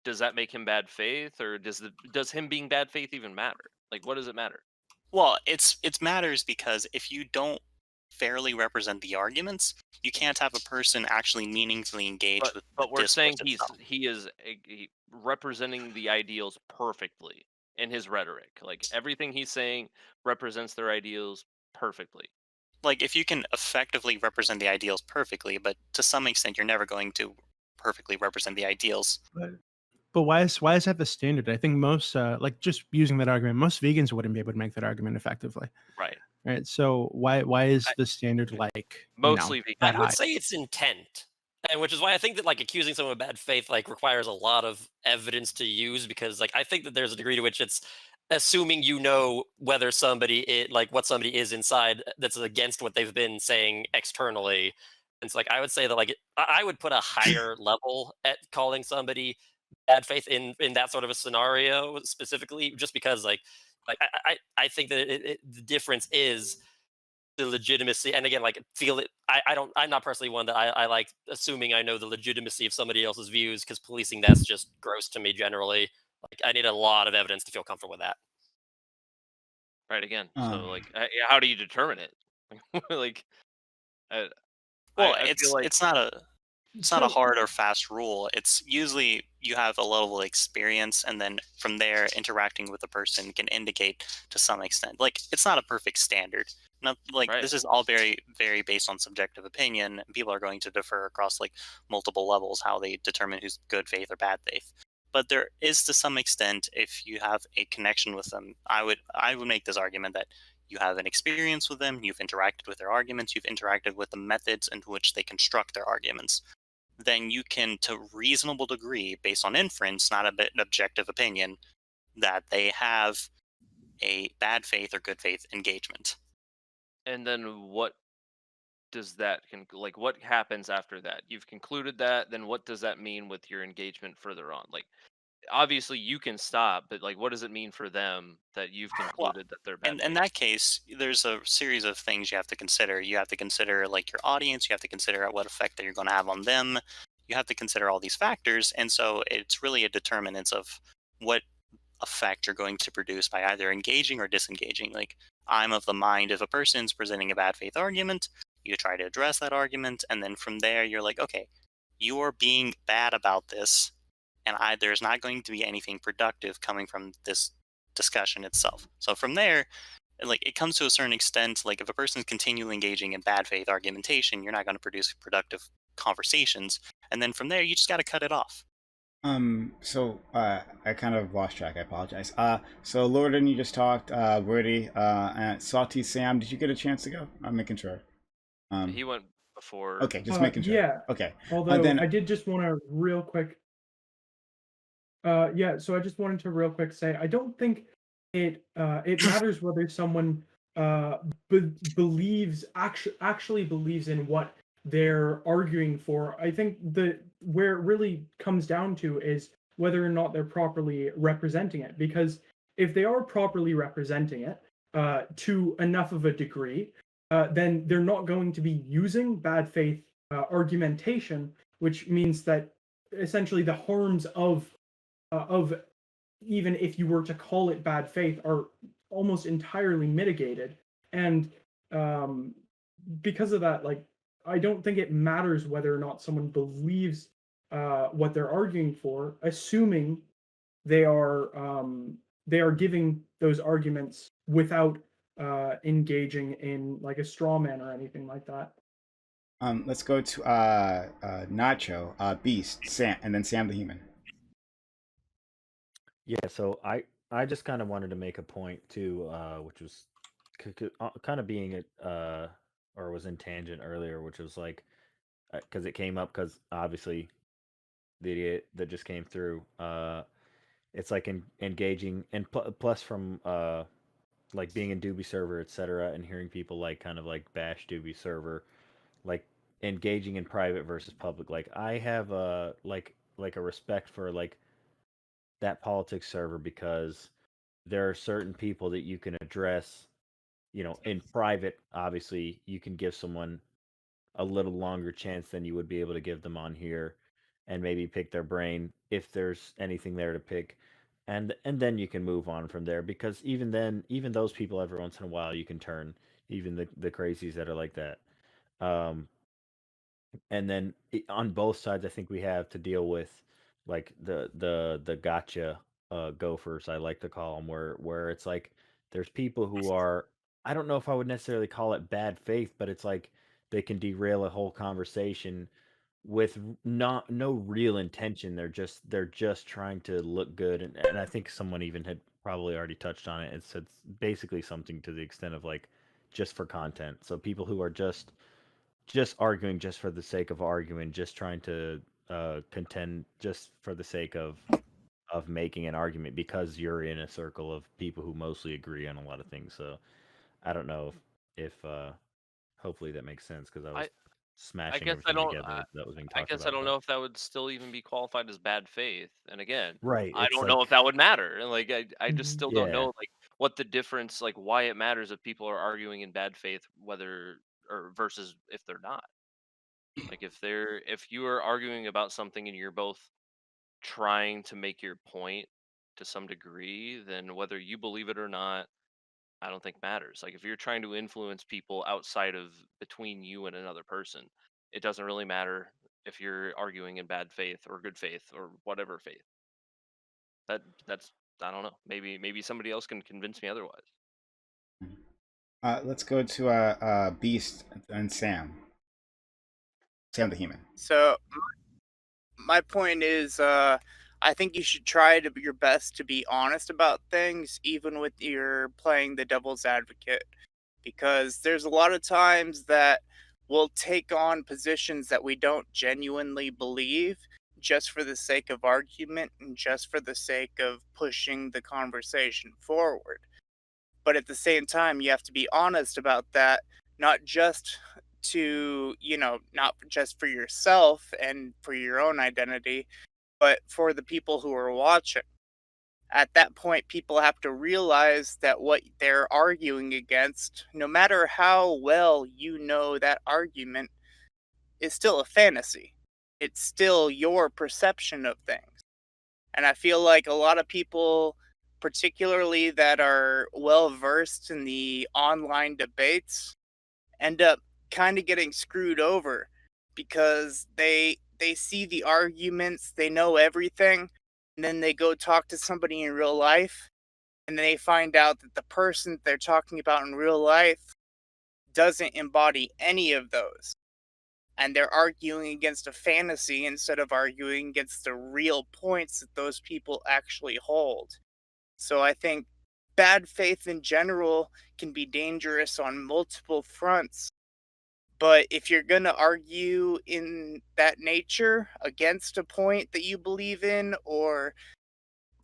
Does that make him bad faith, or does him being bad faith even matter? Like, what does it matter? Well, it matters because if you don't fairly represent the arguments, you can't have a person actually meaningfully engage with But the we're saying discourse itself. he is representing the ideals perfectly in his rhetoric. Like, everything he's saying represents their ideals perfectly. Like, if you can effectively represent the ideals perfectly, but to some extent you're never going to perfectly represent the ideals. But why is that the standard? I think most like just using that argument, most vegans wouldn't be able to make that argument effectively. Right. Right. So why is the standard like Mostly that I would high? say it's intent, and which is why I think that like accusing someone of bad faith like requires a lot of evidence to use, because like I think that there's a degree to which it's assuming you know whether somebody like what somebody is inside that's against what they've been saying externally. And it's like I would say that like I would put a higher level at calling somebody bad faith in that sort of a scenario specifically, just because like I think that the difference is the legitimacy. And again, like feel it. I'm not personally one that I like assuming I know the legitimacy of somebody else's views, because policing that's just gross to me generally. Like I need a lot of evidence to feel comfortable with that. Right. Again. So like, how do you determine it? Like, Well, I feel like it's not a hard or fast rule. It's usually you have a level of experience, and then from there, interacting with a person can indicate to some extent. Like, it's not a perfect standard. Not like this is all very, very based on subjective opinion. And people are going to differ across like multiple levels how they determine who's good faith or bad faith. But there is, to some extent, if you have a connection with them, I would make this argument that you have an experience with them, you've interacted with their arguments, you've interacted with the methods in which they construct their arguments, then you can, to reasonable degree, based on inference, not an objective opinion, that they have a bad faith or good faith engagement. And then what does that like? What happens after that? You've concluded that. Then what does that mean with your engagement further on? Like, obviously you can stop, but like, what does it mean for them that you've concluded that they're bad? In that case, there's a series of things you have to consider. You have to consider like your audience. You have to consider what effect that you're going to have on them. You have to consider all these factors, and so it's really a determinant of what effect you're going to produce by either engaging or disengaging. Like, I'm of the mind, if a person's presenting a bad faith argument, you try to address that argument, and then from there you're like, okay, you're being bad about this, and there's not going to be anything productive coming from this discussion itself. So from there, like, it comes to a certain extent, like if a person's continually engaging in bad faith argumentation, you're not going to produce productive conversations, and then from there you just got to cut it off. So I kind of lost track. I apologize. So Lorden, you just talked. Wordy, and Salty Sam, did you get a chance to go? I'm making sure. He went before. Okay, just making sure. Yeah. Okay. Although then I did just want to real quick. Yeah. So I just wanted to real quick say I don't think it matters whether someone believes actually believes in what they're arguing for. I think where it really comes down to is whether or not they're properly representing it. Because if they are properly representing it to enough of a degree, then they're not going to be using bad faith argumentation, which means that essentially the harms of even if you were to call it bad faith are almost entirely mitigated. And because of that, like, I don't think it matters whether or not someone believes what they're arguing for, assuming they are giving those arguments without engaging in like a straw man or anything like that. let's go to Nacho, Beast, Sam, and then Sam the Human. Yeah, so I just kind of wanted to make a point too, which was kind of being it or was in tangent earlier, which was like because it came up because obviously the idiot that just came through. It's like engaging and plus from like being in Dooby server, etc., and hearing people like kind of like bash Dooby server, like engaging in private versus public. Like I have a like a respect for like that politics server because there are certain people that you can address, you know, in private. Obviously, you can give someone a little longer chance than you would be able to give them on here and maybe pick their brain if there's anything there to pick. And then you can move on from there because even then, even those people every once in a while you can turn, even the crazies that are like that. Um, and then on both sides, I think we have to deal with like the gotcha gophers, I like to call them, where it's like there's people who are, I don't know if I would necessarily call it bad faith, but it's like they can derail a whole conversation with not no real intention. They're just trying to look good, and I think someone even had probably already touched on it. It's basically something to the extent of like just for content. So people who are just arguing just for the sake of arguing, just trying to contend just for the sake of making an argument because you're in a circle of people who mostly agree on a lot of things. So I don't know if hopefully that makes sense because I was I smashing guess I everything don't. together that was being I talked guess I about. don't know if that would still even be qualified as bad faith. And again, Right, I it's don't know like if that would matter. And like I just still don't yeah, know like what the difference, like why it matters if people are arguing in bad faith, whether or versus if they're not. Like if you are arguing about something and you're both trying to make your point to some degree, then whether you believe it or not, I don't think matters. Like if you're trying to influence people outside of between you and another person, it doesn't really matter if you're arguing in bad faith or good faith or whatever faith. That's I don't know. Maybe somebody else can convince me otherwise. Let's go to Beast and Sam. Sam the Human. So my point is, I think you should try to your best to be honest about things, even with your playing the devil's advocate, because there's a lot of times that we'll take on positions that we don't genuinely believe just for the sake of argument and just for the sake of pushing the conversation forward. But at the same time, you have to be honest about that, not just not just for yourself and for your own identity, but for the people who are watching. At that point, people have to realize that what they're arguing against, no matter how well you know that argument, is still a fantasy. It's still your perception of things. And I feel like a lot of people, particularly that are well versed in the online debates, end up kind of getting screwed over because they see the arguments, they know everything, and then they go talk to somebody in real life, and then they find out that the person that they're talking about in real life doesn't embody any of those. and they're arguing against a fantasy instead of arguing against the real points that those people actually hold. So I think bad faith in general can be dangerous on multiple fronts. But if you're going to argue in that nature against a point that you believe in or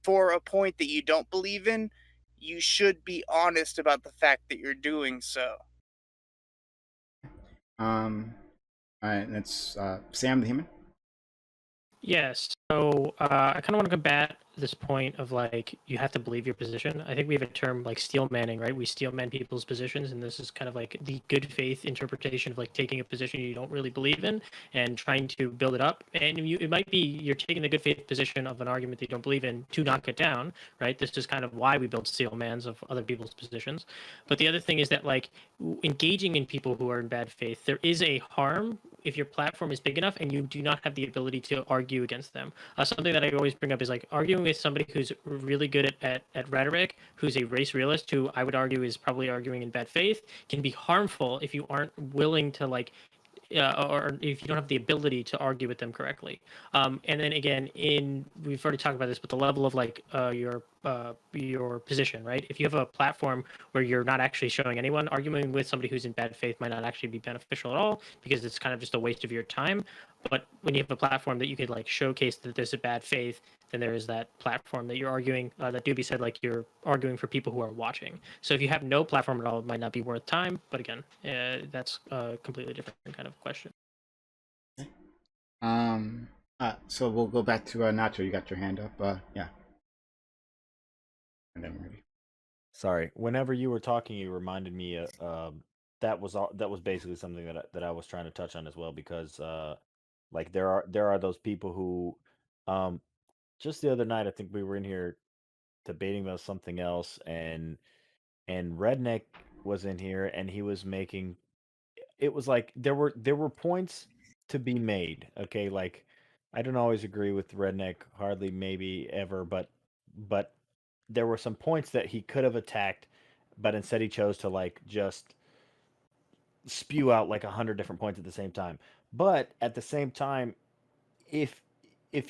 for a point that you don't believe in, you should be honest about the fact that you're doing so. All right, that's Sam the Human. Yes. So I kind of want to combat this point of like you have to believe your position. I think we have a term like steel manning, right? We steel man people's positions, and this is kind of like the good faith interpretation of like taking a position you don't really believe in and trying to build it up. And it might be you're taking the good faith position of an argument that you don't believe in to knock it down, right? This is kind of why we build steel mans of other people's positions. But the other thing is that like engaging in people who are in bad faith, there is a harm if your platform is big enough and you do not have the ability to argue against them. Something that I always bring up is like arguing with somebody who's really good at rhetoric, who's a race realist, who I would argue is probably arguing in bad faith, can be harmful if you aren't willing to like or if you don't have the ability to argue with them correctly. And then again, we've already talked about this, but the level of like your position, right? If you have a platform where you're not actually showing anyone, arguing with somebody who's in bad faith might not actually be beneficial at all because it's kind of just a waste of your time. But when you have a platform that you could like showcase that there's a bad faith, then there is that platform that you're arguing. That Dooby said, like you're arguing for people who are watching. So if you have no platform at all, it might not be worth time. But again, that's a completely different kind of question. So we'll go back to Nacho. You got your hand up. Yeah. And then maybe. Sorry. Whenever you were talking, you reminded me. That was basically something that I was trying to touch on as well, because like there are those people who, just the other night I think we were in here debating about something else, and Redneck was in here and he was making, it was like there were points to be made. Okay, like I don't always agree with Redneck, hardly maybe ever, but there were some points that he could have attacked, but instead he chose to like just spew out like 100 different points at the same time. But at the same time, if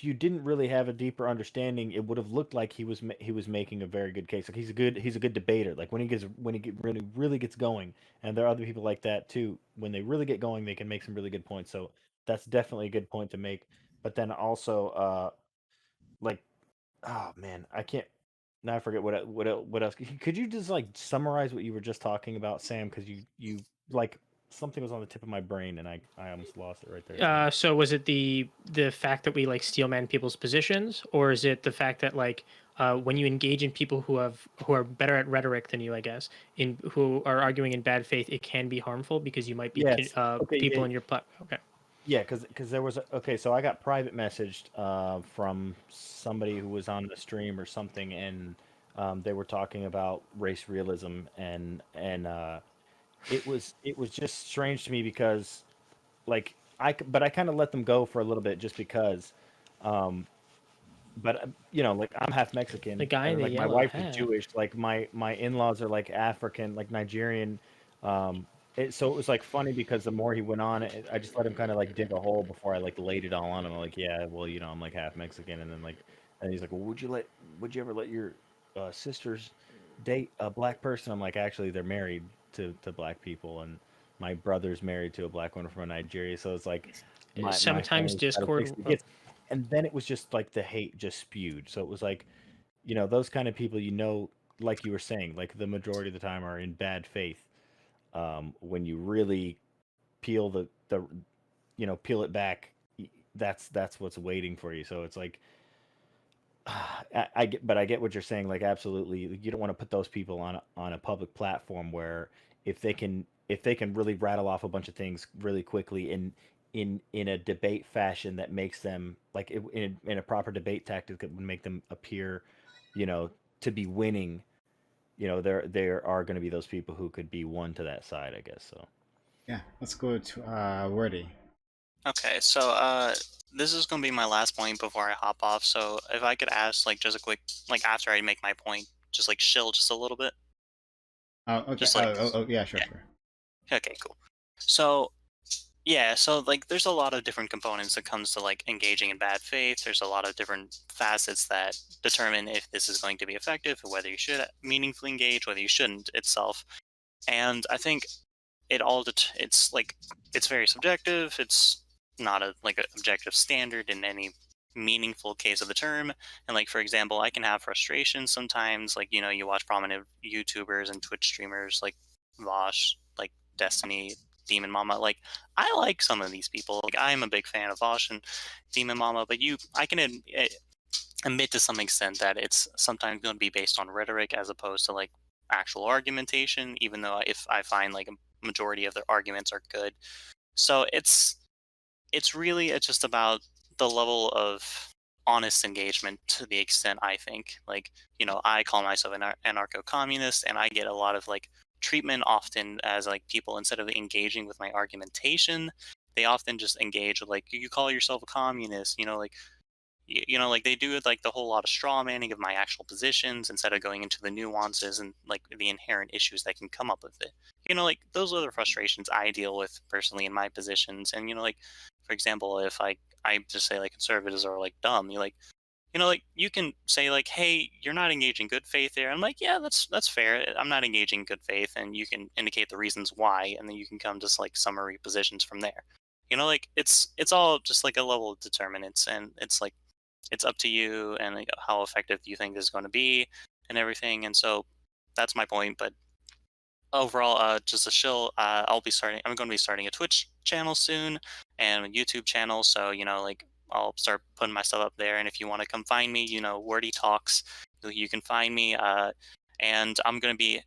you didn't really have a deeper understanding, it would have looked like he was making a very good case. Like he's a good debater. Like when he really gets going, and there are other people like that too. When they really get going, they can make some really good points. So that's definitely a good point to make. But then also, like, oh man, I can't. Now I forget what else. Could you just like summarize what you were just talking about, Sam? Because you like something was on the tip of my brain and I almost lost it right there. So was it the fact that we like steelman people's positions, or is it the fact that like when you engage in people who are better at rhetoric than you, I guess, who are arguing in bad faith, it can be harmful because you might be Yes. Okay, people yeah. in your platform. Okay. Yeah, because there was okay, so I got private messaged from somebody who was on the stream or something, and they were talking about race realism, and it was just strange to me because like but I kind of let them go for a little bit just because, but you know, like I'm half Mexican, The guy in and the like my yellow wife hat. is Jewish, like my in-laws are like African, like Nigerian. So it was like funny because the more he went on, I just let him kind of like dig a hole before I like laid it all on him. I'm like, yeah, well, you know, I'm like half Mexican, and then like, and he's like, well, would you ever let your sisters date a black person? I'm like, actually, they're married to black people, and my brother's married to a black woman from Nigeria. So it's like my Sometimes family's kind of Discord. mixed. It gets, and then it was just like the hate just spewed. So it was like, you know, those kind of people, you know, like you were saying, like the majority of the time are in bad faith. When you really peel the peel it back, that's what's waiting for you. So it's like, I get, but I get what you're saying. Like absolutely, you don't want to put those people on a public platform where if they can really rattle off a bunch of things really quickly in a debate fashion that makes them like in a proper debate tactic that would make them appear, you know, to be winning. You know, there are going to be those people who could be won to that side, I guess. So Yeah, let's go to Wordy. Okay, so this is gonna be my last point before I hop off. So if I could ask like just a quick like after I make my point, just like chill just a little bit. Oh, okay. Just like Yeah, sure. Okay, cool. So Yeah, so like there's a lot of different components that comes to like engaging in bad faith. There's a lot of different facets that determine if this is going to be effective, whether you should meaningfully engage, whether you shouldn't itself. And I think it's like it's very subjective. It's not a like an objective standard in any meaningful case of the term. And like for example, I can have frustration sometimes. Like you watch prominent YouTubers and Twitch streamers like Vosh, like Destiny, Demon Mama. Like I like some of these people. Like I'm a big fan of Vosh and Demon Mama, but I can admit to some extent that it's sometimes going to be based on rhetoric as opposed to like actual argumentation, even though if I find like a majority of their arguments are good. So it's really just about the level of honest engagement to the extent I think. Like, I call myself an anarcho-communist, and I get a lot of like treatment often as like people, instead of engaging with my argumentation, they often just engage with like, you call yourself a communist, like like they do like the whole lot of straw manning of my actual positions instead of going into the nuances and like the inherent issues that can come up with it. Like those are the frustrations I deal with personally in my positions. And like, for example, if I just say like conservatives are like dumb, like you can say like, hey, you're not engaging good faith there. I'm like, yeah, that's fair. I'm not engaging good faith, and you can indicate the reasons why, and then you can come to like summary positions from there. Like it's all just like a level of determinants, and it's like it's up to you and like, how effective you think this is going to be and everything. And so that's my point. But overall, just a shill. I'm going to be starting a Twitch channel soon and a YouTube channel. So like I'll start putting my stuff up there. And if you want to come find me, Wordy Talks, you can find me. And I'm going to be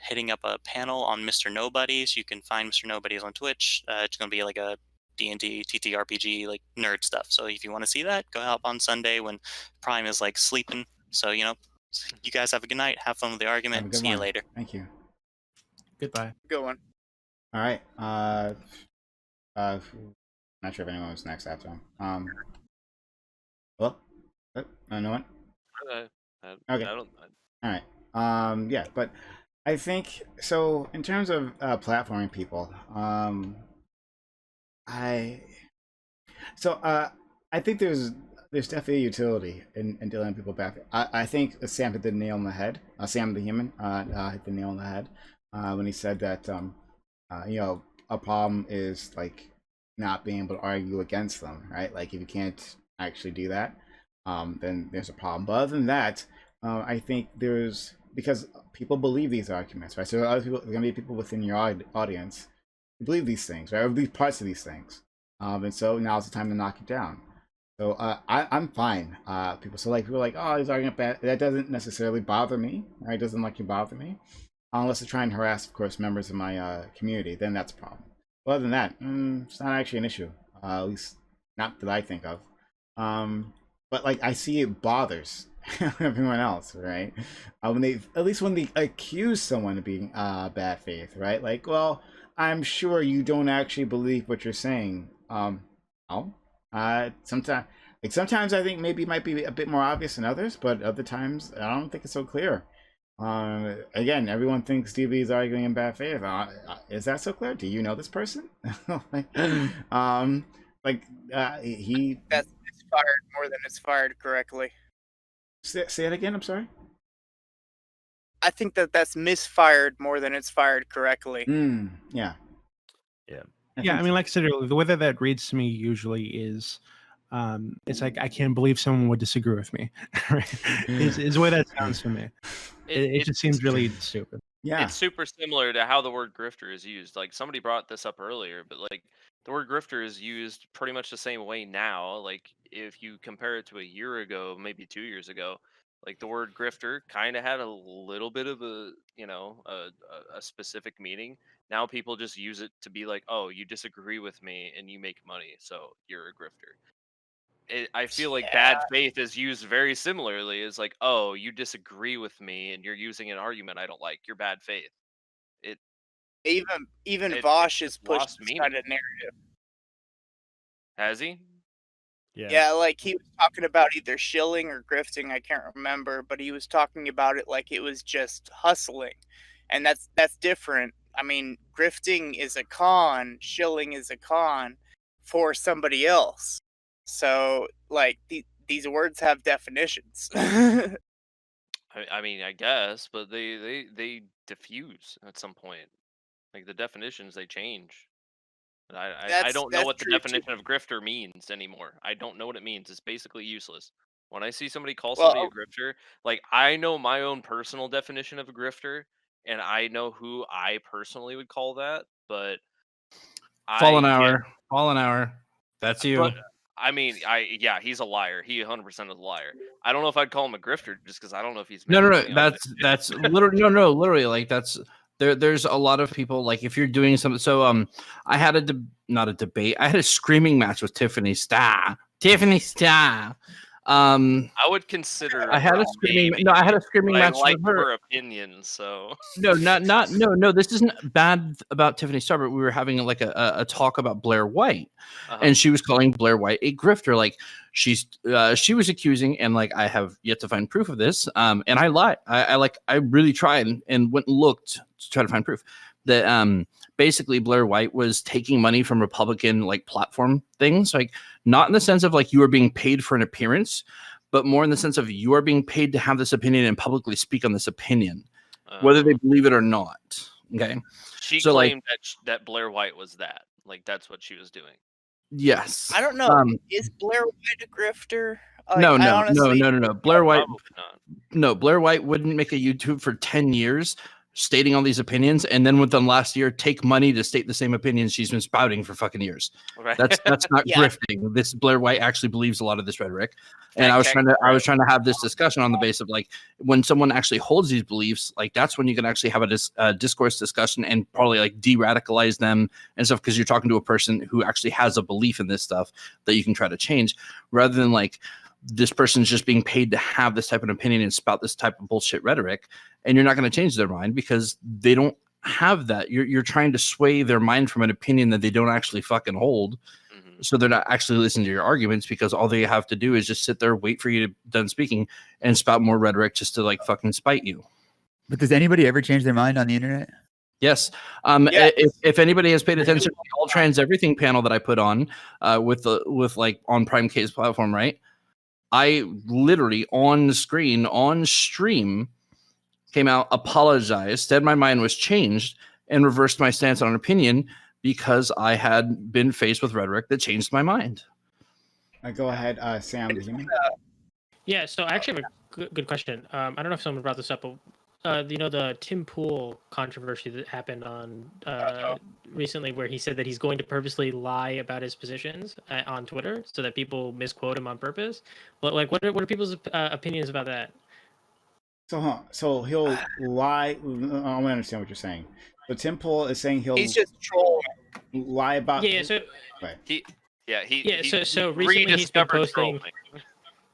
hitting up a panel on Mr. Nobodies. You can find Mr. Nobodies on Twitch. It's going to be like a D&D, TTRPG, like nerd stuff. So if you want to see that, go help on Sunday when Prime is like sleeping. So, you guys have a good night. Have fun with the argument. See you later. Thank you. Goodbye. Good one. All right. Not sure if anyone was next after him. Well, no one? Okay. All right. Yeah, but I think so in terms of platforming people, I think there's definitely a utility in dealing with people back. I think Sam hit the nail on the head. Sam the human hit the nail on the head when he said that a problem is like not being able to argue against them, right? Like if you can't actually do that, then there's a problem. But other than that, I think because people believe these arguments, right? So other people, there's gonna be people within your audience who believe these things, right? Or believe parts of these things, and so now's the time to knock it down. So I'm fine. People are like, oh, he's arguing bad. That doesn't necessarily bother me, right? It doesn't like you bother me, unless they try and harass, of course, members of my community. Then that's a problem. But other than that, it's not actually an issue. At least not that I think of. But like I see it bothers everyone else, right? When they accuse someone of being bad faith, right? Like, well, I'm sure you don't actually believe what you're saying. No. Sometimes I think maybe it might be a bit more obvious than others, but other times I don't think it's so clear. Again, everyone thinks DB is arguing in bad faith. Is that so clear? Do you know this person? He that's misfired more than it's fired correctly. Say it again. I'm sorry. I think that's misfired more than it's fired correctly. Yeah. Yeah, I mean, like I said earlier, the way that reads to me usually is, it's like I can't believe someone would disagree with me. Is the way that sounds to me. It just seems really stupid. Yeah, it's super similar to how the word grifter is used. Like somebody brought this up earlier, but like the word grifter is used pretty much the same way now. Like if you compare it to a year ago, maybe 2 years ago, like the word grifter kind of had a little bit of a a specific meaning. Now people just use it to be like, oh, you disagree with me and you make money, so you're a grifter. I feel like bad faith is used very similarly. It's like, oh, you disagree with me and you're using an argument I don't like. You're bad faith. Even Vosh has pushed this kind of narrative. Has he? Yeah, like he was talking about either shilling or grifting, I can't remember, but he was talking about it like it was just hustling. And that's different I mean, grifting is a con, shilling is a con for somebody else. So, like, these words have definitions. I mean, I guess, but they diffuse at some point. Like the definitions, they change. And I don't know what the true too. definition of grifter means anymore. I don't know what it means. It's basically useless. When I see somebody call Well, somebody a grifter, like I know my own personal definition of a grifter, and I know who I personally would call that, but Fallen I can't. hour. Fallen hour. That's you. But I mean, yeah, he's a liar. He 100% is a liar. I don't know if I'd call him a grifter just because I don't know if he's No. making money off That's literally no. Literally, like that's there's a lot of people like if you're doing something. So I had not a debate. I had a screaming match with Tiffany Starr. I would consider. I had a screaming. No, I had a screaming match I like with her. her opinion, so No, no. This isn't bad about Tiffany Starr, but we were having like a talk about Blair White, and she was calling Blair White a grifter. Like she was accusing, and like I have yet to find proof of this. And I lied. I really tried and went and looked to try to find proof that basically Blair White was taking money from Republican like platform things, like not in the sense of like you are being paid for an appearance, but more in the sense of you are being paid to have this opinion and publicly speak on this opinion, whether they believe it or not. Okay. She So, like, claimed that Blair White was that. Like that's what she was doing. yes. I don't know. Is Blair White a grifter? No. Honestly, Blair White. Probably not. No, Blair White wouldn't make a YouTube for 10 years stating all these opinions, and then within last year take money to state the same opinions she's been spouting for fucking years. Right. That's not Yeah. grifting. This Blair White actually believes a lot of this rhetoric, and I was trying to have this discussion on the base of like when someone actually holds these beliefs, like that's when you can actually have a discourse discussion and probably like de-radicalize them and stuff because you're talking to a person who actually has a belief in this stuff that you can try to change, rather than like this person's just being paid to have this type of opinion and spout this type of bullshit rhetoric, and you're not going to change their mind because they don't have that. You're trying to sway their mind from an opinion that they don't actually fucking hold. So they're not actually listening to your arguments because all they have to do is just sit there, wait for you to done speaking and spout more rhetoric just to like fucking spite you. But does anybody ever change their mind on the internet? Yes. If anybody has paid attention to the All Trans Everything panel that I put on with like on Prime K's platform, right? I literally on the screen, on stream, came out, apologized, said my mind was changed, and reversed my stance on an opinion because I had been faced with rhetoric that changed my mind. Go ahead, Sam. Yeah, so I actually have a good question. I don't know if someone brought this up, but the Tim Pool controversy that happened on recently, where he said that he's going to purposely lie about his positions on Twitter so that people misquote him on purpose. But like, what are people's opinions about that? So he'll lie. I want to understand what you're saying. So Tim Pool is saying he's just trolling. Lie about. Yeah. So right. So recently he's been posting.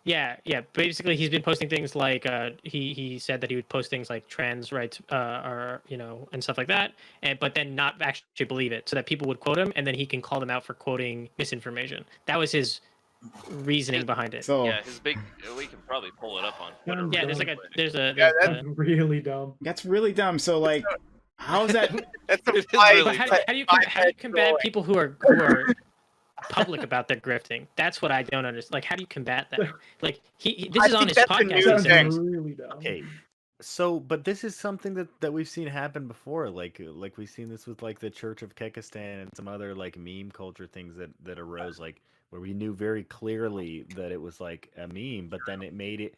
Yeah. Basically, he's been posting things like he said that he would post things like trans rights, or and stuff like that, but then not actually believe it, so that people would quote him, and then he can call them out for quoting misinformation. That was his reasoning behind it. So yeah, his big. We can probably pull it up on Twitter. Yeah, there's a. That's really dumb. That's really dumb. So like, how is that? That's really how do you combat people who are public about their grifting? That's what I don't understand. Like, how do you combat that? Like, this is on his podcast. Okay, so but this is something that we've seen happen before. Like we've seen this with like the Church of Kekistan and some other like meme culture things that arose, like where we knew very clearly that it was like a meme, but then it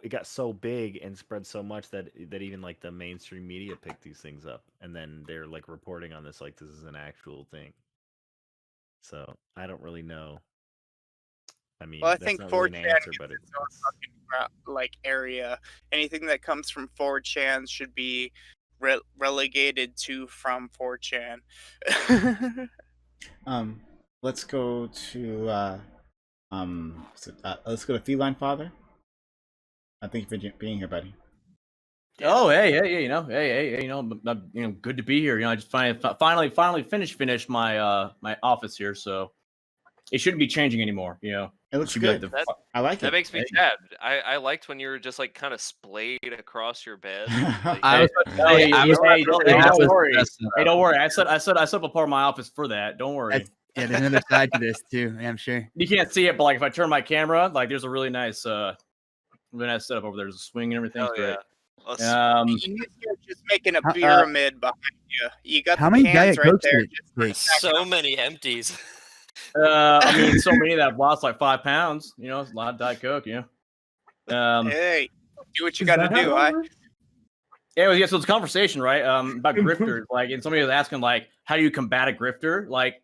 got so big and spread so much that even like the mainstream media picked these things up, and then they're like reporting on this like this is an actual thing. So I don't really know. I mean, Well, I that's think not really an 4chan answer, is but its own fucking like area. Anything that comes from 4chan should be relegated to from 4chan. Let's go to let's go to Feline Father. Thank you for being here, buddy. Oh, hey, good to be here. I just finally finished my my office here. So, it shouldn't be changing anymore. You know, it looks should be like good. the I like That it. makes me sad. I liked when you were just like kind of splayed across your bed. Like, I was about to say, I was about to say that don't was worry. messed Hey, up. don't worry. I set up a part of my office for that. Don't worry. Yeah, there's another side to this too. Yeah, I'm sure. You can't see it, but like if I turn my camera, like there's a really nice setup over there. There's a swing and everything. Hell It's great. yeah. You're just making a How- pyramid behind you. You got How the many cans Diet right Cokes there. did it take? So many empties. I mean, so many that I've lost like 5 pounds. You know, it's a lot of Diet Coke. You know. Hey, do what you got to do. Yeah, so it's a conversation, right? About grifters. Like, and somebody was asking, like, how do you combat a grifter? Like,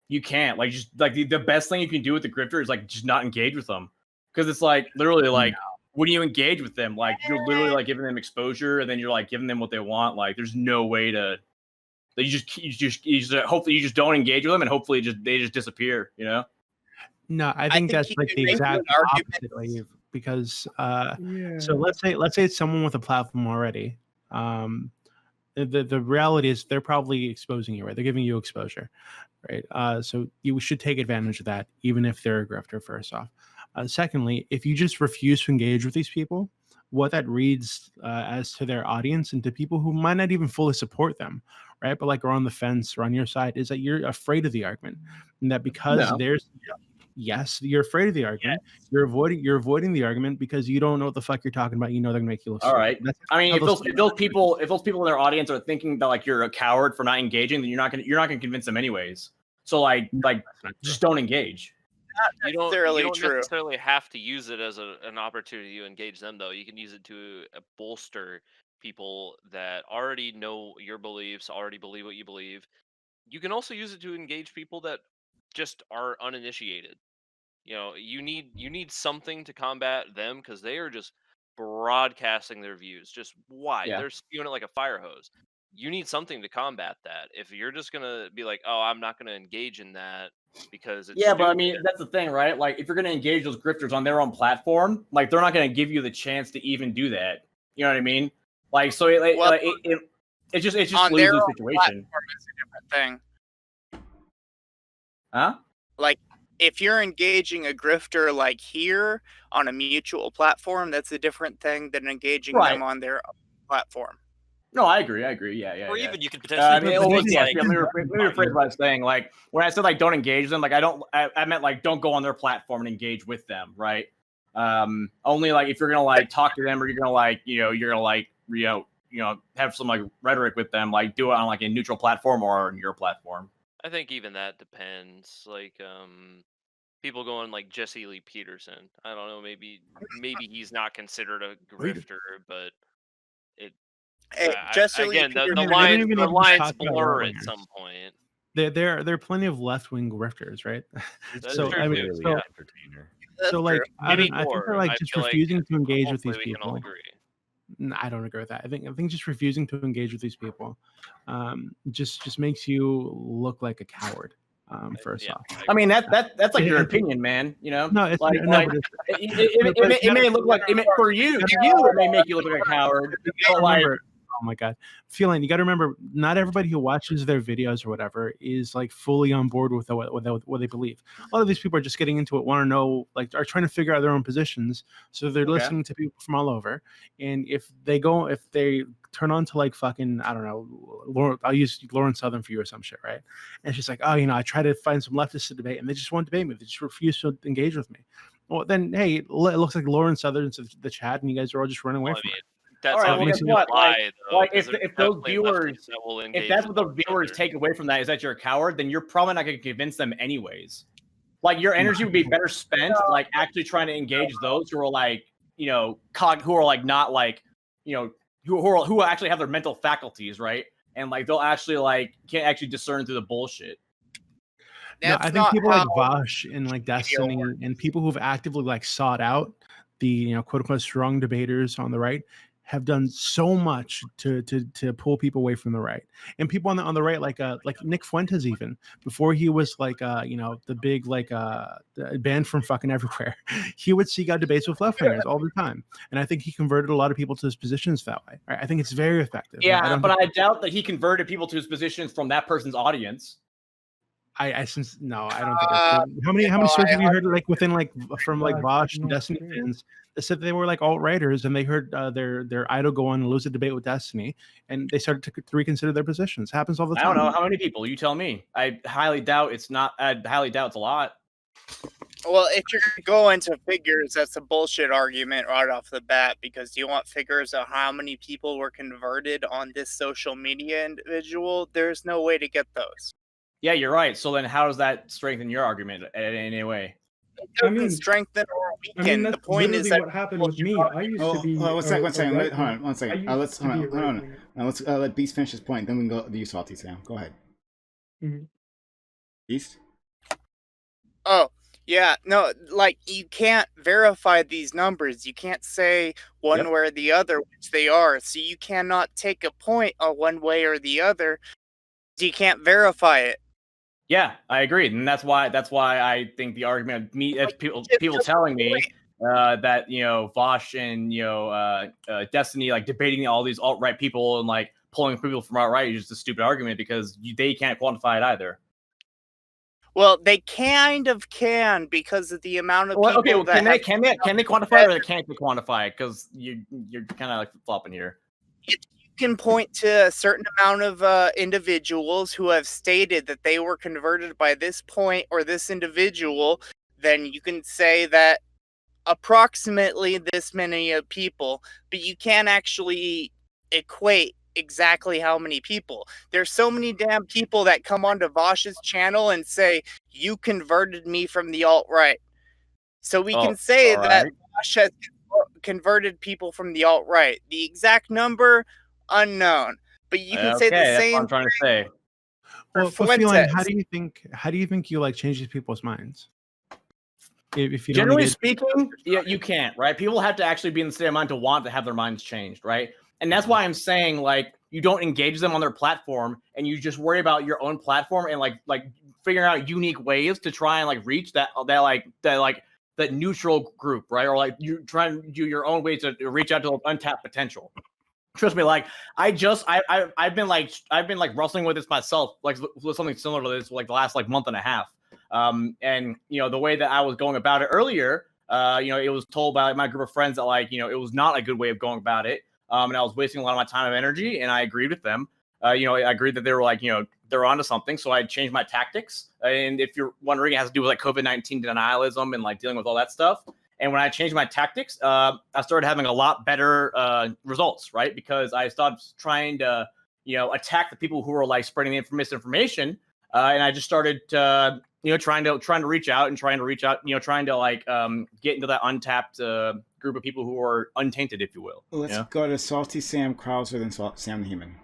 you can't. Like, just like the best thing you can do with the grifter is like just not engage with them, because it's like literally like when you engage with them, like you're literally like giving them exposure, and then you're like giving them what they want. Like, there's no way to. You just hopefully you just don't engage with them, and hopefully they just disappear. You know. No, I think that's like the exact opposite, Leave, because so let's say it's someone with a platform already. The reality is they're probably exposing you, right? They're giving you exposure, right? So you should take advantage of that, even if they're a grifter. First off, secondly, if you just refuse to engage with these people, what that reads as to their audience and to people who might not even fully support them, right? But like are on the fence or on your side, is that you're afraid of the argument, and that because yes, you're afraid of the argument. Yes. You're avoiding the argument because you don't know what the fuck you're talking about. You know they're gonna make you look all right. That's I mean, if those people in their audience are thinking that like you're a coward for not engaging, then you're not gonna convince them anyways. So like just don't engage. You don't necessarily have to use it as an opportunity to engage them, though. You can use it to bolster people that already know your beliefs, already believe what you believe. You can also use it to engage people that just are uninitiated. You know, you need something to combat them because they are just broadcasting their views just wide. Yeah. They're spewing it like a fire hose. You need something to combat that. If you're just gonna be like, oh, I'm not gonna engage in that because it's but I mean that's the thing, right? Like if you're gonna engage those grifters on their own platform, like they're not gonna give you the chance to even do that. You know what I mean? Like so it just leaves the situation. It's a different thing. Huh? Like if you're engaging a grifter like here on a mutual platform, that's a different thing than engaging them on their own platform. No, I agree. Yeah. Or even you could potentially. Let me rephrase what I was saying. Like when I said like don't engage them, like I meant like don't go on their platform and engage with them, right? Only like if you're gonna like talk to them or you're gonna have some like rhetoric with them, like do it on like a neutral platform or on your platform. I think even that depends. Like people going like Jesse Lee Peterson. I don't know. Maybe he's not considered a grifter, but it. Again, the lines blur at some point. There are plenty of left wing grifters, right? So I mean, entertainer. So like I think they're like just refusing to engage with these we can all people. agree. I don't agree with that. I think just refusing to engage with these people just makes you look like a coward. First off, I mean that's like your opinion, man. You know, no, it's like, it may look like for you it may make you look like a coward. But like, oh my god, feeling you got to remember, not everybody who watches their videos or whatever is like fully on board with what they believe. A lot of these people are just getting into it, want to know, like, are trying to figure out their own positions, so they're listening to people from all over. And if they turn on to like fucking, I don't know, I'll use Lauren Southern for you or some shit, right? And she's like, oh, I try to find some leftists to debate, and they just won't debate me. They just refuse to engage with me. Well, then, hey, it looks like Lauren Southern's the chat, and you guys are all just running away from it. That's all right, obviously what? a lie, though. Like if those viewers, if that's what those viewers other. take away from that is that you're a coward, then you're probably not going to convince them anyways. Like your energy would be better spent like actually trying to engage those who are like, who are like not like, who actually have their mental faculties, right? And like they'll actually like can't actually discern through the bullshit. No, I think people like Vosh and like Destiny and people who've actively like sought out the quote unquote strong debaters on the right have done so much to pull people away from the right. And people on the right, like Nick Fuentes, even before he was like the big banned from fucking everywhere, he would seek out debates with left wingers all the time. And I think he converted a lot of people to his positions that way. I think it's very effective. Yeah, but I doubt that he converted people to his positions from that person's audience. I since no, I don't think that's true. How many stories have you heard like within like from like Vosh and Destiny fans that said they were like alt-righters and they heard their idol go on and lose a debate with Destiny and they started to reconsider their positions. Happens all the I time. don't know how many people. You tell me. I highly doubt it's not. I highly doubt it's a lot. Well, if you're going to go into figures, that's a bullshit argument right off the bat, because you want figures of how many people were converted on this social media individual. There's no way to get those. Yeah, you're right. So then how does that strengthen your argument in any way? It doesn't strengthen or weaken. that's the point is literally that what happened with me. I used to be. One second. Hold on. One I second. used Let's to hold be a on. Hold on. right-winger. Let's let Beast finish his point. Then we can go to you, Salty Sam. Go ahead. Mhm. Beast. Oh, yeah. No, like, you can't verify these numbers. You can't say one way or the other, which they are. So you cannot take a point on one way or the other. You can't verify it. Yeah, I agree, and that's why I think the argument people telling me that Vosh and Destiny like debating all these alt-right people and like pulling people from alt-right is just a stupid argument because they can't quantify it either. Well, they kind of can because of the amount of people. Okay, well, that can they quantify it or can't they quantify it? Because you're kind of like flopping here. You can point to a certain amount of individuals who have stated that they were converted by this point or this individual, then you can say that approximately this many people, but you can't actually equate exactly how many people. There's so many damn people that come onto Vosh's channel and say, you converted me from the alt-right. So we can say that Vosh has converted people from the alt-right. The exact number, unknown. But you can say the that's same what I'm trying to say. Well, but Feline, how do you think you like change these people's minds? If you Generally speaking, yeah, you can't, right? People have to actually be in the state of mind to want to have their minds changed, right? And that's why I'm saying, like, you don't engage them on their platform, and you just worry about your own platform and like figuring out unique ways to try and like reach that neutral group, right? Or like you try and do your own ways to reach out to untapped potential. Trust me, like I've been wrestling with this myself, like with something similar to this, like the last like month and a half. And the way that I was going about it earlier, it was told by my group of friends that it was not a good way of going about it. And I was wasting a lot of my time and energy, and I agreed with them. I agreed that they were they're onto something. So I changed my tactics. And if you're wondering, it has to do with like COVID-19 denialism and like dealing with all that stuff. And when I changed my tactics, I started having a lot better results, right? Because I stopped trying to, attack the people who were like spreading the misinformation. And I just started, trying to reach out, trying to like get into that untapped group of people who are untainted, if you will. Let's go to Salty Sam Krauser, then Sam the Human.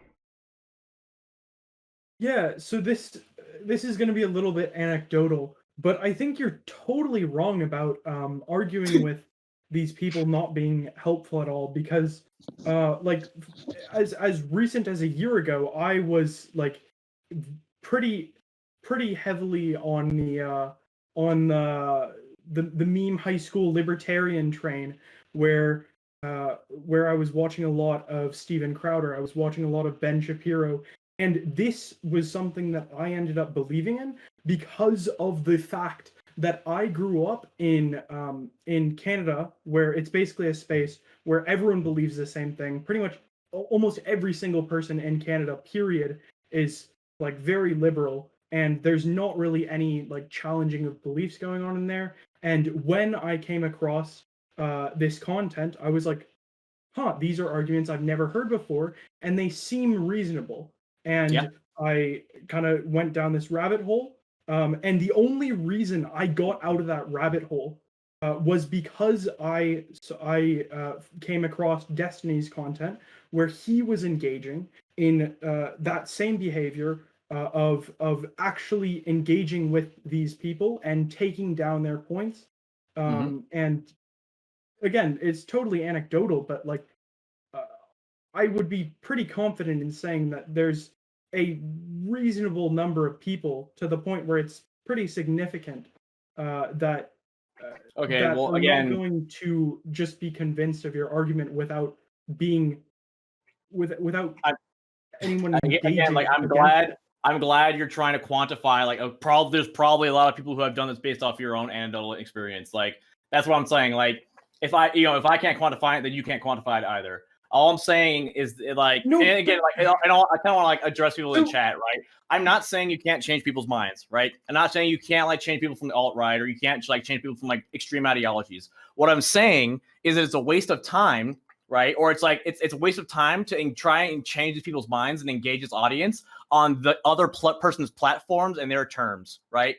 Yeah, so this is going to be a little bit anecdotal, but I think you're totally wrong about arguing with these people not being helpful at all, because like as recent as a year ago, I was like pretty heavily on the meme high school libertarian train, where I was watching a lot of Steven Crowder, I was watching a lot of Ben Shapiro. And this was something that I ended up believing in because of the fact that I grew up in Canada, where it's basically a space where everyone believes the same thing. Pretty much almost every single person in Canada, period, is like very liberal, and there's not really any like challenging of beliefs going on in there. And when I came across this content, I was like, these are arguments I've never heard before, and they seem reasonable. And I kind of went down this rabbit hole. And the only reason I got out of that rabbit hole was because I came across Destiny's content, where he was engaging in that same behavior of actually engaging with these people and taking down their points. And again, it's totally anecdotal, but like I would be pretty confident in saying that there's a reasonable number of people, to the point where it's pretty significant, that are not going to just be convinced of your argument without being without anyone engaging. Again, like I'm I'm glad you're trying to quantify. Like, there's probably a lot of people who have done this based off your own anecdotal experience. Like, that's what I'm saying. Like, if I can't quantify it, then you can't quantify it either. All I'm saying is like, No, and again, like, I kind of want to like address people in chat, right? I'm not saying you can't change people's minds, right? I'm not saying you can't like change people from the alt-right, or you can't like change people from like extreme ideologies. What I'm saying is that it's a waste of time, right? Or it's like it's a waste of time to try and change these people's minds and engage its audience on the other person's platforms and their terms, right?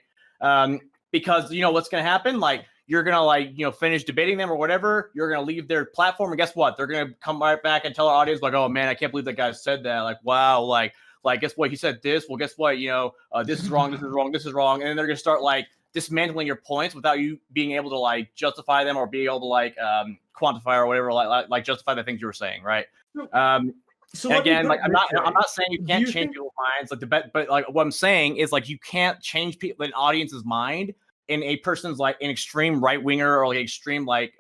Because what's going to happen, like, you're going to like, finish debating them or whatever. You're going to leave their platform. And guess what? They're going to come right back and tell our audience like, oh man, I can't believe that guy said that. Like, wow. Like, guess what? He said this. Well, guess what? This is wrong. This is wrong. This is wrong. And then they're going to start like dismantling your points without you being able to like justify them or be able to like quantify or whatever, like justify the things you were saying. Right. So again, like I'm not saying you can't change people's minds, like but like what I'm saying is like you can't change an audience's mind in a person's like an extreme right winger or like extreme like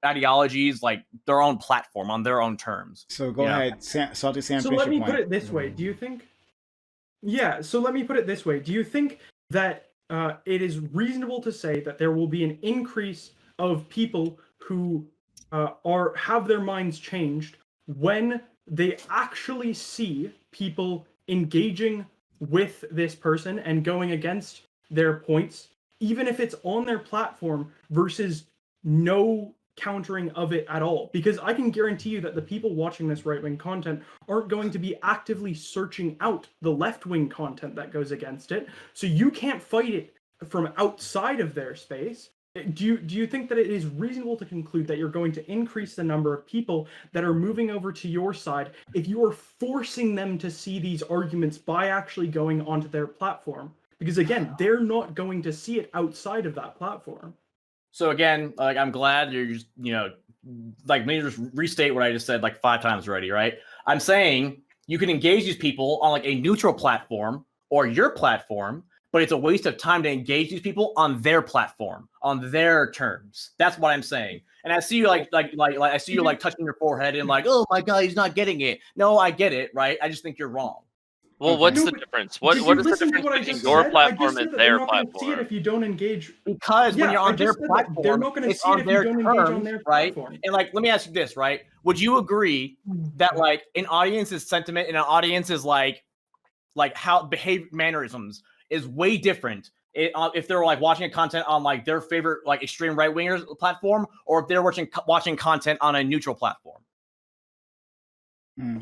ideologies, like their own platform on their own terms. So go ahead, Salty Sam. So let me put it this way: do you think? Yeah. So let me put it this way: do you think that it is reasonable to say that there will be an increase of people who have their minds changed when they actually see people engaging with this person and going against their points, even if it's on their platform, versus no countering of it at all? Because I can guarantee you that the people watching this right-wing content aren't going to be actively searching out the left-wing content that goes against it, so you can't fight it from outside of their space. Do you think that it is reasonable to conclude that you're going to increase the number of people that are moving over to your side if you are forcing them to see these arguments by actually going onto their platform? Because again, they're not going to see it outside of that platform. So again, like I'm glad you're just, like, let me just restate what I just said like 5 times already, right? I'm saying you can engage these people on like a neutral platform or your platform, but it's a waste of time to engage these people on their platform, on their terms. That's what I'm saying. And I see you like I see you like touching your forehead and like, oh my God, he's not getting it. No, I get it, right? I just think you're wrong. Well, what's the difference? What is the difference between your platform and their platform? See it if you don't engage. Because when you're on their platform, they're not going to it's see it on if their you don't engage on terms, their right? platform. And like, let me ask you this, right? Would you agree that like an audience's sentiment and an audience's like how mannerisms is way different if they're like watching content on like their favorite like extreme right wingers platform, or if they're watching content on a neutral platform?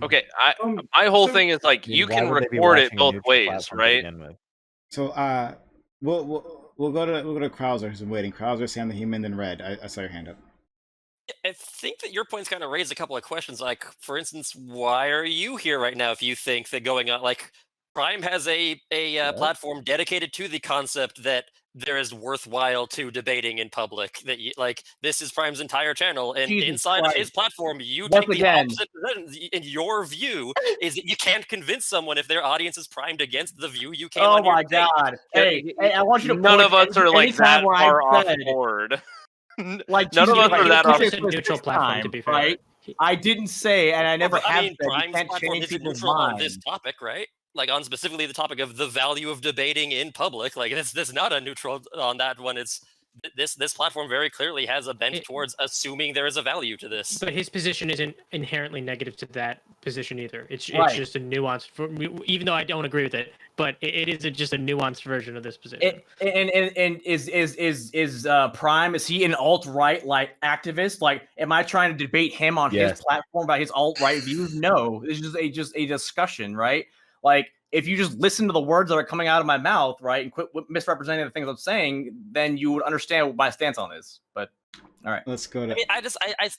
Okay, my whole thing is like you can record it both ways, right? So we'll go to Krauser, who's been waiting. Krauser, Sam the Human, then Red. I saw your hand up. I think that your points kind of raised a couple of questions. Like, for instance, why are you here right now if you think that going on, like, Prime has a platform dedicated to the concept that there is worthwhile to debating in public, that like this is Prime's entire channel, and Jesus inside Christ. of his platform you Once take the again. opposite position. In your view is that you can't convince someone if their audience is primed against the view you came Oh on your my debate. God. Hey, I want you to None point of us are like anytime that where far I off said, board. like, None of us are that off. this a neutral platform, to be fair. right? I didn't say, and I never But, have I mean, said, you Prime's can't platform change isn't people's neutral on this minds. topic, right? Like on specifically the topic of the value of debating in public. Like that's not a neutral on that one. It's this platform very clearly has a bent towards assuming there is a value to this. But his position isn't inherently negative to that position either. It's Right. just a nuanced, even though I don't agree with it, but it is just a nuanced version of this position. And is Prime, is he an alt-right like activist? Like, am I trying to debate him on Yes. his platform about his alt-right views? No, it's just a discussion, right? Like, if you just listen to the words that are coming out of my mouth, right, and quit misrepresenting the things I'm saying, then you would understand what my stance on is. But all right, let's go to. I mean,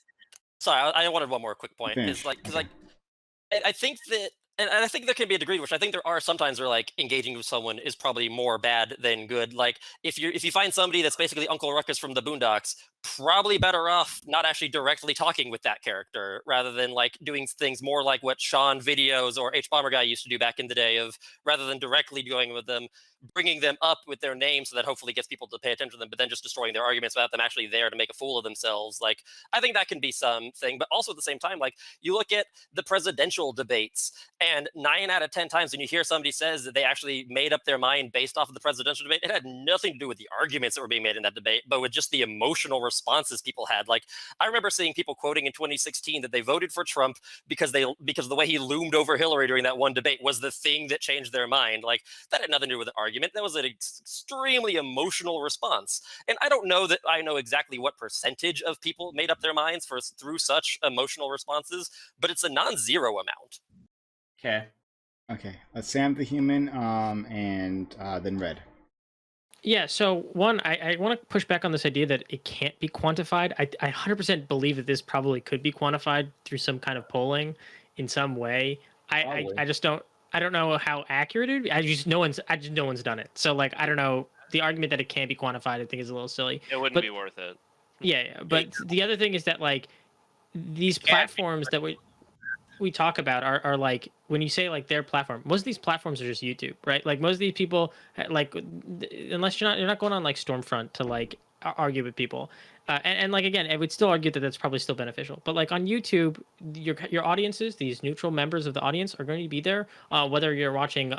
sorry, I wanted one more quick point. Finish. Is like because like I think that. And I think there can be a degree, which I think there are sometimes where like engaging with someone is probably more bad than good. Like if you find somebody that's basically Uncle Ruckus from the Boondocks, probably better off not actually directly talking with that character rather than like doing things more like what Sean Videos or H Bomber Guy used to do back in the day of rather than directly going with them, bringing them up with their name so that hopefully gets people to pay attention to them, but then just destroying their arguments without them actually there to make a fool of themselves. Like, I think that can be something, but also at the same time, like you look at the presidential debates and 9 out of 10 times when you hear somebody says that they actually made up their mind based off of the presidential debate, it had nothing to do with the arguments that were being made in that debate, but with just the emotional responses people had. Like, I remember seeing people quoting in 2016 that they voted for Trump because the way he loomed over Hillary during that one debate was the thing that changed their mind. Like, that had nothing to do with an argument. That was an extremely emotional response. And I don't know that I know exactly what percentage of people made up their minds through such emotional responses, but it's a non-zero amount. Okay. Okay. Sam the Human, and then Red. Yeah, so one, I want to push back on this idea that it can't be quantified. I 100% believe that this probably could be quantified through some kind of polling in some way. I just don't know how accurate it would be. No one's done it. So like I don't know. The argument that it can't be quantified, I think, is a little silly. It wouldn't be worth it. Yeah, but the other thing is that like these platforms that we talk about are like when you say like their platform, most of these platforms are just YouTube, right? Like most of these people, like unless you're not going on like Stormfront to like argue with people, and like again, I would still argue that that's probably still beneficial. But like on YouTube, your audiences, these neutral members of the audience, are going to be there, whether you're watching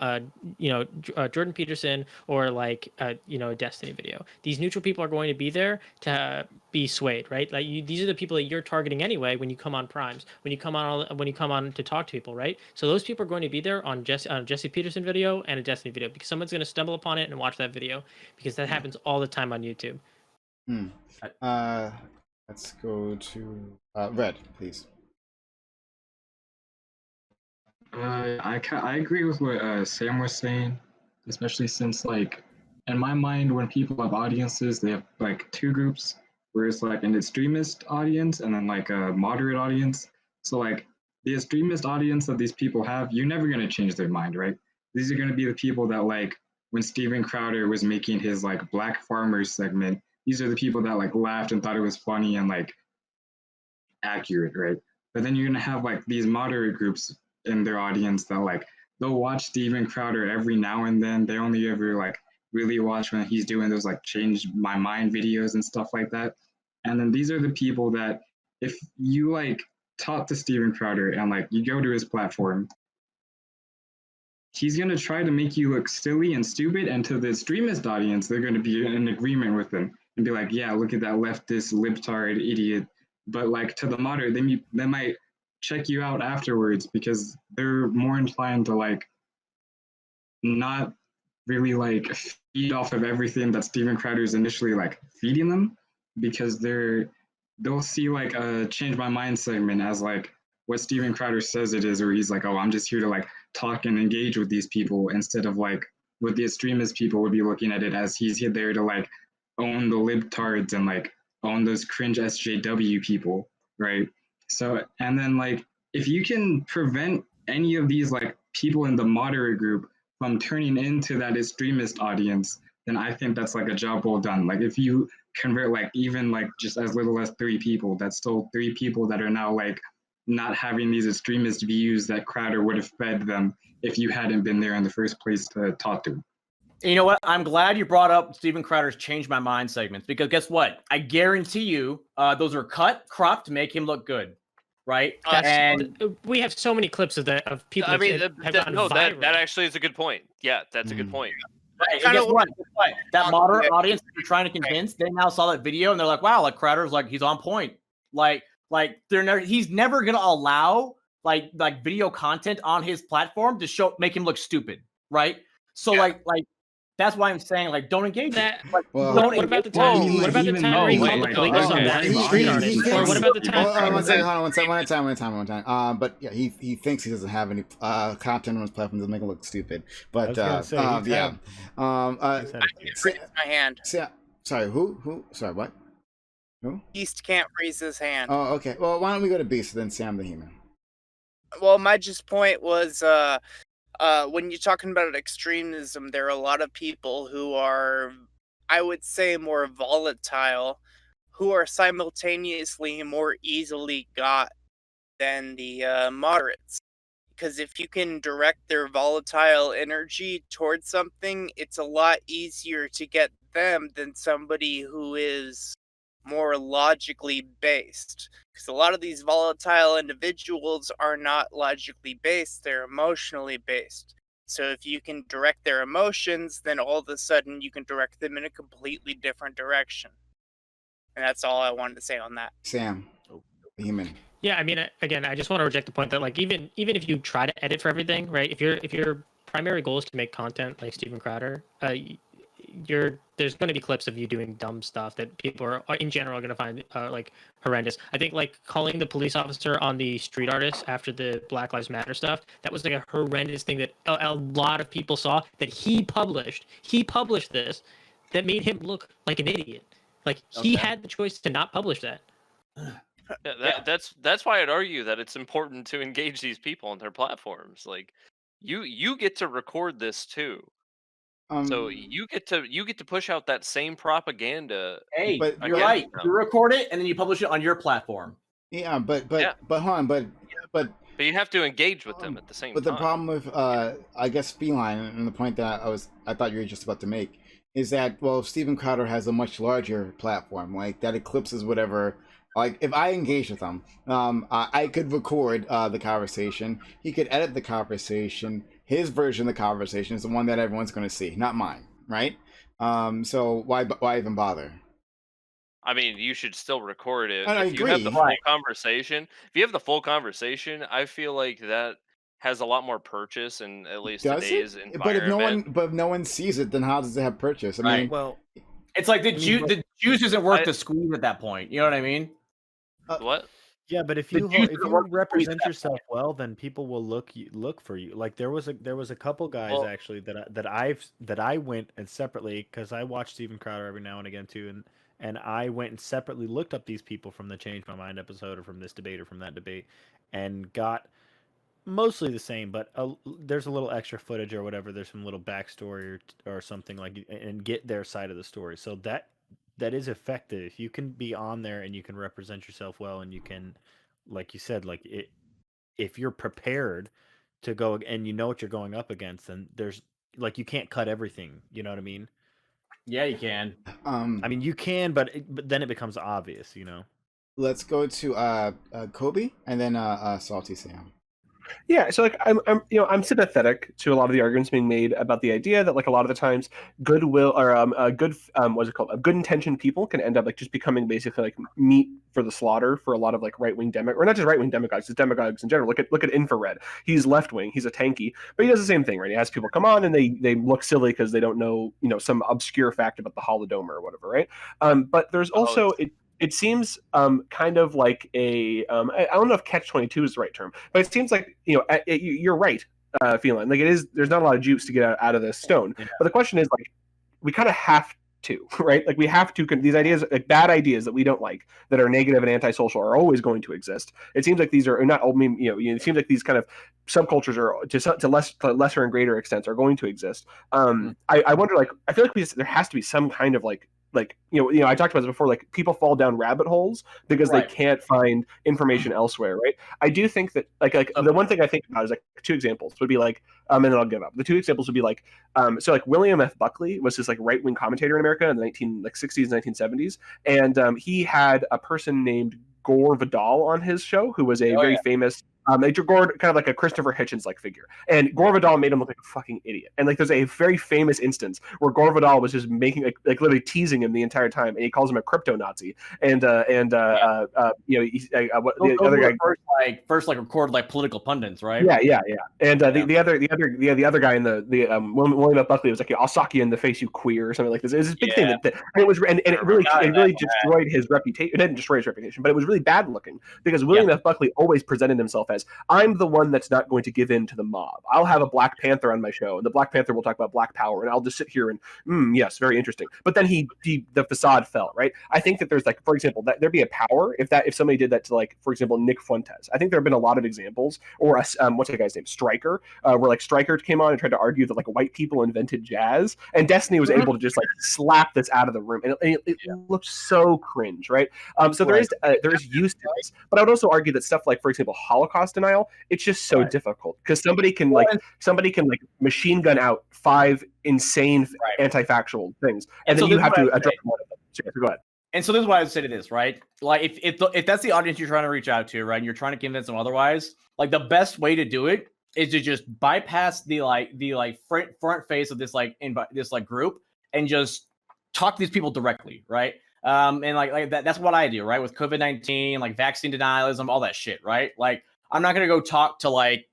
Jordan Peterson or like a Destiny video. These neutral people are going to be there to be swayed, right? Like these are the people that you're targeting anyway when you come on primes, when you come on to talk to people, right? So those people are going to be there on Jesse Peterson video and a Destiny video because someone's going to stumble upon it and watch that video because that happens all the time on YouTube. Let's go to Red, please. I agree with what Sam was saying, especially since like in my mind when people have audiences, they have like two groups, where it's like an extremist audience and then like a moderate audience. So like the extremist audience that these people have, you're never going to change their mind, right? These are going to be the people that like when Steven Crowder was making his like Black Farmers segment, these are the people that like laughed and thought it was funny and like accurate, right? But then you're going to have like these moderate groups in their audience that like they'll watch Steven Crowder every now and then. They only ever like really watch when he's doing those like change my mind videos and stuff like that. And then these are the people that if you like talk to Steven Crowder and like you go to his platform, he's going to try to make you look silly and stupid. And to the extremist audience, they're going to be in agreement with him and be like, yeah, look at that leftist libtard idiot. But like to the moderate, they might check you out afterwards because they're more inclined to like not really like feed off of everything that Steven Crowder's initially like feeding them, because they'll see like a change my mind segment as like what Steven Crowder says it is, where he's like, oh, I'm just here to like talk and engage with these people, instead of like what the extremist people would be looking at it as he's there to like own the libtards and like own those cringe SJW people, right? So, and then like if you can prevent any of these like people in the moderate group from turning into that extremist audience, then I think that's like a job well done. Like if you convert like even like just as little as 3 people, that's still 3 people that are now like not having these extremist views that Crowder would have fed them if you hadn't been there in the first place to talk to him. You know what? I'm glad you brought up Steven Crowder's Change My Mind segments, because guess what? I guarantee you those are cropped to make him look good, right? And we have so many clips of that of people. I mean, that have gotten viral. that actually is a good point. Yeah, that's a good point. Right. And guess what? That moderate audience that you're trying to convince, they now saw that video and they're like, wow, like Crowder's like, he's on point. Like he's never gonna allow like video content on his platform to make him look stupid, right? So like that's why I'm saying like don't engage that. Like, what about the time? What about the time where he called the police on that street artist? Or what about the time? One second, one time. But yeah, he thinks he doesn't have any content on his platform to make him look stupid. But my hand. Sorry, who? Sorry, what? Who? Beast can't raise his hand. Oh, okay. Well, why don't we go to Beast, then Sam the Human? Well, my point was when you're talking about extremism, there are a lot of people who are, I would say, more volatile who are simultaneously more easily got than the moderates. Because if you can direct their volatile energy towards something, it's a lot easier to get them than somebody who is more logically based. Because a lot of these volatile individuals are not logically based, they're emotionally based. So if you can direct their emotions, then all of a sudden you can direct them in a completely different direction. And that's all I wanted to say on that. Sam, human. Yeah, I mean, again, I just want to reject the point that like even if you try to edit for everything, right? If your primary goal is to make content like Steven Crowder, there's going to be clips of you doing dumb stuff that people are in general going to find like horrendous. I think like calling the police officer on the street artist after the Black Lives Matter stuff, that was like a horrendous thing that a lot of people saw that he published. He published this that made him look like an idiot. Like he had the choice to not publish that. Yeah, that's why I'd argue that it's important to engage these people on their platforms. Like, you get to record this too, so you get to push out that same propaganda. Hey, But you're against right. them. You record it and then you publish it on your platform. Yeah, but hold on, but But you have to engage with them at the same But time. the problem with, I guess, Feline, and the point that I thought you were just about to make, is that, well, Steven Crowder has a much larger platform, like that eclipses whatever. Like if I engage with him, I could record the conversation. He could edit the conversation. His version of the conversation is the one that everyone's going to see, not mine, right? So why even bother? I mean, you should still record it. I If you have agree. the full conversation, if you have the full conversation, I feel like that has a lot more purchase in at least Does today's it? environment. But if no one sees it, then how does it have purchase? I mean, Well, it's like the juice isn't worth the squeeze at that point. You know what I mean? What? Yeah, but if The you juice if is you worth the squeeze represent at that yourself well, then people will look for you. Like there was a couple guys Well- actually that I went and separately because I watch Steven Crowder every now and again too, and I went and separately looked up these people from the Change My Mind episode or from this debate or from that debate, and got mostly the same, but there's a little extra footage or whatever. There's some little backstory or something like, and get their side of the story. So that is effective. You can be on there and you can represent yourself well, and you can, like you said, like if you're prepared to go and you know what you're going up against, then there's like you can't cut everything. You know what I mean? Yeah, you can. I mean, you can, but then it becomes obvious. You know. let's go to Kobe and then Salty Sam. Yeah, so like I'm sympathetic to a lot of the arguments being made about the idea that like a lot of the times goodwill or what's it called, good intentioned people can end up like just becoming basically like meat for the slaughter for a lot of like right wing or not just right wing demagogues, it's demagogues in general. Look at Infrared. He's left wing. He's a tanky, but he does the same thing, right? He has people come on and they look silly because they don't know some obscure fact about the Holodomor or whatever, right? But there's also it seems kind of like I don't know if catch-22 is the right term, but it seems like you're right, Feline. Like it is. There's not a lot of juice to get out of this stone. Yeah. But the question is like we kind of have to, right? Like we have to. These ideas, like bad ideas that we don't like, that are negative and antisocial, are always going to exist. It seems like these are not. It seems like these kind of subcultures are to lesser and greater extents are going to exist. I wonder. Like I feel like there has to be some kind of like I talked about this before, like people fall down rabbit holes because they can't find information elsewhere, right? I do think that like the one thing I think about is like two examples would be like and then I'll give up. The two examples would be like so like William F. Buckley was this like right-wing commentator in America in the 1960s, 1970s, and he had a person named Gore Vidal on his show who was a very famous Gore, kind of like a Christopher Hitchens like figure, and Gore Vidal made him look like a fucking idiot. And like there's a very famous instance where Gore Vidal was just making like literally teasing him the entire time, and he calls him a crypto Nazi. And the other guy first record like political pundits, right? Yeah. And the other guy in the William F. Buckley was like, I'll sock you in the face, you queer, or something like this. It was this big thing that it was, and it really destroyed his reputation. It didn't destroy his reputation, but it was really bad looking because William F. Buckley always presented himself as I'm the one that's not going to give in to the mob. I'll have a Black Panther on my show, and the Black Panther will talk about Black Power, and I'll just sit here and yes, very interesting. But then the facade fell, right? I think that there's like, for example, that there'd be a power if somebody did that to, like, for example, Nick Fuentes. I think there have been a lot of examples, or what's the guy's name, Stryker, where like Stryker came on and tried to argue that like white people invented jazz, and Destiny was able to just like slap this out of the room, and it looked so cringe, right? So there is use to this, but I would also argue that stuff like, for example, Holocaust denial, it's just so difficult because somebody can machine gun out 5 insane anti-factual things, and then you have to address one of them. So, go ahead. And so this is what I would say to this, right? Like, if that's the audience you're trying to reach out to, right, and you're trying to convince them otherwise, like the best way to do it is to just bypass the front face of this group and just talk to these people directly, right? And like that's what I do, right? With COVID-19, like vaccine denialism, all that shit, right? Like, I'm not gonna go talk to like,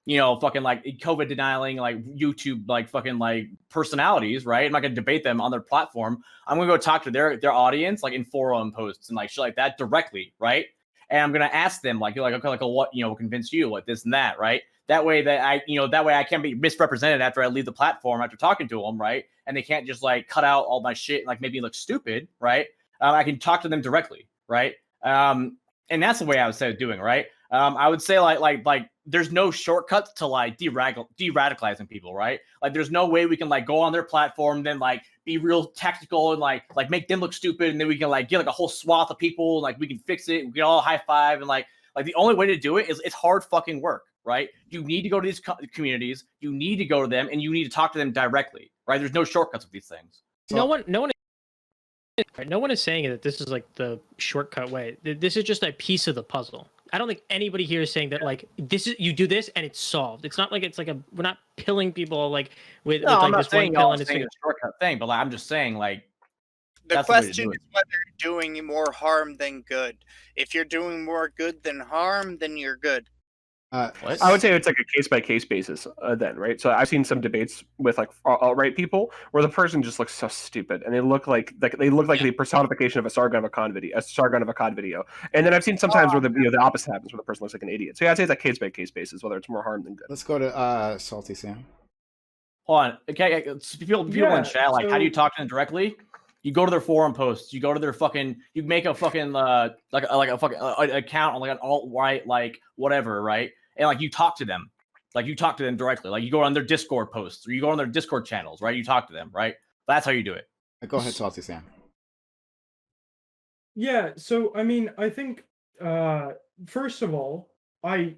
fucking like COVID denying like YouTube like fucking like personalities, right? I'm not gonna debate them on their platform. I'm gonna go talk to their audience like in forum posts and like shit like that directly, right? And I'm gonna ask them like okay, like what convince you, like this and that, right? That way I can't be misrepresented after I leave the platform after talking to them, right? And they can't just like cut out all my shit and like make me look stupid, right? I can talk to them directly, right? And that's the way I would say doing, right? I would say like there's no shortcuts to like de-radicalizing people, right? Like there's no way we can like go on their platform, then like be real tactical and like make them look stupid, and then we can like get like a whole swath of people, and, like we can fix it, we can all high five, and like the only way to do it is it's hard fucking work, right? You need to go to these communities, you need to go to them, and you need to talk to them directly, right? There's no shortcuts with these things. No one is saying that this is like the shortcut way. This is just a piece of the puzzle. I don't think anybody here is saying that like this is, you do this and it's solved. It's not like it's like we're not pilling people like with I'm like not this saying one pill and it's it's a shortcut thing, but like, I'm just saying like the question is whether you're doing more harm than good. If you're doing more good than harm, then you're good. I would say it's like a case-by-case basis then, right? So I've seen some debates with like alt-right people where the person just looks so stupid, and they look like the personification of a Sargon of Akkad video. And then I've seen sometimes where the opposite happens, where the person looks like an idiot. So yeah, I'd say it's a case-by-case basis, whether it's more harm than good. Let's go to Salty Sam. Hold on, okay, people in chat, like, how do you talk to them directly? You go to their forum posts. You go to their fucking. You make a fucking like a fucking account on like an alt-right like whatever, right? And like you talk to them, directly. Like you go on their Discord posts or you go on their Discord channels, right? You talk to them, right? That's how you do it. Go ahead, Salty Sam. Yeah, so I mean, I think first of all, I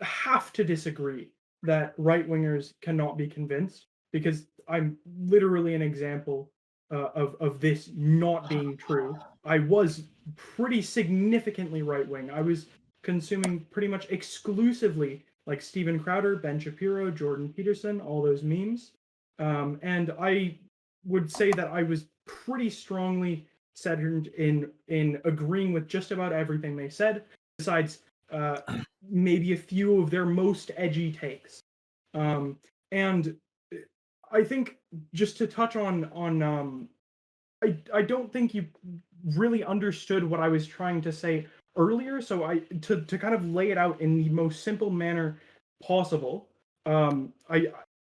have to disagree that right-wingers cannot be convinced, because I'm literally an example of this not being true. I was pretty significantly right-wing. I was consuming pretty much exclusively like Steven Crowder, Ben Shapiro, Jordan Peterson, all those memes. And I would say that I was pretty strongly centered in agreeing with just about everything they said, besides maybe a few of their most edgy takes. And I think just to touch on I don't think you really understood what I was trying to say earlier. So to kind of lay it out in the most simple manner possible,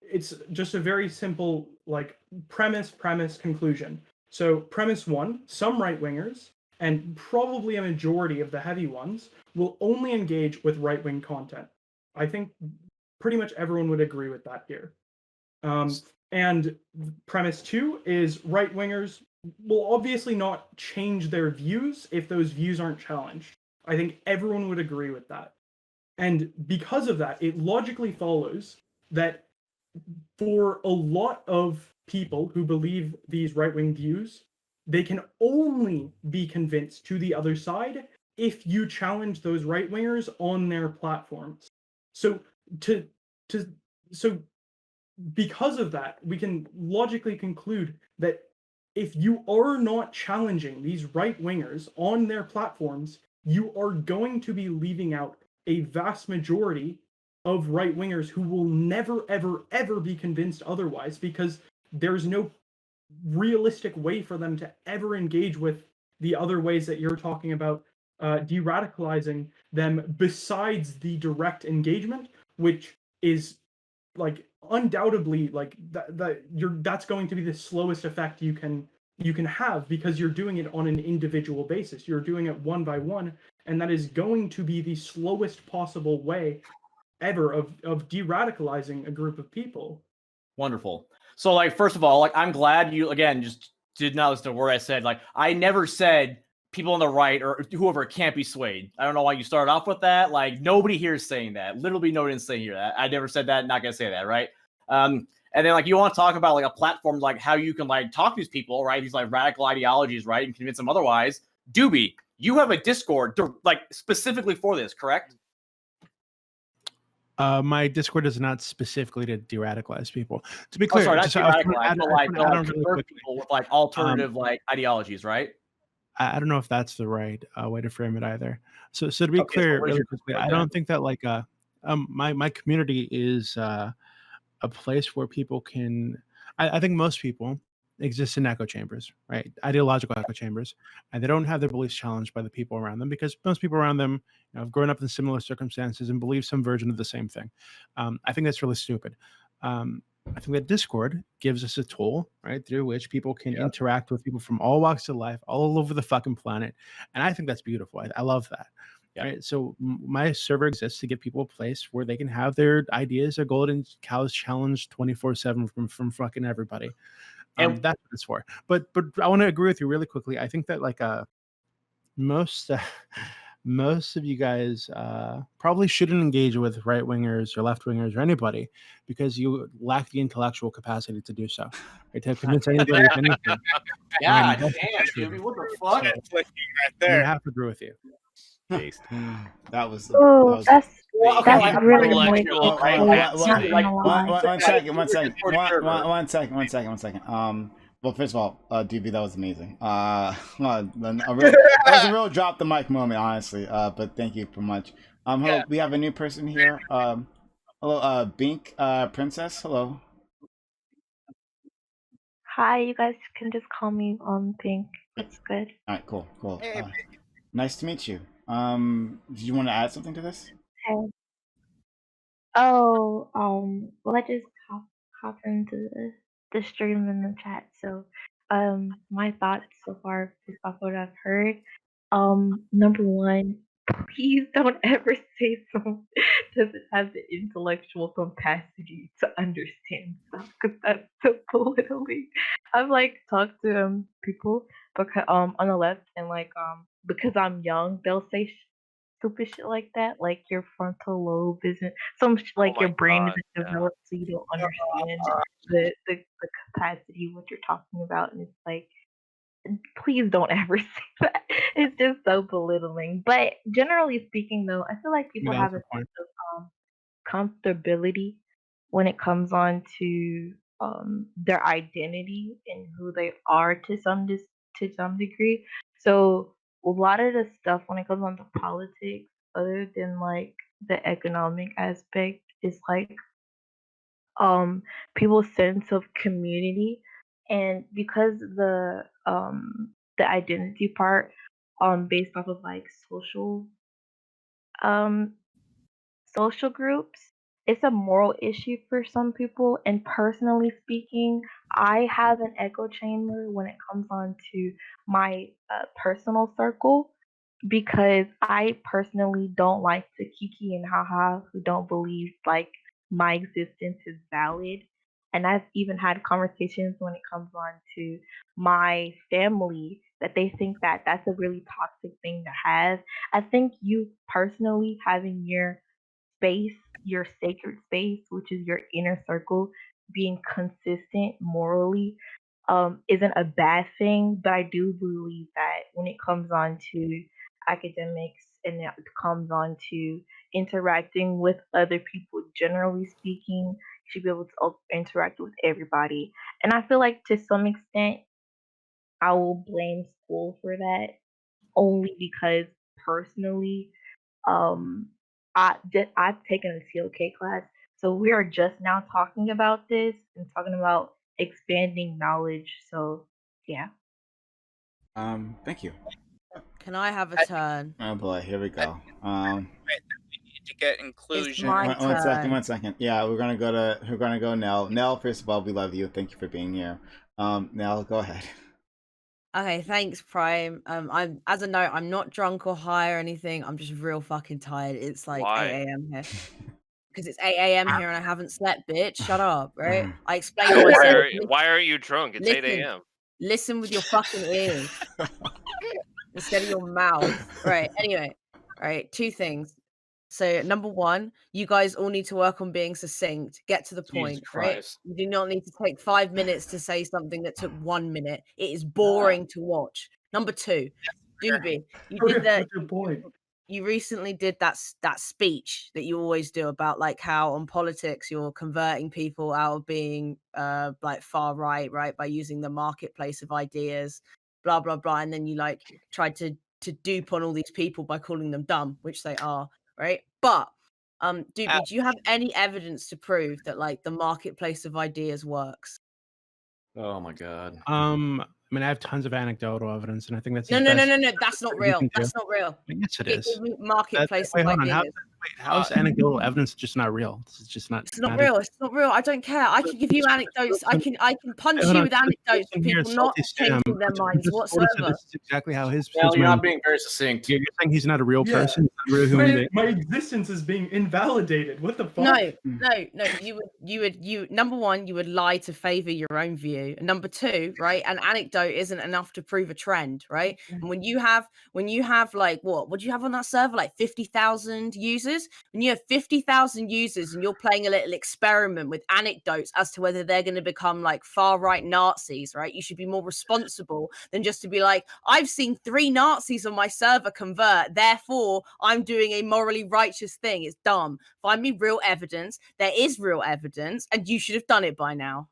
it's just a very simple like premise conclusion. So premise 1, some right-wingers, and probably a majority of the heavy ones, will only engage with right-wing content. I think pretty much everyone would agree with that here. And premise 2 is right-wingers will obviously not change their views if those views aren't challenged. I think everyone would agree with that. And because of that, it logically follows that for a lot of people who believe these right-wing views, they can only be convinced to the other side if you challenge those right-wingers on their platforms. So because of that, we can logically conclude that if you are not challenging these right-wingers on their platforms, you are going to be leaving out a vast majority of right-wingers who will never, ever, ever be convinced otherwise, because there's no realistic way for them to ever engage with the other ways that you're talking about de-radicalizing them besides the direct engagement, which is like undoubtedly like that's going to be the slowest effect you can have, because you're doing it on an individual basis. You're doing it one by one, and that is going to be the slowest possible way ever of de-radicalizing a group of people. Wonderful. So, like, first of all, like, I'm glad you again just did not listen to a word I said. Like, I never said people on the right or whoever can't be swayed. I don't know why you started off with that. Like, nobody here is saying that. Literally, nobody didn't say here that. I never said that. Not gonna say that, right? And then, like, you want to talk about like a platform, like how you can like talk to these people, right? These like radical ideologies, right, and convince them otherwise. Dooby, you have a Discord like specifically for this, correct? My Discord is not specifically to de-radicalize people. To be Oh, clear, sorry, not just, I was gonna de-radicalize, add- but I like, just wanna add on really convert quickly. people with like alternative like ideologies, right? I don't know if that's the right way to frame it either. So to be Okay, so clear, what is really your quickly, Discord I then? don't think that like my community is a place where people can. I think most people exist in echo chambers, right? Ideological echo chambers, and they don't have their beliefs challenged by the people around them, because most people around them, have grown up in similar circumstances and believe some version of the same thing. I think that's really stupid. I think that Discord gives us a tool, right, through which people can interact with people from all walks of life, all over the fucking planet, and I think that's beautiful. I love that. Right. So my server exists to give people a place where they can have their ideas, their golden cows challenged 24/7 from fucking everybody. And that's what it's for. But I want to agree with you really quickly. I think that like most most of you guys probably shouldn't engage with right wingers or left wingers or anybody, because you lack the intellectual capacity to do so. Right? To convince anybody of anything. Yeah, that's damn, true. dude, what the fuck? So, I'm gonna have to agree with you. Based. That was. Oh, that's Well, okay, like, that's I'm really trying to annoying. get you, right? Not gonna lie. One second. Well, first of all, DB, that was amazing. That was a real drop the mic moment, honestly. But thank you so much. Hello, we have a new person here. Hello, Bink, Princess. Hello. Hi, you guys can just call me Pink. It's good. All right, cool. Nice to meet you. Do you want to add something to this? Hey. Oh, well, I just hop into the stream in the chat. So, my thoughts so far, based off what I've heard. Number one, please don't ever say someone doesn't have the intellectual capacity to understand stuff, because that's so belittling. I've like talked to people because on the left, and like because I'm young, they'll say stupid shit like that, like your frontal lobe isn't like your brain isn't developed, so you don't understand the capacity what you're talking about, and it's like, please don't ever say that. It's just so belittling. But generally speaking, though, I feel like people have a sense of comfortability when it comes on to their identity and who they are to some degree. So a lot of the stuff when it comes on to politics, other than like the economic aspect, is like people's sense of community, and because the identity part based off of like um social groups, it's a moral issue for some people. And personally speaking, I have an echo chamber when it comes on to my personal circle, because I personally don't like to kiki and haha who don't believe like my existence is valid. And I've even had conversations when it comes on to my family that they think that that's a really toxic thing to have. I think you personally having your space, your sacred space, which is your inner circle, being consistent morally, isn't a bad thing. But I do believe that when it comes on to academics and it comes on to interacting with other people, generally speaking, you should be able to interact with everybody. And I feel like to some extent, I will blame school for that, only because personally, um, I've taken a CLK class, so we are just now talking about this and talking about expanding knowledge. So yeah. Thank you. Can I have a turn? Oh boy, here we go. To get inclusion. my One second, turn. 1 second. Yeah, we're gonna go Nell. Nell, first of all, we love you. Thank you for being here. Nell, go ahead. Okay, thanks, Prime. I'm as a note, I'm not drunk or high or anything. I'm just real fucking tired. It's like Why? 8 a.m. here. Because it's 8 a.m. here and I haven't slept, bitch. Shut up, right? I explained myself. Why aren't you drunk? It's 8 Listen. a.m. Listen with your fucking ears instead of your mouth. Right. Anyway, all right. 2 things. So, number 1, you guys all need to work on being succinct. Get to the point, right? Christ. You do not need to take 5 minutes to say something that took 1 minute. It is boring to watch. Number 2, Dooby, you did that. You recently did that speech that you always do about like how on politics you're converting people out of being like far right by using the marketplace of ideas, blah blah blah, and then you like tried to dupe on all these people by calling them dumb, which they are, right? But Dooby, do you have any evidence to prove that like the marketplace of ideas works? Oh my god. I mean, I have tons of anecdotal evidence, and I think that's No, the no, no, best no, no. That's not thing we real. can do. That's not real. Yes, it Give is. me marketplace Wait, of hold on. ideas. How is anecdotal evidence just not real? It's just not. It's not real. It's not real. I don't care. I can give you anecdotes. I can punch Hold you on, with anecdotes of listen here, people not Salty Sam. changing their minds Just told us that whatsoever. this is exactly how his. Well, you're mind- not being very succinct. You're saying he's not a real Yeah. person. He's not a real human being. My existence is being invalidated. What the fuck? No. You would number 1, you would lie to favor your own view. And number 2, right? An anecdote isn't enough to prove a trend, right? And when you have like what do you have on that server? Like 50,000 users. When you have 50,000 users and you're playing a little experiment with anecdotes as to whether they're going to become like far right Nazis, right? You should be more responsible than just to be like, I've seen 3 Nazis on my server convert, therefore I'm doing a morally righteous thing. It's dumb. Find me real evidence. There is real evidence, and you should have done it by now.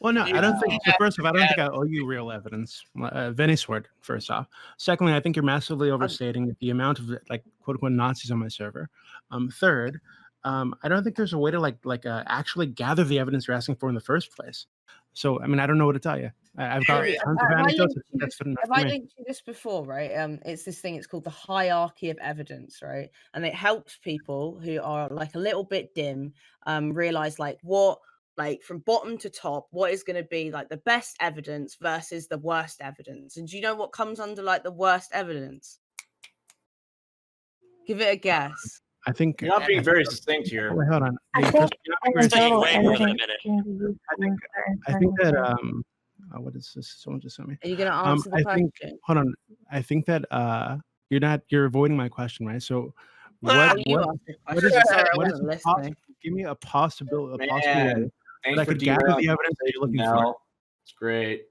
Well, no, I don't think. So first off, I don't think I owe you real evidence of any sort. First off, secondly, I think you're massively overstating the amount of like quote unquote Nazis on my server. Third, I don't think there's a way to actually gather the evidence you're asking for in the first place. So, I mean, I don't know what to tell you. I've got tons of anecdotes. That's good enough Have for I me. linked you this before, right? It's this thing. It's called the hierarchy of evidence, right? And it helps people who are like a little bit dim realize like what, like from bottom to top, what is going to be like the best evidence versus the worst evidence. And do you know what comes under like the worst evidence? Give it a guess. I think You're not being very succinct here. Wait, hold on. I Hey, think first, you're not being very anecdotal succinct. evidence can be used to infer I think that information. what is this? Someone just sent me. Are you going to answer the I question? think. Hold on. I think that you're avoiding my question, right? So Well, what you what asked the what is question. Sorry, I what is wasn't a possible? listening. Give me a possible way Man, that thanks I for could gather derailing the evidence that you're looking Mel. for. It's great.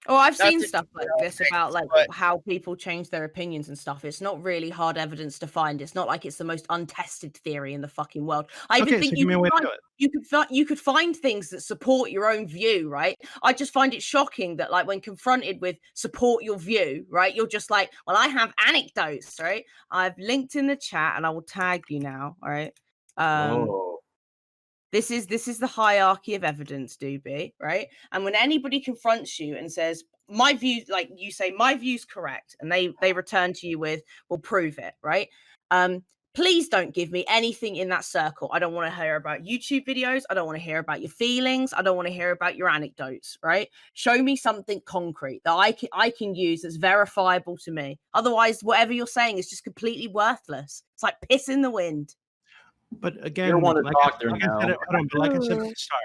Oh, I've Not seen to stuff like derail this things, about like but how people change their opinions and stuff. It's not really hard evidence to find. It's not like it's the most untested theory in the fucking world. I even Okay, think so give me a way to do it. you could find things that support your own view, right? I just find it shocking that like when confronted with support your view, right, you're just like, well, I have anecdotes, right? I've linked in the chat and I will tag you now, all right? Oh. This is the hierarchy of evidence, Dooby, right? And when anybody confronts you and says, my view, like you say, my view's correct, and they return to you with, well, prove it, right? Please don't give me anything in that circle. I don't want to hear about YouTube videos. I don't want to hear about your feelings. I don't want to hear about your anecdotes, right? Show me something concrete that I can use that's verifiable to me. Otherwise, whatever you're saying is just completely worthless. It's like piss in the wind. But again, You're one to like talk there I now. said, like I said at the start,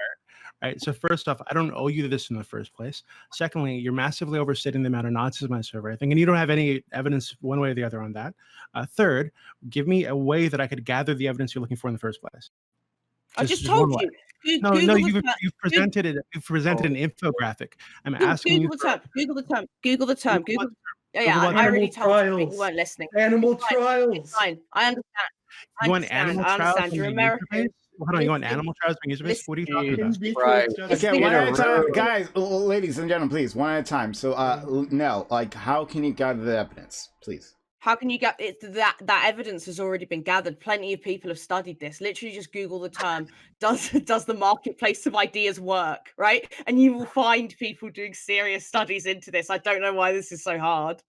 right? So first off, I don't owe you this in the first place. Secondly, you're massively overstating the amount of Nazis on my server, I think, and you don't have any evidence one way or the other on that. Third, give me a way that I could gather the evidence you're looking for in the first place. I just one told way. you. No, Google you've the presented it. You've presented an infographic. I'm asking you. Google the term. Google the term. Google the term. Google. Yeah, Google what I term? already told you, but trials. you weren't listening. Animal It's fine. trials. It's fine. I understand. You want animal I trials understand. being You're user American. based? Hold on, you want animal trials being user based? What are you talking about? Okay, one at a time, guys, ladies and gentlemen, please, one at a time. So, Nell, like, how can you gather the evidence, please? How can you get it? That evidence has already been gathered. Plenty of people have studied this. Literally, just Google the term. Does the marketplace of ideas work? Right, and you will find people doing serious studies into this. I don't know why this is so hard.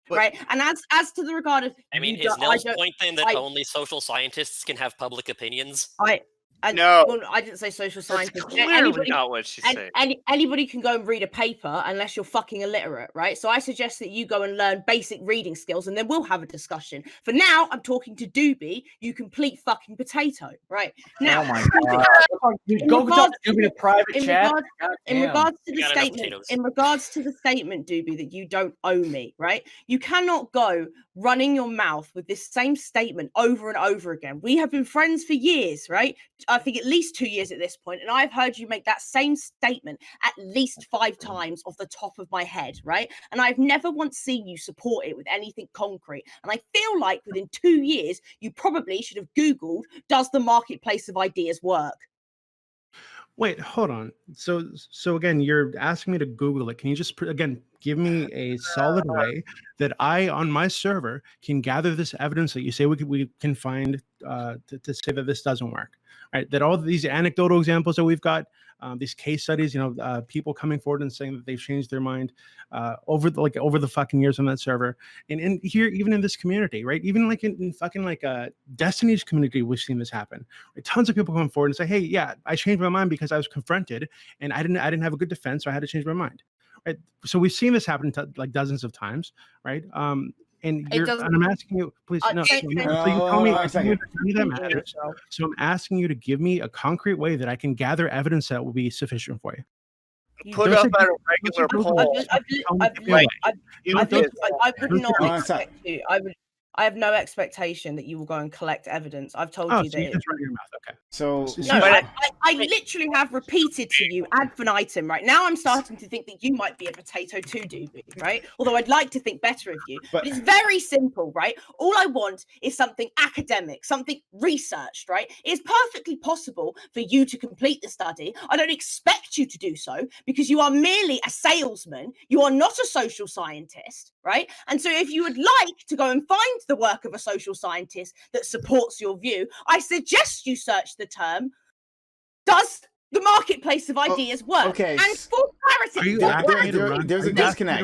right? And as to the regard of, I mean, you is don't- I Nell's don't- point then that I- only social scientists can have public opinions? No, well, I didn't say social That's scientists. clearly not what she's saying. Anybody can go and read a paper unless you're fucking illiterate, right? So I suggest that you go and learn basic reading skills, and then we'll have a discussion. For now, I'm talking to Dooby, you complete fucking potato, right? Now, Oh my god! Dude, go talk to Dooby in a private chat. In regards to the Got enough statement, potatoes. Dooby, that you don't owe me, right? You cannot go running your mouth with this same statement over and over again. We have been friends for years, right? I think at least 2 years at this point, and I've heard you make that same statement at least 5 times off the top of my head, right? And I've never once seen you support it with anything concrete. And I feel like within 2 years, you probably should have Googled, does the marketplace of ideas work? Wait, hold on. So again, you're asking me to Google it. Can you just again give me a solid way that I on my server can gather this evidence that you say we can find to say that this doesn't work, right? That all these anecdotal examples that we've got, these case studies, people coming forward and saying that they've changed their mind over the fucking years on that server, and here even in this community, right? Even like in fucking like Destiny's community, we've seen this happen. Right? Tons of people come forward and say, "Hey, yeah, I changed my mind because I was confronted and I didn't have a good defense, so I had to change my mind." Right? So we've seen this happen like dozens of times, right? And I'm asking you, please, no. So you tell me that matters. So I'm asking you to give me a concrete way that I can gather evidence that will be sufficient for you. Put up at a regular poll. I have no expectation that you will go and collect evidence. I've told you so that. you just run your mouth, okay? So No, I literally have repeated to you ad infinitum. Right now, I'm starting to think that you might be a potato too, Dooby. Right? Although I'd like to think better of you, but it's very simple, right? All I want is something academic, something researched. Right? It's perfectly possible for you to complete the study. I don't expect you to do so because you are merely a salesman. You are not a social scientist, right? And so, if you would like to go and find the work of a social scientist that supports your view, I suggest you search the term, does the marketplace of ideas work? Okay. And for clarity, there's a disconnect.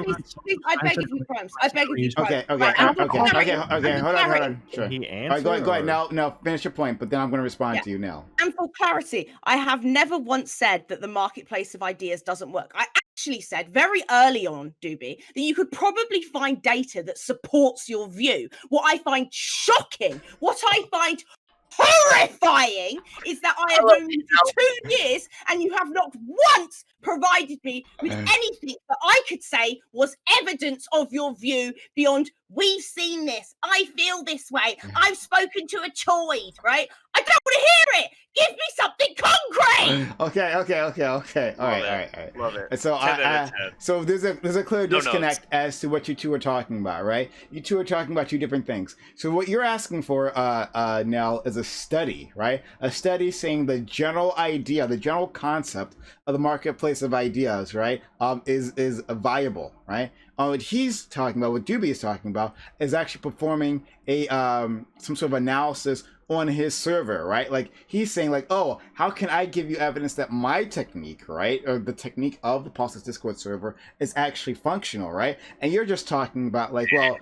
I beg of you, Primes. I beg of you, Okay, Primes. hold on. Sure. He All right, go ahead. answer, Now, finish your point, but then I'm going to respond to you now. And for clarity, I have never once said that the marketplace of ideas doesn't work. I actually said very early on, Dooby, that you could probably find data that supports your view. What I find shocking, what I find horrifying is that I have known you for 2 years and you have not once provided me with anything that I could say was evidence of your view beyond, we've seen this, I feel this way, I've spoken to a choid, right? I don't want to hear it. Give me something concrete. Okay. All right. Love it. And so 10 out of 10. so there's a clear No disconnect as to what you two are talking about, right? You two are talking about 2 different things. So what you're asking for, Nell, is a study, right? A study saying the general idea, the general concept of the marketplace of ideas, right, is viable, right? What he's talking about, what Dooby is talking about, is actually performing a some sort of analysis on his server, right? Like he's saying, like, oh, how can I give you evidence that my technique, right, or the technique of the Pulse's Discord server is actually functional, right? And you're just talking about, like, well,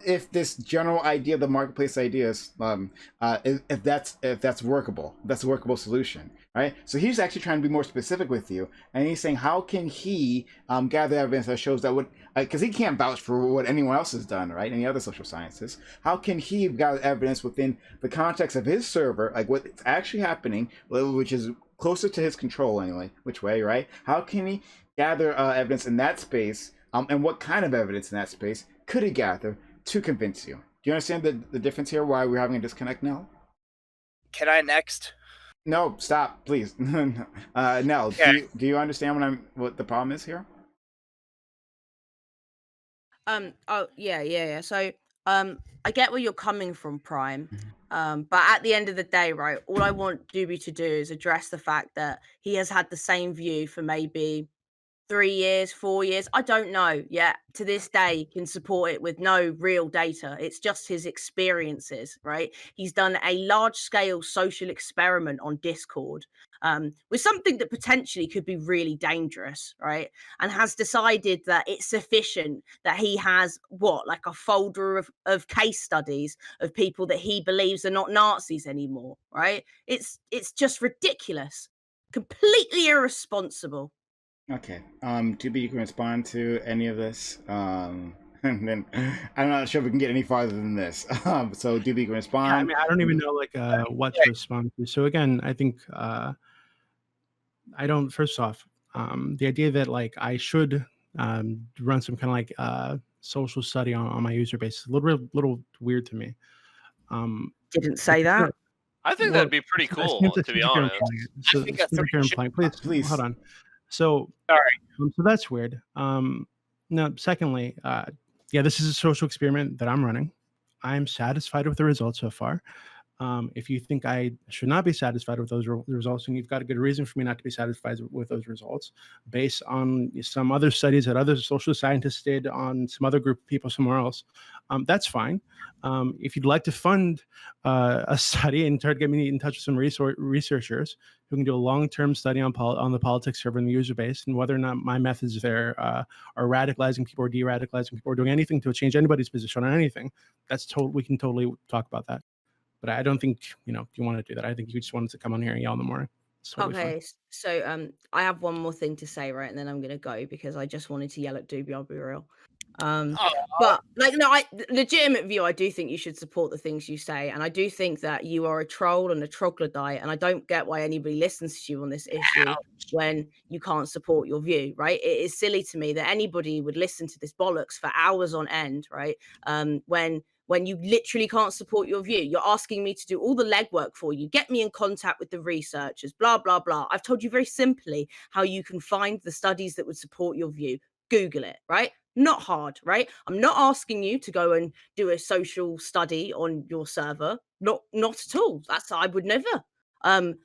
if this general idea of the marketplace ideas, if that's workable, that's a workable solution, right? So he's actually trying to be more specific with you, and he's saying, how can he gather evidence that shows that because he can't vouch for what anyone else has done, right? Any other social sciences. How can he gather evidence within the context of his server, like what's actually happening, which is closer to his control anyway, which way, right? How can he gather evidence in that space, and what kind of evidence in that space could he gather to convince you? Do you understand the difference here, why we're having a disconnect now? Can I next? No, stop, please. Nell, Okay. do you understand what the problem is here? Oh yeah. So I get where you're coming from, Prime. But at the end of the day, right, all I want Dooby to do is address the fact that he has had the same view for maybe 3 years, 4 years, I don't know. Yeah, to this day can support it with no real data. It's just his experiences, right? He's done a large scale social experiment on Discord with something that potentially could be really dangerous, right? And has decided that it's sufficient that he has like a folder of case studies of people that he believes are not Nazis anymore, right? It's just ridiculous, completely irresponsible. Okay. Dooby, you can respond to any of this. And then I'm not sure if we can get any farther than this. So Dooby, you can respond. Yeah, I mean, I don't even know what to respond to. So again, I think I don't. First off, the idea that I should run some kind of social study on my user base is a little weird to me. Didn't say that. I think that'd be pretty cool, to be honest. So, please hold on. So, so that's weird. No, secondly, yeah, this is a social experiment that I'm running. I'm satisfied with the results so far. If you think I should not be satisfied with those results, and you've got a good reason for me not to be satisfied with those results, based on some other studies that other social scientists did on some other group of people somewhere else, that's fine. If you'd like to fund a study and try to get me in touch with some researchers who can do a long-term study on the politics server and the user base, and whether or not my methods there are radicalizing people or de-radicalizing people or doing anything to change anybody's position on anything, we can totally talk about that. But I don't think you want to do that. I think you just wanted to come on here and yell in the morning. Totally okay, so I have one more thing to say, right, and then I'm gonna go because I just wanted to yell at Dooby. I'll be real. But legitimate view, I do think you should support the things you say, and I do think that you are a troll and a troglodyte, and I don't get why anybody listens to you on this issue when you can't support your view, right? It is silly to me that anybody would listen to this bollocks for hours on end, right? When you literally can't support your view. You're asking me to do all the legwork for you, get me in contact with the researchers, blah, blah, blah. I've told you very simply how you can find the studies that would support your view. Google it, right? Not hard, right? I'm not asking you to go and do a social study on your server. Not at all. I would never. I'm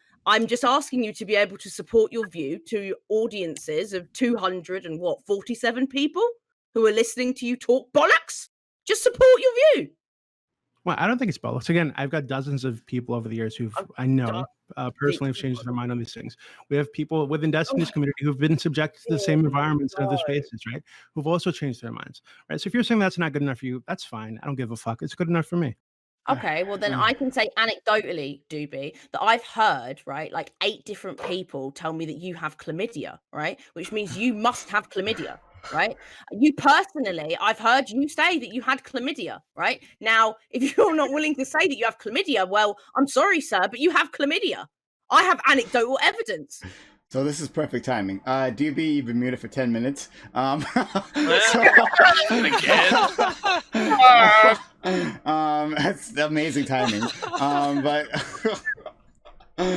just asking you to be able to support your view to audiences of 247 people who are listening to you talk bollocks. Just support your view. Well, I don't think it's bollocks. Again, I've got dozens of people over the years who I know personally have changed their mind on these things. We have people within Destiny's community who've been subjected to the same environments and other spaces, right? Who've also changed their minds, right? So if you're saying that's not good enough for you, that's fine. I don't give a fuck. It's good enough for me. Okay, well then I can say anecdotally, Dooby, that I've heard, right, 8 different people tell me that you have chlamydia, right? Which means you must have chlamydia, right? You personally, I've heard you say that you had chlamydia, right? Now, if you're not willing to say that you have chlamydia, well, I'm sorry, sir, but you have chlamydia. I have anecdotal evidence. So this is perfect timing. Dooby, you've been muted for 10 minutes. That's amazing timing. But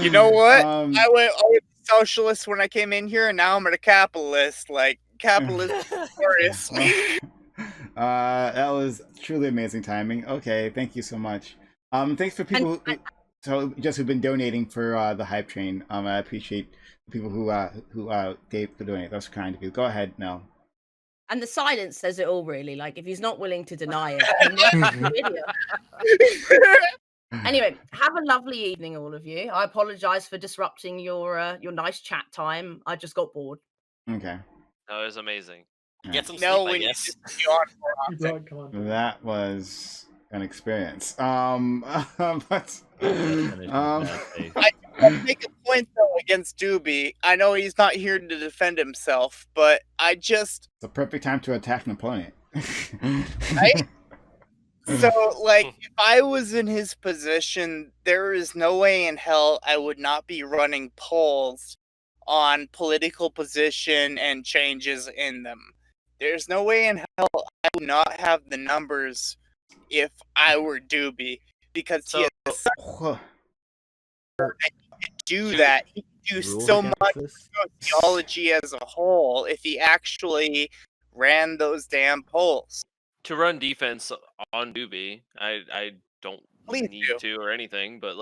you know what? I was a socialist when I came in here, and now I'm a capitalist. Capitalism is glorious. That was truly amazing timing. Okay, thank you so much. Thanks for people who've been donating for the hype train. I appreciate the people who gave to donate. That's kind of you. Go ahead, Nell. And the silence says it all, really. If he's not willing to deny it, Anyway, have a lovely evening, all of you. I apologize for disrupting your nice chat time. I just got bored. Okay. No, it was amazing. Get some sleep, I guess. That was an experience. But I make a point though against Dooby. I know he's not here to defend himself, but it's the perfect time to attack an opponent. Right? So, if I was in his position, there is no way in hell I would not be running polls on political position and changes in them. There's no way in hell I would not have the numbers if I were Dooby, because he could do that. He could do so much sociology as a whole if he actually ran those damn polls. To run defense on Dooby, I don't need to or anything, but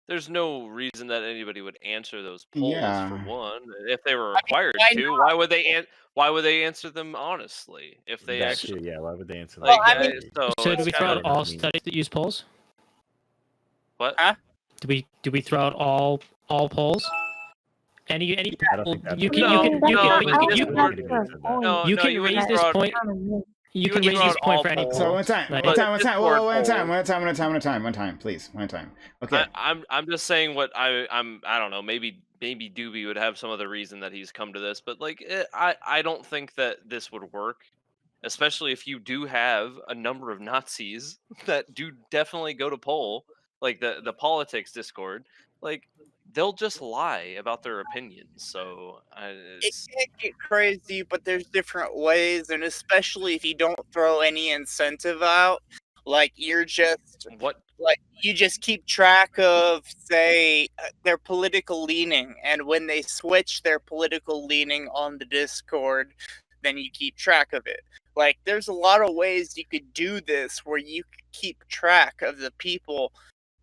there's no reason that anybody would answer those polls for Yeah. one. If they were required why to, not? why would they answer them honestly? If they That actually, too, yeah. Why would they answer like, Well, I mean, so So do it's we kind throw of out all studies that use polls? what? Huh? Do we throw out all polls? Any I don't think that's you what can it you is. can you no, can in you Discord, can you no, can you wouldn't raise throw this out, point. You can wouldn't raise throw this out point all for any polls. So poll. one time, Right. one time, one time, Discord one time, polls. one time, please, one time. Okay. I'm just saying what I don't know, maybe Dooby would have some other reason that he's come to this, but like I don't think that this would work, especially if you do have a number of Nazis that do definitely go to poll, like the politics Discord, like they'll just lie about their opinions. So It it's can get crazy, but there's different ways, and especially if you don't throw any incentive out, like you're just what like you just keep track of, say, their political leaning, and when they switch their political leaning on the Discord, then you keep track of it. Like, there's a lot of ways you could do this where you could keep track of the people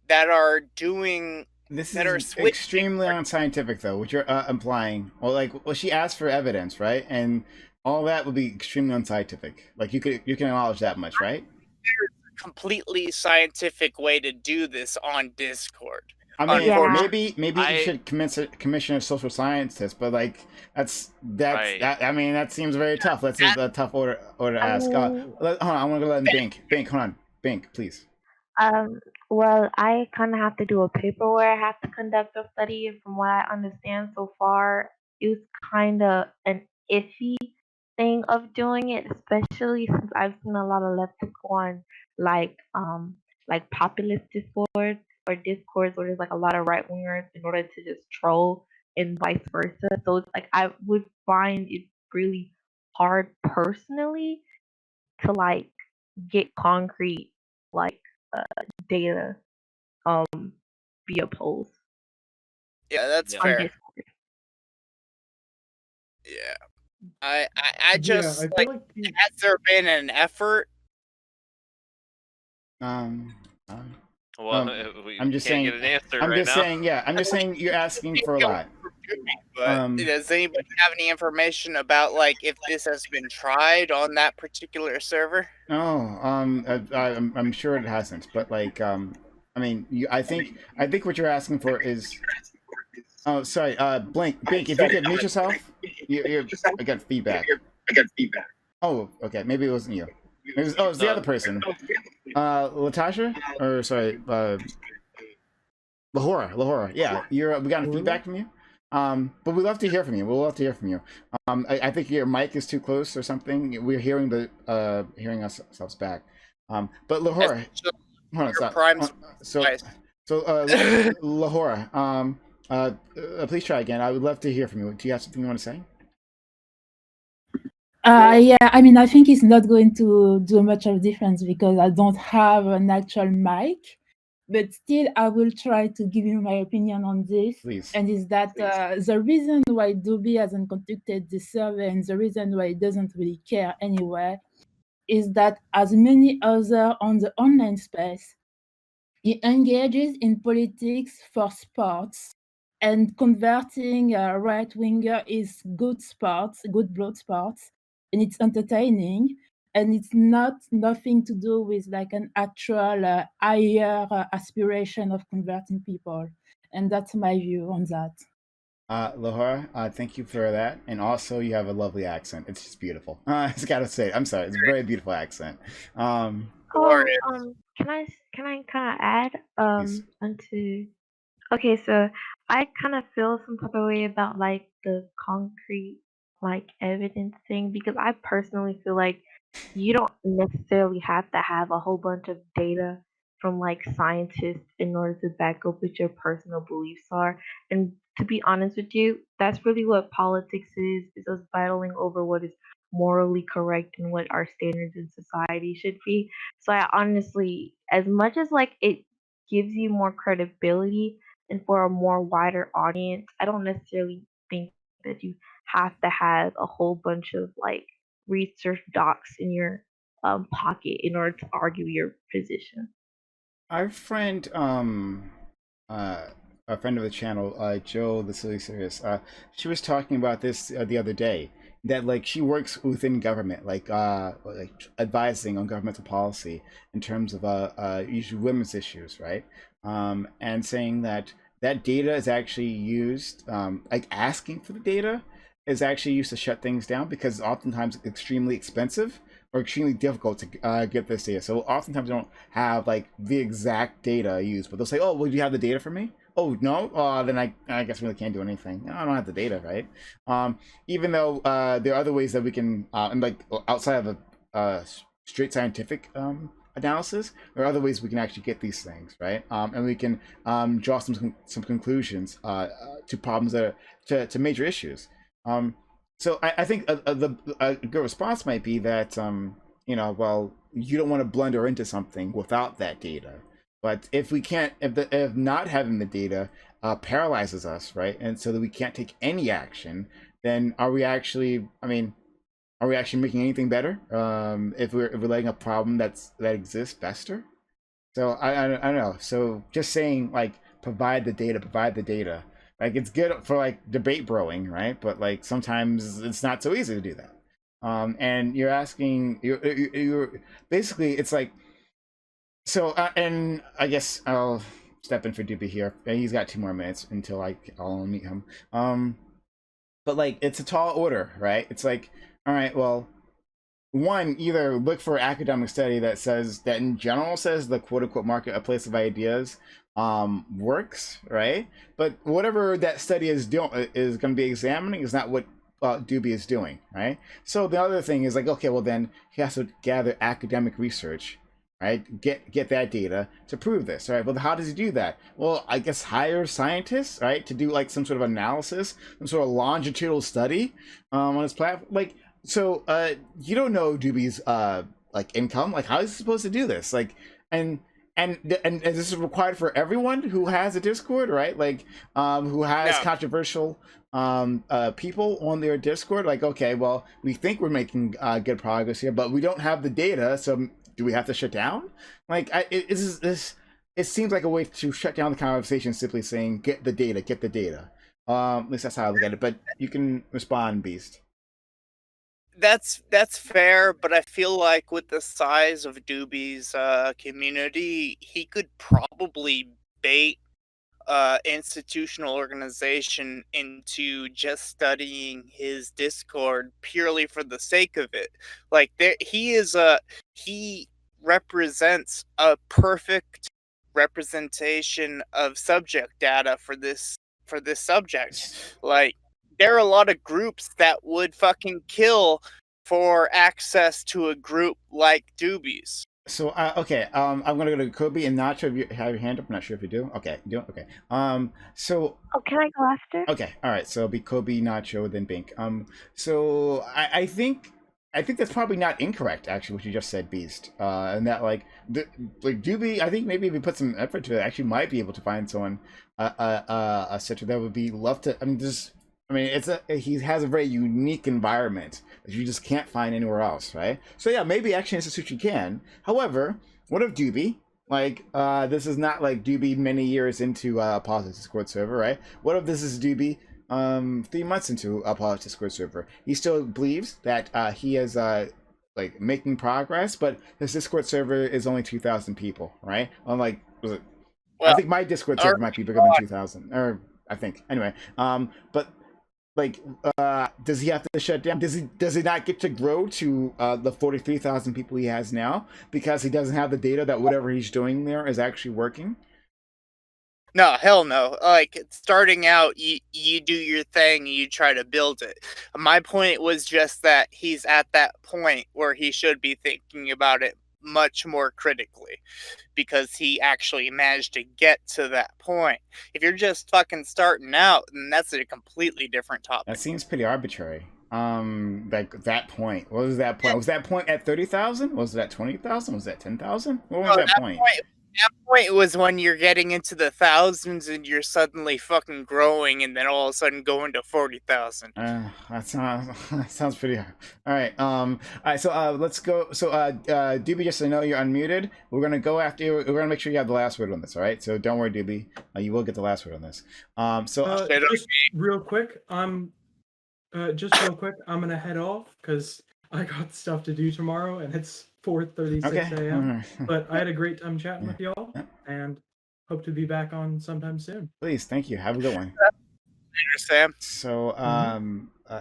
that are doing This that are is switching. extremely unscientific, though, which you're implying. Well, she asked for evidence, right? And all that would be extremely unscientific. Like you can acknowledge that much, right? There's a completely scientific way to do this on Discord. I mean, Unfortunately. maybe you should commission a social scientist, but like that's Right. that. I mean, that seems very tough. That's a tough order to ask. Hold on, I want to go let Bink. Hold on, Bink, please. Well, I kind of have to do a paper where I have to conduct a study, and from what I understand so far, it's kind of an iffy thing of doing it, especially since I've seen a lot of leftists go on like populist discords or discords where there's like a lot of right wingers in order to just troll and vice versa. So it's like I would find it really hard personally to like get concrete like data via polls. Yeah, that's on fair. Discord. Yeah. I just I feel like, like has there been an effort? well, we I'm just can't saying. get an answer I'm right just now. saying. Yeah, I'm just saying you're asking for a lot. But does anybody have any information about like if this has been tried on that particular server? No, I'm sure it hasn't, but like, I mean, I think what you're asking for is. Oh, sorry, Blink, if you could mute yourself, I got feedback. Oh, okay, maybe it wasn't you. Maybe it was the other person. Latasha, or sorry, Lahora. Yeah, we got feedback from you. But we'd love to hear from you. We'll love to hear from you. I think your mic is too close or something. We're hearing hearing ourselves back. But Lahora, hold on, stop. Lahora, please try again. I would love to hear from you. Do you have something you want to say? Yeah, I mean, I think it's not going to do much of a difference because I don't have an actual mic, but still, I will try to give you my opinion on this. Please. And is that the reason why Dooby hasn't conducted the survey and the reason why he doesn't really care anyway is that, as many others on the online space, he engages in politics for sports, and converting a right winger is good blood sports, and it's entertaining, and it's nothing to do with like an actual higher aspiration of converting people, and that's my view on that. Lahora, thank you for that, and also you have a lovely accent. It's just beautiful. I just gotta say, I'm sorry, it's a very beautiful accent. Can I kind of add onto? Okay, so I kind of feel some type of way about like the concrete like evidence thing because I personally feel like you don't necessarily have to have a whole bunch of data from like scientists in order to back up what your personal beliefs are. And to be honest with you, that's really what politics is us battling over what is morally correct and what our standards in society should be. So I honestly, as much as like it gives you more credibility and for a more wider audience, I don't necessarily think that you have to have a whole bunch of like research docs in your pocket in order to argue your position. Our friend a friend of the channel, Joe the Silly Serious, she was talking about this the other day, that like she works within government, like advising on governmental policy in terms of usually women's issues, right? And saying that data is actually used, like asking for the data is actually used to shut things down, because oftentimes it's extremely expensive or extremely difficult to get this data. So oftentimes they don't have like the exact data used, but they'll say, "Oh, well, do you have the data for me?" "Oh, no." Then I guess we really can't do anything. I don't have the data, right? Even though there are other ways that we can, and like outside of a straight scientific analysis, there are other ways we can actually get these things, right? And we can draw some conclusions to problems that are to major issues. So I think a good response might be that well, you don't want to blunder into something without that data. But if we can't, if not having the data paralyzes us, right, and so that we can't take any action, then are we actually? I mean, are we actually making anything better? If we're letting a problem that exists fester? So I don't know. So just saying like provide the data. Like it's good for like debate broing, right? But like sometimes it's not so easy to do that. And you're asking, you're basically, it's like, so and I guess I'll step in for Dooby here. He's got 2 more minutes until I'll meet him. But like it's a tall order, right? It's like, all right, well, one, either look for academic study that says that in general says the quote unquote marketplace of ideas works, right? But whatever that study is doing is going to be examining is not what Dooby is doing, right? So the other thing is like, okay, well then he has to gather academic research, right? Get that data to prove this, right? Well, how does he do that? Well, I guess hire scientists, right, to do like some sort of analysis, some sort of longitudinal study on his platform. Like, so you don't know Dooby's like income. Like, how is he supposed to do this? Like, and this is required for everyone who has a Discord, right? Like, who has controversial people on their Discord. Like, okay, well, we think we're making good progress here, but we don't have the data, so do we have to shut down? Like, it seems like a way to shut down the conversation, simply saying get the data. At least that's how I look at it. But you can respond, Beast. That's fair, but I feel like with the size of Dooby's community, he could probably bait institutional organization into just studying his Discord purely for the sake of it. Like he represents a perfect representation of subject data for this subject. Like, there are a lot of groups that would fucking kill for access to a group like Dooby's. So okay, I'm gonna go to Kobe and Nacho. If you have your hand up, I'm not sure if you do. Okay, you do. Okay. So. Oh, can I go after? Okay, all right. So it'll be Kobe, Nacho, then Bink. So I think that's probably not incorrect, actually, what you just said, Beast. And that like Dooby, I think maybe if we put some effort to it, actually might be able to find someone a center that would be love to. I mean, he has a very unique environment that you just can't find anywhere else, right? So yeah, maybe Action Institute you can. However, what if Dooby? Like, this is not like Dooby many years into a Politics Discord server, right? What if this is Dooby 3 months into a Politics Discord server? He still believes that he is like making progress, but his Discord server is only 2,000 people, right? Unlike, I think my Discord server might be bigger than 2,000, or I think anyway. But like, does he have to shut down? Does he not get to grow to the 43,000 people he has now because he doesn't have the data that whatever he's doing there is actually working? No, hell no. Like, starting out, you do your thing, you try to build it. My point was just that he's at that point where he should be thinking about it much more critically, because he actually managed to get to that point. If you're just fucking starting out, then that's a completely different topic. That seems pretty arbitrary. Like that point. What was that point? Was that point at 30,000? Was it at 20,000? Was that 10,000? What was that point? That point was when you're getting into the thousands and you're suddenly fucking growing, and then all of a sudden going to 40,000. That sounds pretty hard. All right. All right. So let's go. So Dooby, just so you know, you're unmuted. We're gonna go after you. We're gonna make sure you have the last word on this. All right. So don't worry, Dooby. You will get the last word on this. Just real quick, I'm gonna head off because I got stuff to do tomorrow, and it's 4:36 a.m. But I had a great time chatting with y'all, and hope to be back on sometime soon. Please, thank you. Have a good one. Later, Sam. So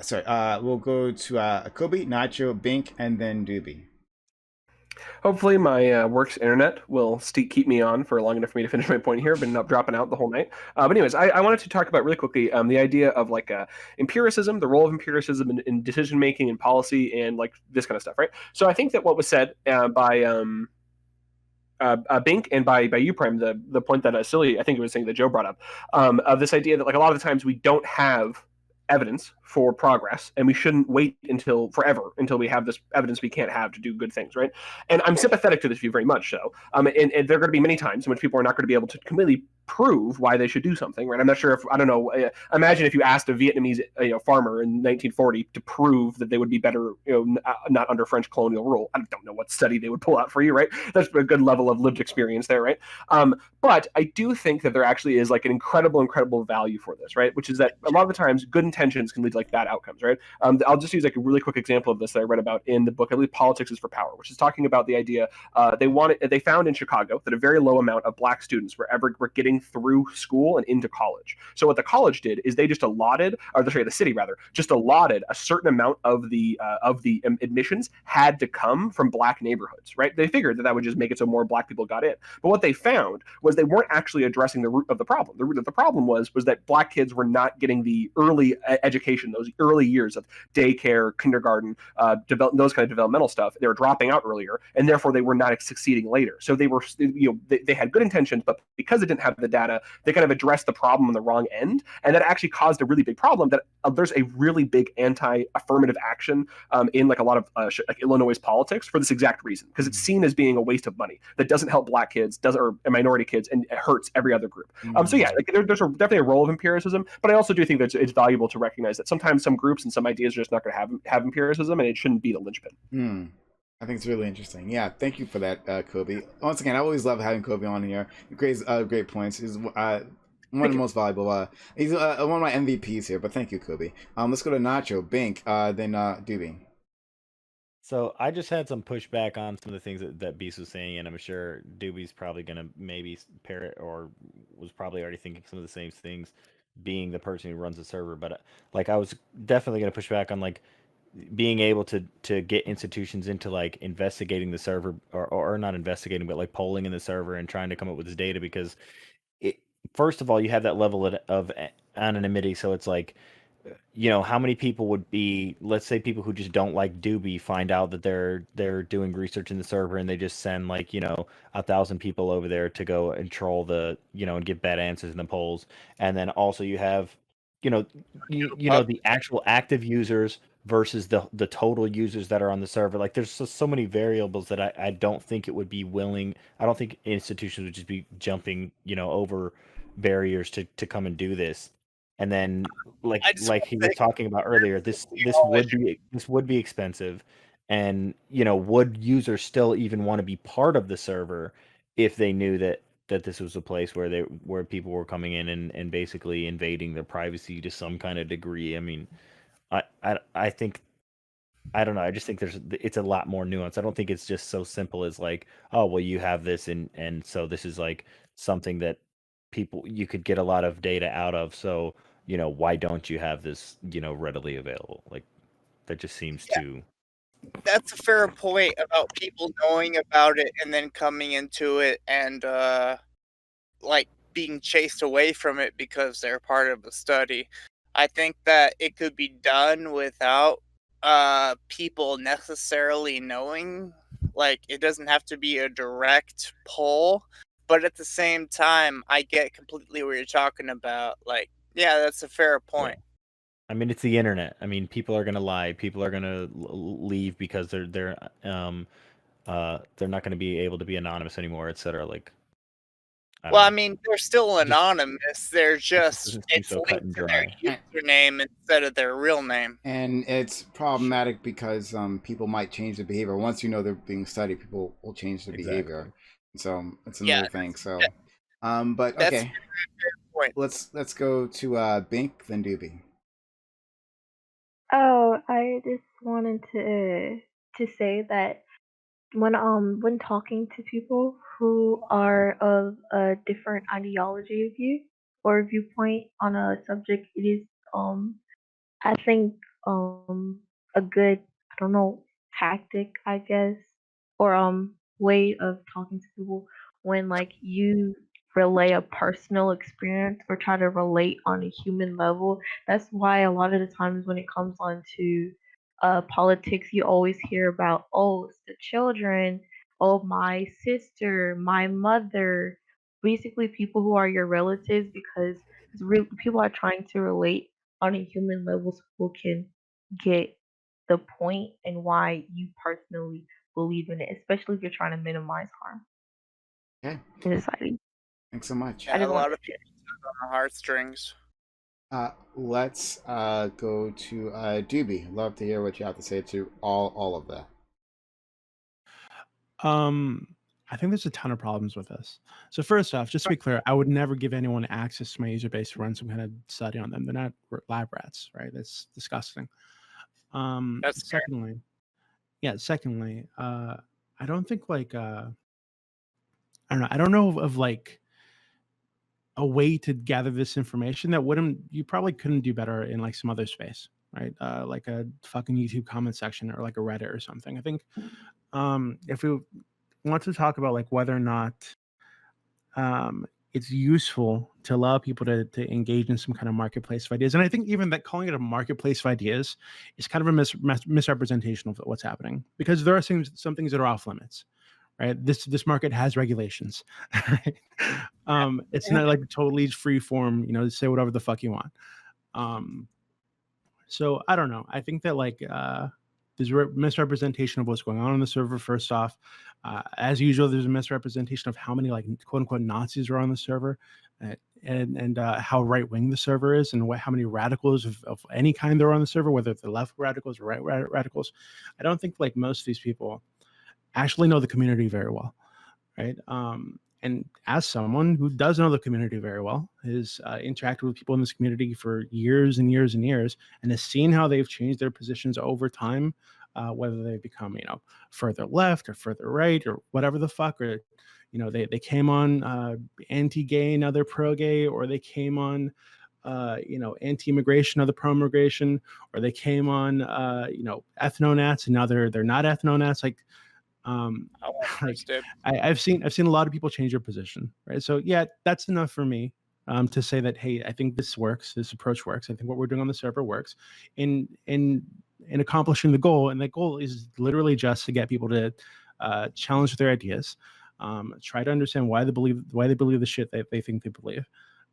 sorry. We'll go to Kobe, Nacho, Bink, and then Dooby. Hopefully my work's internet will keep me on for long enough for me to finish my point here, but not dropping out the whole night. But anyways, I wanted to talk about really quickly the idea of like empiricism, the role of empiricism in decision making and policy, and like this kind of stuff, right? So I think that what was said by Bink and by you, Prime, the point that Silly, I think it was saying that Joe brought up, of this idea that like a lot of the times we don't have evidence for progress, and we shouldn't wait until we have this evidence we can't have to do good things, right? And I'm sympathetic to this view very much so. And there are going to be many times in which people are not going to be able to completely prove why they should do something, right? I'm not sure if, I don't know, imagine if you asked a Vietnamese farmer in 1940 to prove that they would be better, not under French colonial rule. I don't know what study they would pull out for you, right? That's a good level of lived experience there, right? But I do think that there actually is like an incredible value for this, right? Which is that a lot of the times good intentions can lead to like bad outcomes, right? I'll just use like a really quick example of this that I read about in the book, I believe Politics is for Power, which is talking about the idea they found in Chicago that a very low amount of black students were getting through school and into college. So what the college did is they just allotted, or sorry, the city rather, just allotted a certain amount of the admissions had to come from black neighborhoods, right? They figured that would just make it so more black people got in. But what they found was they weren't actually addressing the root of the problem. The root of the problem was that black kids were not getting the early education, those early years of daycare, kindergarten, those kind of developmental stuff. They were dropping out earlier, and therefore they were not succeeding later. So they were, they had good intentions, but because they didn't have the data, they kind of addressed the problem on the wrong end, and that actually caused a really big problem. That there's a really big anti-affirmative action in like a lot of like Illinois politics for this exact reason, because it's seen as being a waste of money that doesn't help black kids, or minority kids, and it hurts every other group. So yeah, like there's definitely a role of empiricism, but I also do think that it's valuable to recognize that sometimes some groups and some ideas are just not going to have empiricism, and it shouldn't be the linchpin. I think it's really interesting. Yeah, thank you for that, Kobe. Once again, I always love having Kobe on here. Great points. He's one of the most valuable. He's one of my MVPs here. But thank you, Kobe. Let's go to Nacho, Bink, then Dooby. So I just had some pushback on some of the things that Beast was saying, and I'm sure Dooby's probably gonna maybe parrot or was probably already thinking some of the same things, being the person who runs the server. But like I was definitely gonna push back on like being able to get institutions into like investigating the server or not investigating, but like polling in the server and trying to come up with this data, because first of all, you have that level of anonymity. So it's like, how many people would be, let's say people who just don't like Dooby find out that they're doing research in the server, and they just send like 1,000 people over there to go and troll the and give bad answers in the polls. And then also you have the actual active users versus the total users that are on the server. Like there's so many variables that I don't think it would be willing. I don't think institutions would just be jumping over barriers to come and do this. And then like he was talking about earlier, this would be expensive. And would users still even want to be part of the server if they knew that this was a place where people were coming in and basically invading their privacy to some kind of degree? I mean, I think, I don't know. I just think it's a lot more nuanced. I don't think it's just so simple as like, oh, well, you have this and so this is like something that you could get a lot of data out of. So, why don't you have this, readily available? Like that just seems too. That's a fair point about people knowing about it and then coming into it and like being chased away from it because they're part of a study. I think that it could be done without people necessarily knowing. Like it doesn't have to be a direct poll, but at the same time, I get completely what you're talking about. Like, yeah, that's a fair point. I mean, it's the internet. I mean, people are gonna lie. People are gonna leave because they're not gonna be able to be anonymous anymore, etc. Like, Well, I mean, they're still anonymous. They're just doesn't seem it's so cut linked and to their username instead of their real name. And it's problematic because people might change their behavior. Once you know they're being studied, people will change their behavior. So it's another thing. So, but That's okay, point. let's go to Bink, then Dooby. Oh, I just wanted to say that when talking to people who are of a different ideology of you or viewpoint on a subject, it is I think a good, I don't know, tactic, I guess, or way of talking to people when like you relay a personal experience or try to relate on a human level. That's why a lot of the times when it comes on to politics, you always hear about, oh, it's the children, oh, my sister, my mother, basically people who are your relatives, because people are trying to relate on a human level so people can get the point and why you personally believe in it, especially if you're trying to minimize harm Okay. in society. Thanks so much. Yeah, a lot of people tug on the heartstrings. Let's go to Dooby. Love to hear what you have to say to all of that. I think there's a ton of problems with this. So first off, just to be clear, I would never give anyone access to my user base to run some kind of study on them. They're not lab rats, right? That's disgusting. That's secondly, I don't think like I don't know. I don't know of like a way to gather this information that you probably couldn't do better in like some other space, right? Like a fucking YouTube comment section or like a Reddit or something. I think if we want to talk about like whether or not it's useful to allow people to engage in some kind of marketplace of ideas, and I think even that calling it a marketplace of ideas is kind of a misrepresentation of what's happening, because there are some things that are off limits, right? This market has regulations, right? It's not like totally free form, say whatever the fuck you want. So I don't know. I think that like there's a misrepresentation of what's going on the server. First off, as usual, there's a misrepresentation of how many like quote unquote Nazis are on the server, and how right wing the server is, and how many radicals of any kind there are on the server, whether they're left radicals or right radicals. I don't think like most of these people actually know the community very well, right? And as someone who does know the community very well, has interacted with people in this community for years and years and years, and has seen how they've changed their positions over time, whether they become, further left or further right or whatever the fuck, or, they came on anti-gay, now they're pro-gay, or they came on, anti-immigration, now they're pro-immigration, or they came on, ethno-nats, and now they're not ethno-nats. Like, I've seen a lot of people change their position, right? So yeah, that's enough for me to say that, hey, I think this works, this approach works. I think what we're doing on the server works in accomplishing the goal, and that goal is literally just to get people to challenge their ideas, try to understand why they believe the shit that they think they believe,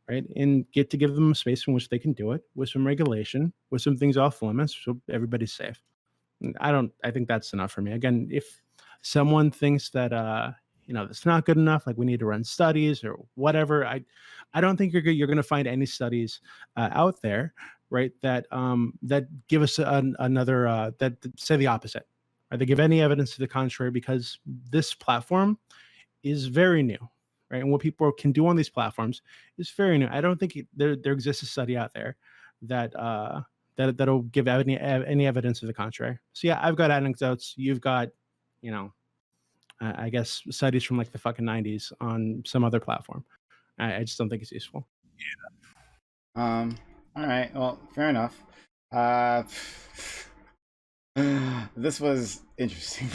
right? And get to give them a space in which they can do it with some regulation, with some things off limits, so everybody's safe. I think that's enough for me. Again, if someone thinks that that's not good enough, like we need to run studies or whatever, I don't think you're going to find any studies out there, right, that give us another that say the opposite, or they give any evidence to the contrary, because this platform is very new, right? And what people can do on these platforms is very new. I don't think there exists a study out there that that'll give any evidence to the contrary. So yeah, I've got anecdotes. You've got, I guess studies from like the fucking 90s on some other platform. I just don't think it's useful. Yeah. All right. Well, fair enough. This was interesting.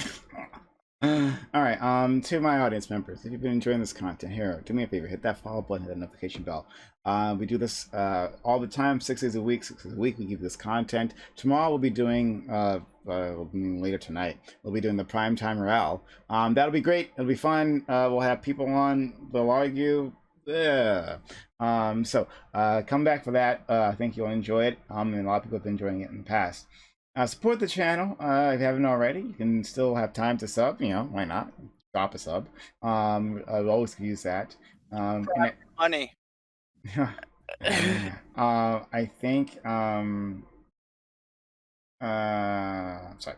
All right. To my audience members, if you've been enjoying this content, here, do me a favor, hit that follow button, hit that notification bell. We do this all the time, 6 days a week. 6 days a week, we give this content. Tomorrow we'll be doing, later tonight, we'll be doing the primetime morale. That'll be great. It'll be fun. We'll have people on. They'll argue. Yeah. So come back for that. I think you'll enjoy it. And a lot of people have been enjoying it in the past. Support the channel if you haven't already. You can still have time to sub. Why not? Drop a sub. I always use that. Money. I think sorry.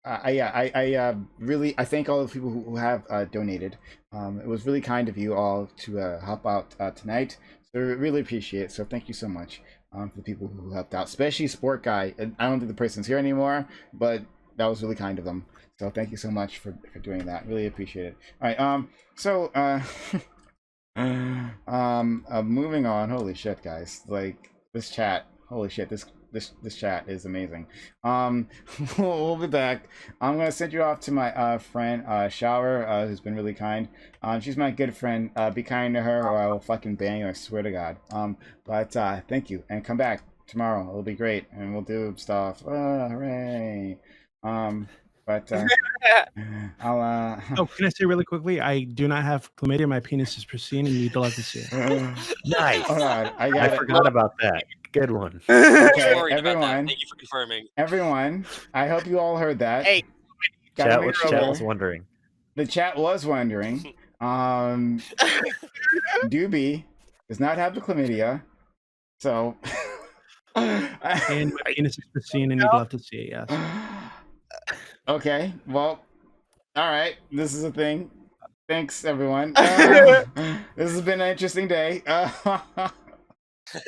I really thank all the people who have donated. It was really kind of you all to help out tonight. So we really appreciate it. So thank you so much for the people who helped out, especially Sport Guy. And I don't think the person's here anymore, but that was really kind of them. So thank you so much for doing that. Really appreciate it. All right. So moving on. Holy shit, guys! Like this chat. Holy shit! This chat is amazing. We'll be back. I'm gonna send you off to my friend Shower, who's been really kind. She's my good friend. Be kind to her, or I will fucking ban you. I swear to God. But thank you, and come back tomorrow. It'll be great, and we'll do stuff. Hooray! But I'll. Oh, can I say really quickly? I do not have chlamydia. My penis is pristine, and you'd love to see it. Nice. Hold on, I forgot about that. Good one. Okay, Worried about that. everyone. Thank you for confirming. Everyone, I hope you all heard that. Hey, Gotta Chat make was, sure. chat was wondering. The chat was wondering. Dooby does not have the chlamydia, so. And my penis is pristine, and you'd love to see it. Yes. Okay, well, all right. This is a thing. Thanks, everyone. This has been an interesting day.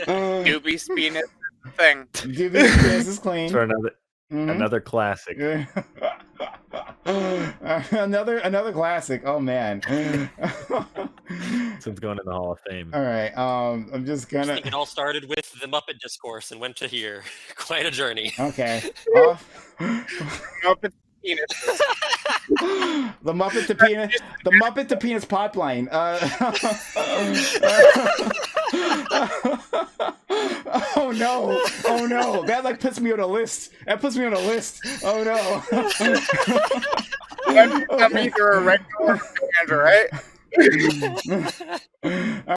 Dooby's penis is the thing. Dooby's penis is clean. For another classic. another classic. Oh man. Since going in the Hall of Fame. All right. I'm just I gonna. think it all started with the Muppet discourse and went to here. Quite a journey. Okay. Muppet penis. The Muppet to penis. The Muppet to penis pipeline. Oh no! Oh no! That like puts me on a list. That puts me on a list. Oh no! I'm either a regular band, right?